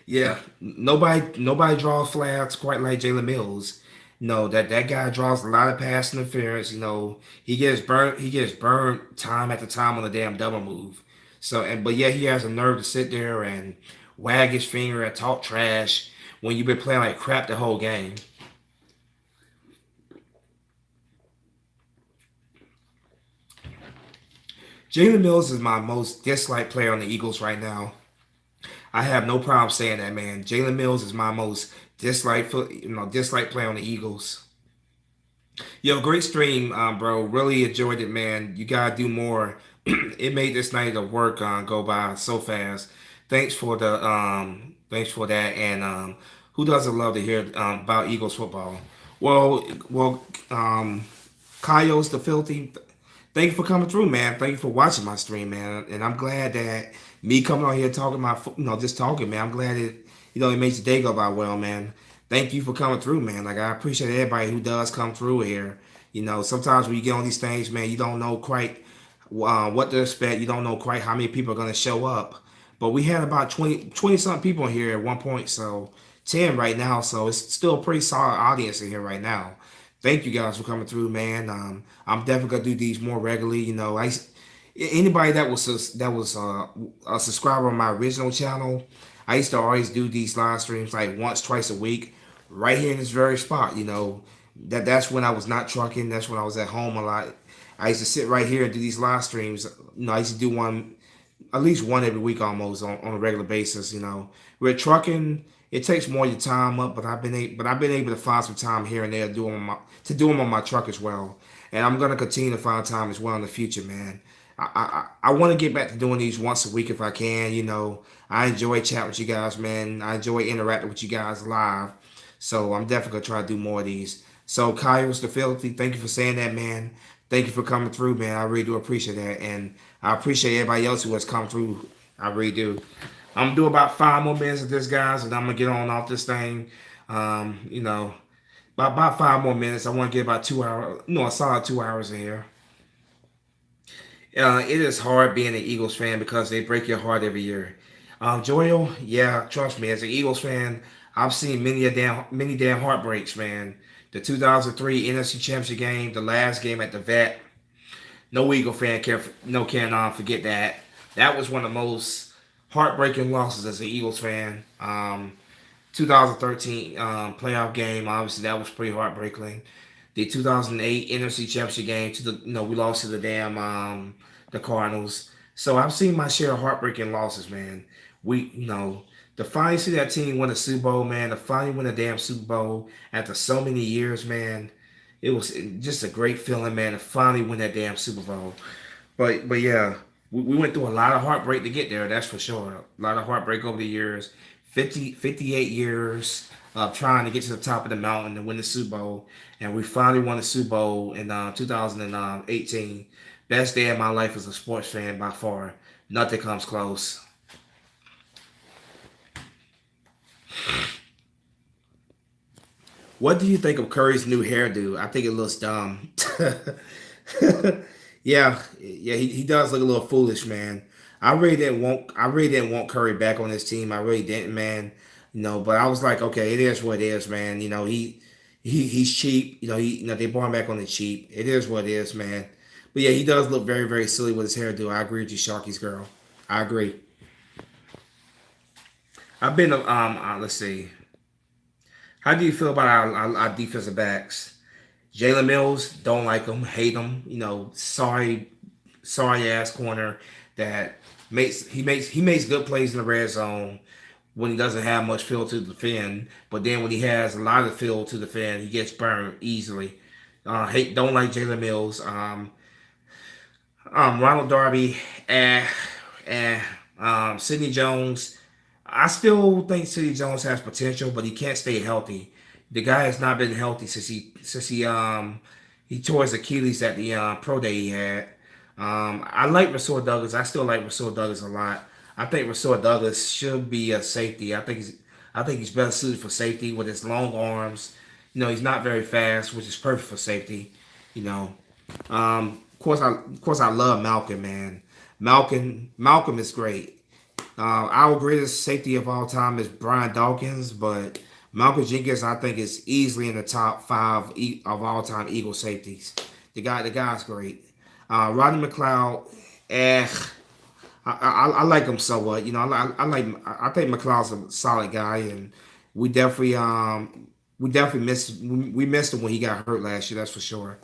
Yeah, nobody draws flags quite like Jalen Mills. No, that guy draws a lot of pass interference. He gets burned time after time on the damn double move. But yeah, he has a nerve to sit there and wag his finger and talk trash when you've been playing like crap the whole game. Jalen Mills is my most disliked player on the Eagles right now. I have no problem saying that, man. Jalen Mills is my most disliked player on the Eagles. Yo, great stream, bro. Really enjoyed it, man. You gotta do more. It made this night of work go by so fast. Thanks for that. And who doesn't love to hear about Eagles football? Well, Kaios the Filthy. Thank you for coming through, man. Thank you for watching my stream, man. And I'm glad that me coming on here talking just talking, man. I'm glad it makes the day go by well, man. Thank you for coming through, man. Like I appreciate everybody who does come through here. Sometimes when you get on these things, man, you don't know quite what to expect. You don't know quite how many people are gonna show up. But we had about 20 something people in here at one point, so 10 right now. So it's still a pretty solid audience in here right now. Thank you guys for coming through, man. I'm definitely gonna do these more regularly. Anybody that was a subscriber on my original channel, I used to always do these live streams like once, twice a week, right here in this very spot. That's when I was not trucking. That's when I was at home a lot. I used to sit right here and do these live streams. I used to do one at least one every week almost on a regular basis. With trucking, it takes more of your time up, but I've been able to find some time here and there to do them on my truck as well, and I'm gonna continue to find time as well in the future, man. I want to get back to doing these once a week if I can. I enjoy chatting with you guys, man. I enjoy interacting with you guys live, so I'm definitely gonna try to do more of these. So, Kyle's the Filthy, thank you for saying that, man. Thank you for coming through, man. I really do appreciate that, and I appreciate everybody else who has come through. I really do. I'm gonna do about 5 more minutes of this, guys, and I'm gonna get on off this thing. Um, you know, about 5 more minutes. I want to get about 2 hours, no, a solid 2 hours in here. It is hard being an Eagles fan because they break your heart every year. Joel, yeah, trust me, as an Eagles fan, I've seen many damn heartbreaks, man. The 2003 NFC Championship game, the last game at the Vet. No Eagle fan can forget that. That was one of the most heartbreaking losses as an Eagles fan. 2013 playoff game, obviously that was pretty heartbreaking. The 2008 NFC Championship game, we lost to the damn the Cardinals. So I've seen my share of heartbreaking losses, man. To finally see that team win a Super Bowl, man, to finally win a damn Super Bowl after so many years, man, it was just a great feeling, man, to finally win that damn Super Bowl. But yeah, we went through a lot of heartbreak to get there. That's for sure. A lot of heartbreak over the years. 58 years of trying to get to the top of the mountain and win the Super Bowl, and we finally won the Super Bowl in 2018. Best day of my life as a sports fan by far. Nothing comes close. What do you think of Curry's new hairdo? I think it looks dumb. Yeah, he does look a little foolish, man. I really didn't want Curry back on this team. I really didn't, man. But I was like, okay, it is what it is, man. He's cheap. They brought him back on the cheap. It is what it is, man. But yeah, he does look very, very silly with his hairdo. I agree with you, Sharky's girl. I agree. I've been let's see. How do you feel about our defensive backs? Jalen Mills, don't like him, hate him. Sorry ass corner that makes good plays in the red zone when he doesn't have much field to defend. But then when he has a lot of field to defend, he gets burned easily. Hate don't like Jalen Mills. Ronald Darby, eh, eh. Sidney Jones. I still think Sidney Jones has potential, but he can't stay healthy. The guy has not been healthy since he tore his Achilles at the pro day he had. I like Rasul Douglas. I still like Rasul Douglas a lot. I think Rasul Douglas should be a safety. I think he's better suited for safety with his long arms. He's not very fast, which is perfect for safety. You know, of course, I love Malcolm, man. Malcolm is great. Our greatest safety of all time is Brian Dawkins, but Malcolm Jenkins, I think, is easily in the top five of all time Eagle safeties. The guy's great. Rodney McLeod, eh, I like him somewhat. I think McLeod's a solid guy, and we definitely missed him when he got hurt last year. That's for sure.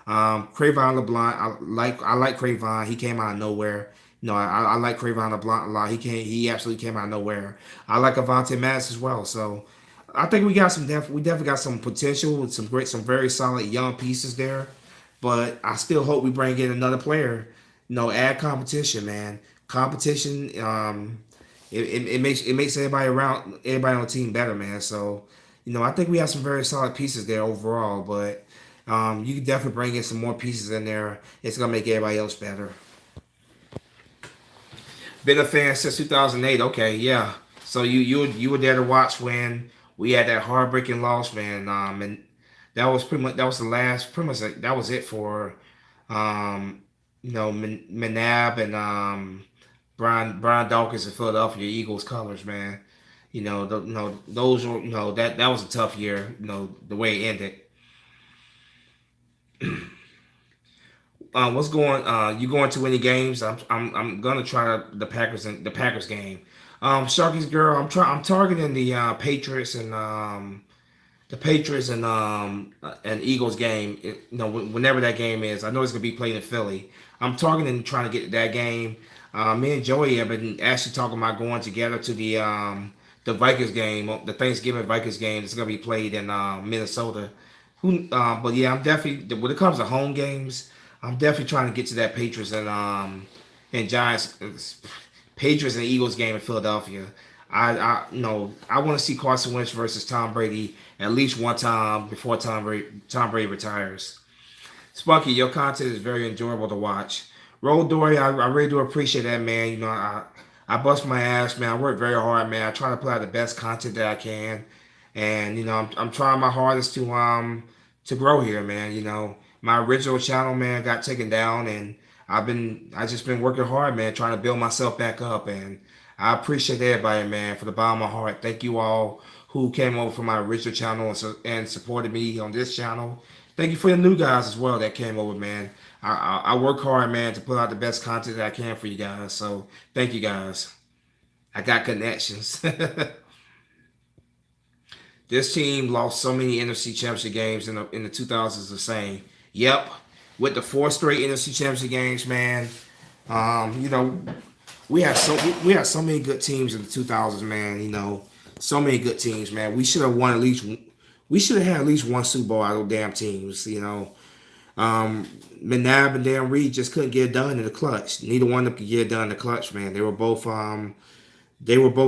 Cravon LeBlanc, I like Cravon. He came out of nowhere. I like Cravon LeBlanc a lot. He absolutely came out of nowhere. I like Avante Maddox as well. So I think we definitely got some potential with some very solid young pieces there. But I still hope we bring in another player. Add competition, man. Competition. It makes everybody on the team better, man. So I think we have some very solid pieces there overall. But you can definitely bring in some more pieces in there. It's gonna make everybody else better. Been a fan since 2008. Okay, yeah. So you were there to watch when we had that heartbreaking loss, man. And that was the last pretty much that was it for um Manab and Brian Dawkins in Philadelphia Eagles colors, man. Those were that was a tough year. The way it ended. What's going? You going to any games? I'm gonna try the Packers game. Sharky's girl. I'm targeting the Patriots and Eagles game. Whenever that game is, I know it's gonna be played in Philly. I'm targeting trying to get to that game. Me and Joey have been actually talking about going together to the Vikings game, the Thanksgiving Vikings game. It's gonna be played in Minnesota. But yeah, I'm definitely when it comes to home games, I'm definitely trying to get to that Patriots and Giants, Patriots and Eagles game in Philadelphia. I want to see Carson Wentz versus Tom Brady at least one time before Tom Brady retires. Spunky, your content is very enjoyable to watch. Roll Dory, I really do appreciate that, man. I bust my ass, man. I work very hard, man. I try to put out the best content that I can, and I'm trying my hardest to grow here, man. My original channel, man, got taken down, and I just been working hard, man, trying to build myself back up, and I appreciate everybody, man, for the bottom of my heart. Thank you all who came over from my original channel and supported me on this channel. Thank you for the new guys as well that came over, man. I work hard, man, to put out the best content that I can for you guys. So thank you guys. I got connections. This team lost so many NFC Championship games in the 2000s. The same. Yep, with the four straight NFC Championship games, man. You know, we had so many good teams in the 2000s, man. You know, so many good teams, man. We should have won at least. We should have had at least one Super Bowl out of those damn teams. You know, McNabb and Dan Reed just couldn't get it done in the clutch. Neither one of them could get it done in the clutch, man. They were both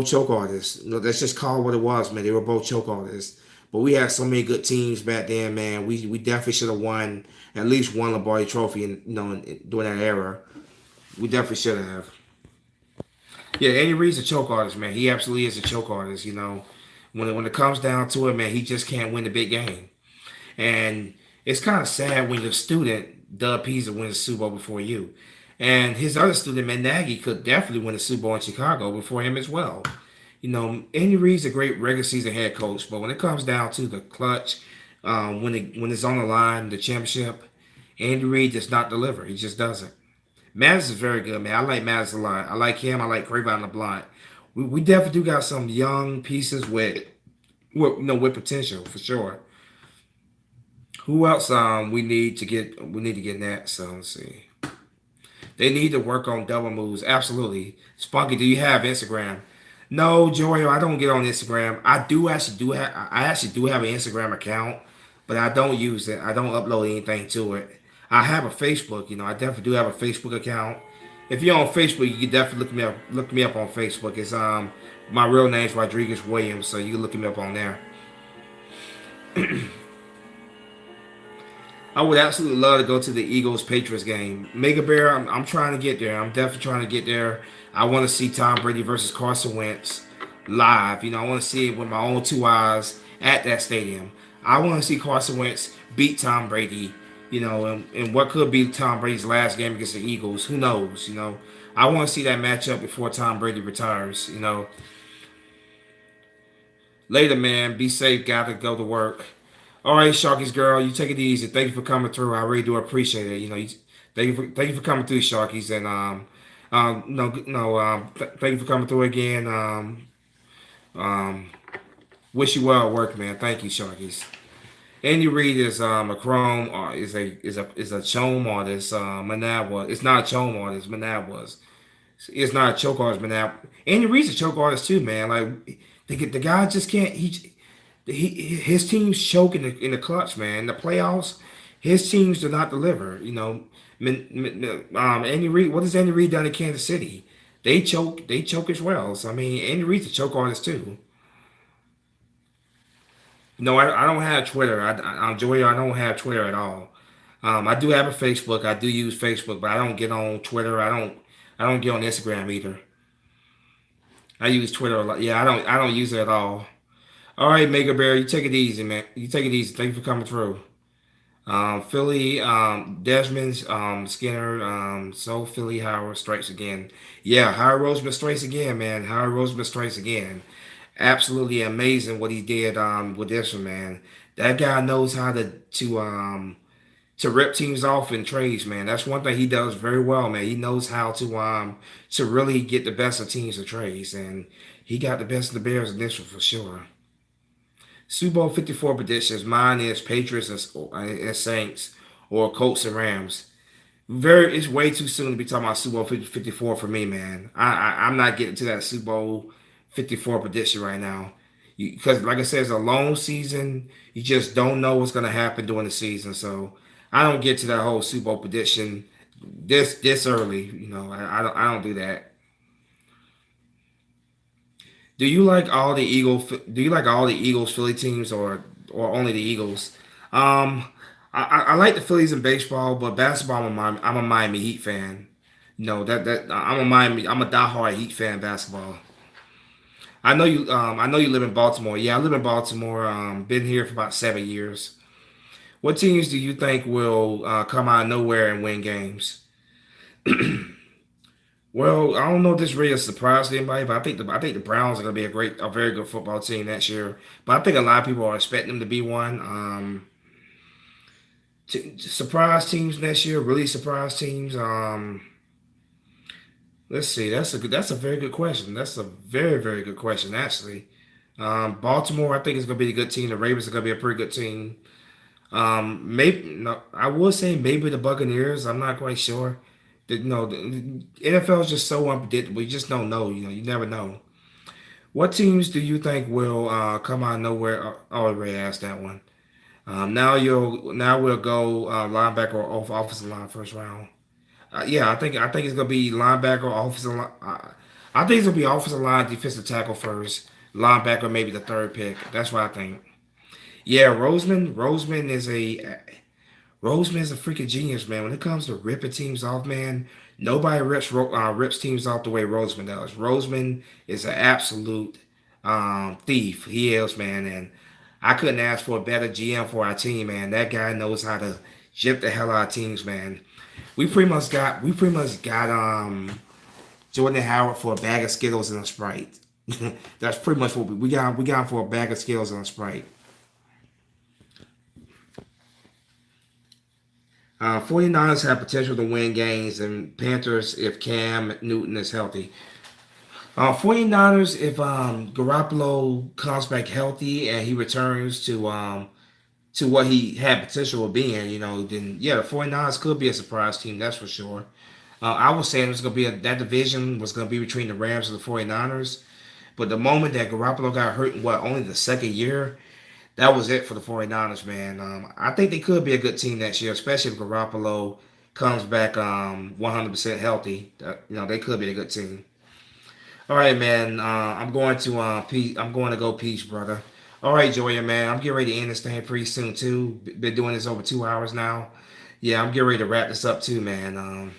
choke artists. You know, let's just call it what it was, man. They were both choke artists. But we had so many good teams back then, man. We definitely should have won at least one Lombardi Trophy, during that era. We definitely should have. Yeah, Andy Reid's a choke artist, man. He absolutely is a choke artist. You know, when it comes down to it, man, he just can't win the big game. And it's kind of sad when your student, Doug Pease, wins the Super Bowl before you. And his other student, Matt Nagy, could definitely win the Super Bowl in Chicago before him as well. You know, Andy Reid's a great regular season head coach, but when it comes down to the clutch, when it's on the line, the championship, Andy Reid does not deliver. He just doesn't. Mattis is very good, man. I like Mattis a lot. I like him. I like Craven LeBlanc. We definitely do got some young pieces with potential for sure. Who else we need to get next? So let's see. They need to work on double moves. Absolutely. Spunky, do you have Instagram? No, Joey, I don't get on Instagram. I actually do have an Instagram account, but I don't use it. I don't upload anything to it. I have a Facebook, I definitely do have a Facebook account. If you're on Facebook, you can definitely look me up on Facebook. It's my real name's Rodriguez Williams, so you can look me up on there. I would absolutely love to go to the Eagles Patriots game. Mega Bear, I'm trying to get there. I'm definitely trying to get there. I want to see Tom Brady versus Carson Wentz live. I want to see it with my own two eyes at that stadium. I want to see Carson Wentz beat Tom Brady, and what could be Tom Brady's last game against the Eagles. Who knows. I want to see that matchup before Tom Brady retires. Later, man. Be safe. Got to go to work. All right, Sharky's girl, you take it easy. Thank you for coming through. I really do appreciate it. Thank you for coming through, Sharky's, and no, no, thank you for coming through again. Um, wish you well at work, man. Thank you, Sharky's. Andy Reid is a chrome is a chome artist. Manab was. It's not a chome artist. Manab was. It's not a choke artist. Manab. Andy Reid's a choke artist too, man. Like the guy just can't. His teams choke in the clutch, man. The playoffs, his teams do not deliver. Andy Reid. What has Andy Reid done in Kansas City? They choke. They choke as well. So I mean, Andy Reid's a choke artist too. No, I don't have Twitter. Joey, I don't have Twitter at all. I do have a Facebook. I do use Facebook, but I don't get on Twitter. I don't get on Instagram either. I use Twitter a lot. Yeah, I don't use it at all. All right, Mega Bear, you take it easy, man. You take it easy. Thank you for coming through. Philly, Desmond, Skinner, so Philly, Howard strikes again. Yeah, Howard Roseman strikes again, man. Howard Roseman strikes again. Absolutely amazing what he did with this one, man. That guy knows how to rip teams off in trades, man. That's one thing he does very well, man. He knows how to really get the best of teams in trades, and he got the best of the Bears in this one for sure. Super Bowl 54 predictions. Mine is Patriots and Saints or Colts and Rams. It's way too soon to be talking about Super Bowl 54 for me, man. I'm not getting to that Super Bowl 54 prediction right now. Because, like I said, it's a long season. You just don't know what's going to happen during the season. So I don't get to that whole Super Bowl prediction this early. I don't do that. Do you like all the Eagles Philly teams or only the Eagles? Um, I like the Phillies in baseball, but basketball I'm a Miami Heat fan. That I'm a diehard Heat fan basketball. I know you live in Baltimore. Yeah, I live in Baltimore. Been here for about 7 years. What teams do you think will come out of nowhere and win games? Well, I don't know if this really surprised anybody, but I think the Browns are gonna be a very good football team next year. But I think a lot of people are expecting them to be one. Surprise teams next year, really surprise teams. Let's see. That's a very good question. That's a very very good question actually. Baltimore, I think is gonna be a good team. The Ravens are gonna be a pretty good team. Maybe no, I would say maybe the Buccaneers. I'm not quite sure. The NFL is just so unpredictable. You just don't know. You never know. What teams do you think will come out of nowhere? I already asked that one. Now we'll go linebacker or offensive line first round. Yeah, I think it's gonna be linebacker or offensive line. I think it's gonna be offensive line, defensive tackle first, linebacker maybe the third pick. That's what I think. Yeah, Roseman is a freaking genius, man. When it comes to ripping teams off, man, nobody rips teams off the way Roseman does. Roseman is an absolute thief. He is, man, and I couldn't ask for a better GM for our team, man. That guy knows how to jip the hell out of teams, man. We pretty much got Jordan Howard for a bag of Skittles and a Sprite. That's pretty much what we got. We got him for a bag of Skittles and a Sprite. 49ers have potential to win games, and Panthers if Cam Newton is healthy. 49ers, if Garoppolo comes back healthy and he returns to what he had potential of being, then yeah, the 49ers could be a surprise team, that's for sure. I was saying it was going to be that division was going to be between the Rams and the 49ers. But the moment that Garoppolo got hurt in only the second year, that was it for the 49ers, man. I think they could be a good team next year, especially if Garoppolo comes back 100% healthy. They could be a good team. All right, man. I'm going to go peace, brother. All right, Joya, man. I'm getting ready to end this thing pretty soon too. Been doing this over 2 hours now. Yeah, I'm getting ready to wrap this up too, man.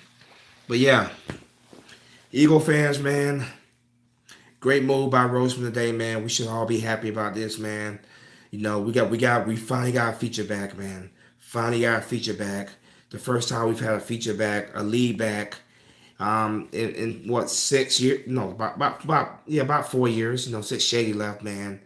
But yeah, Eagle fans, man. Great move by Roseman today, man. We should all be happy about this, man. We finally got a feature back, man. Finally got a feature back. The first time we've had a feature back, a lead back. In what 6 years? No, about 4 years. Since Shady left, man.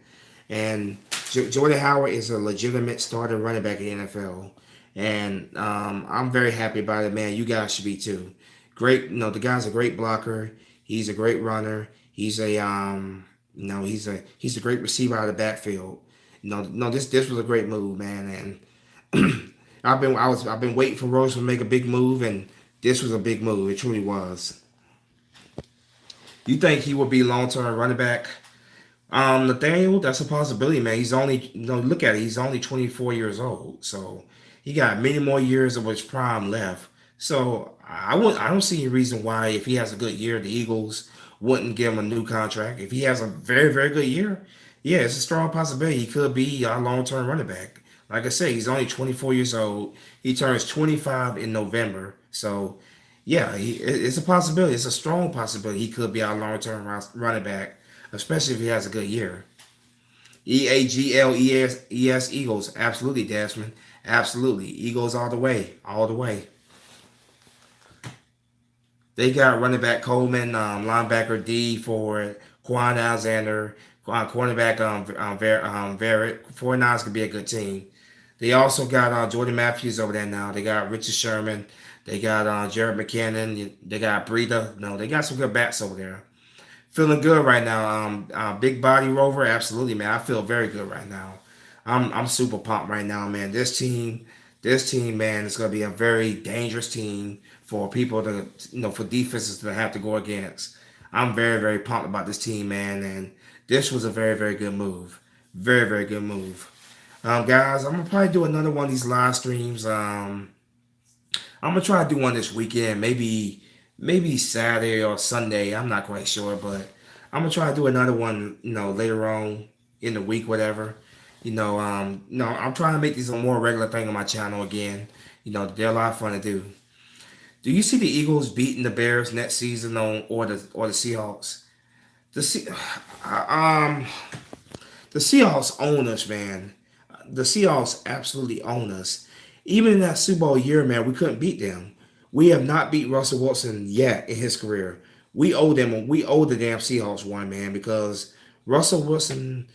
And Jordan Howard is a legitimate starting running back in the NFL, and I'm very happy about it, man. You guys should be too. Great, the guy's a great blocker. He's a great runner. He's a great receiver out of the backfield. No, this was a great move, man. And I've been waiting for Rose to make a big move, and this was a big move. It truly was. You think he will be long term running back? Nathaniel, that's a possibility, man. He's only, look at it. He's only 24 years old, so he got many more years of his prime left. So I don't see any reason why if he has a good year, the Eagles wouldn't give him a new contract. If he has a very very good year, yeah, it's a strong possibility he could be a long term running back. Like I said, he's only 24 years old. He turns 25 in November, so yeah, it's a possibility. It's a strong possibility he could be our long term running back, especially if he has a good year. Eagles, Eagles, absolutely, Desmond, absolutely, Eagles all the way, all the way. They got running back Coleman, linebacker D for Quan Alexander, cornerback Verrett. 49ers could be a good team. They also got Jordan Matthews over there now. They got Richard Sherman. They got Jared McKinnon. They got Breida. No, they got some good backs over there. Feeling good right now. Big body rover, absolutely, man. I feel very good right now. I'm super pumped right now, man. This team, man, is gonna be a very dangerous team for people to, for defenses to have to go against. I'm very, very pumped about this team, man, and this was a very, very good move. Very, very good move. Guys, I'm gonna probably do another one of these live streams. I'm gonna try to do one this weekend, maybe Saturday or Sunday. I'm not quite sure, but I'm gonna try to do another one, later on in the week, whatever. I'm trying to make these a more regular thing on my channel again. They're a lot of fun to do. Do you see the Eagles beating the Bears next season or the Seahawks? The Se- um the Seahawks own us, man. The Seahawks absolutely own us. Even in that Super Bowl year, man, we couldn't beat them. We have not beat Russell Wilson yet in his career. We owe the damn Seahawks one, man, because Russell Wilson,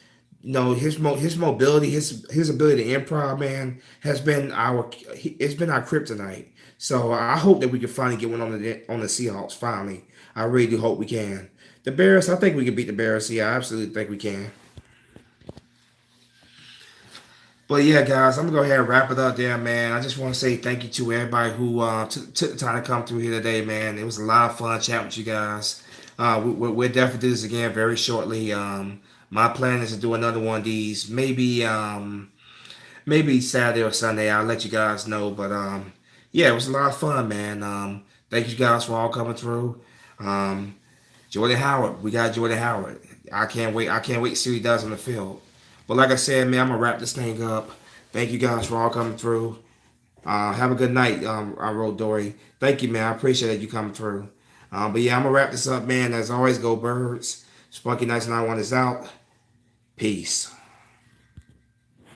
his mobility, his ability to improv, man, has been it's been our kryptonite. So I hope that we can finally get one on the Seahawks. Finally, I really do hope we can. The Bears, I think we can beat the Bears. Yeah, I absolutely think we can. But yeah, guys, I'm gonna go ahead and wrap it up there, man. I just want to say thank you to everybody who took the time to come through here today, man. It was a lot of fun chatting with you guys. We'll definitely do this again very shortly. My plan is to do another one of these, maybe Saturday or Sunday. I'll let you guys know. But yeah, it was a lot of fun, man. Thank you guys for all coming through. Um, Jordan Howard, we got Jordan Howard. I can't wait. I can't wait to see what he does on the field. But like I said, man, I'm gonna wrap this thing up. Thank you guys for all coming through. Have a good night, I wrote Dory. Thank you, man. I appreciate you coming through. But yeah, I'm gonna wrap this up, man. As always, go Birds. Spunky Nights 91 is out. Peace.